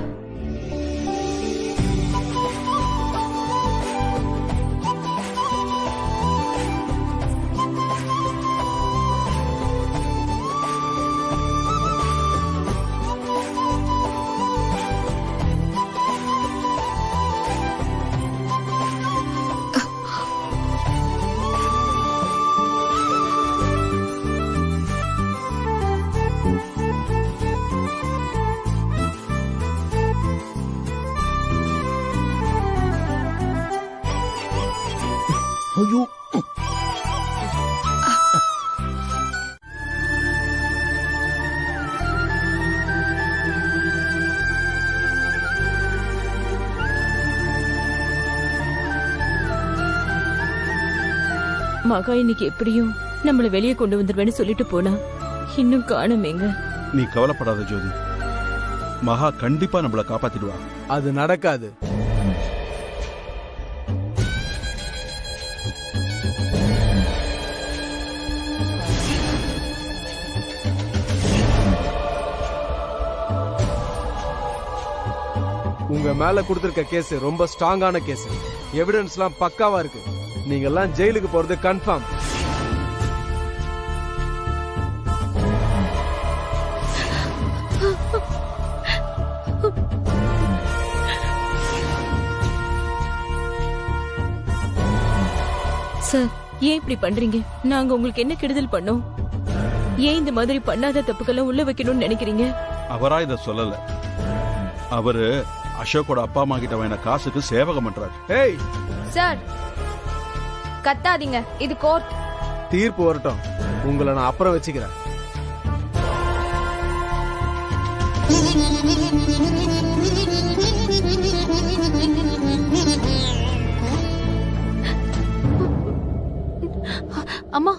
ஐயோ, மகா இன்னைக்கு எப்படியும் நம்மள வெளியே கொண்டு வந்துருவேன்னு சொல்லிட்டு போனா, இன்னும் காணுமேங்க. நீ கவலைப்படாத ஜோதி, மகா கண்டிப்பா நம்மள காப்பாத்திடுவா. அது நடக்காது. உங்க மேல கொடுத்திருக்க கேஸ் ரொம்ப ஸ்ட்ராங்கான கேஸ். எவிடன்ஸ்லாம் பக்காவா இருக்கு. நீங்க எல்லாம் ஜெயிலுக்கு போறது கன்ஃபார்ம். சார், ஏன் இப்படி பண்றீங்க? நாங்க உங்களுக்கு என்ன கெடுதல் பண்ணோம்? ஏன் இந்த மாதிரி பண்ணாத தப்புக்கெல்லாம் உள்ள வைக்கணும்னு நினைக்கிறீங்க? அவரா இத சொல்லல. அவரு அசோக்கோட அப்பா அம்மா கிட்ட வேணா காசுக்கு சேவகம் பண்றாரு. ஏய் சார், கத்தாதீங்க, இது கோர்ட். தீர்ப்பு வரட்டும், உங்களை நான் அப்புறம் வச்சுக்கிறேன். அம்மா,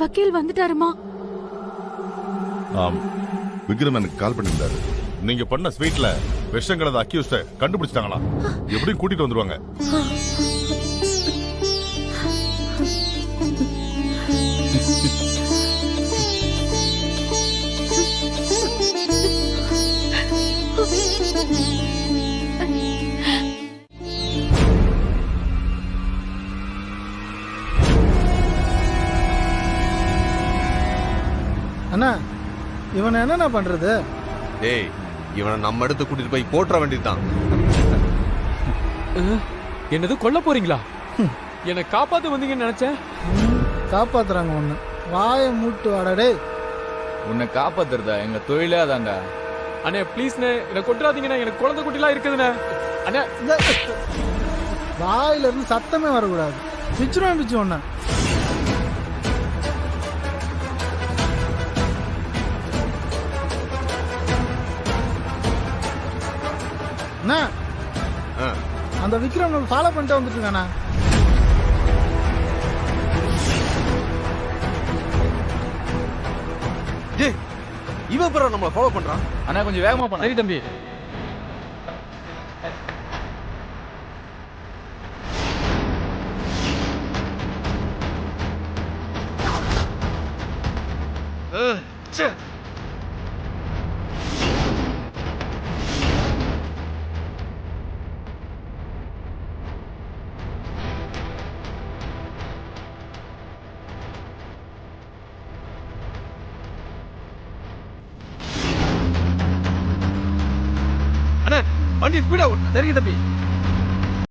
வக்கீல் வந்துட்டாருமா? ஆம், விக்ரம் எனக்கு கால் பண்ணியிருந்தாரு. நீங்க பண்ண ஸ்வீட்ல விஷம் கலந்த அக்யூஸ்ட கண்டுபிடிச்சிட்டாங்களா? எப்படியும் கூட்டிட்டு வந்துருவாங்க. அண்ணா, இவனை என்னண்ணா பண்றது? டேய், இவனை நம்ம இடத்து கூட்டிட்டு போய் போட்டுற வேண்டியதுதான். என்னது கொல்ல போறீங்களா? என்னை காப்பாத்த வந்தீங்கன்னு நினைச்சேன். காப்பாத்துறாங்க ஒண்ணு. வாய மூட்டு வாடடே. உன்னை காப்பாத்துறதா எங்க தொழிலே அதாங்க. அண்ணே ப்ளீஸ்ண்ணே, என்னை கொட்டுறாதீங்கண்ணே. எனக்கு குழந்தை குட்டிலாம் இருக்குதுண்ணே. அண்ணே, வாயில இருந்து சத்தமே வரக்கூடாது. பிச்சுரும் பிச்சு ஒண்ணு. அந்த விக்ரம் ஃபாலோ பண்ணிட்டு வந்துட்டு இருக்கானா? இவன் பிற நம்ம ஃபாலோ பண்றான். அண்ணா கொஞ்சம் வேகமா பண்ண. சரி தம்பி. வண்டி ஸ்பீடா தெரியும் தம்பி.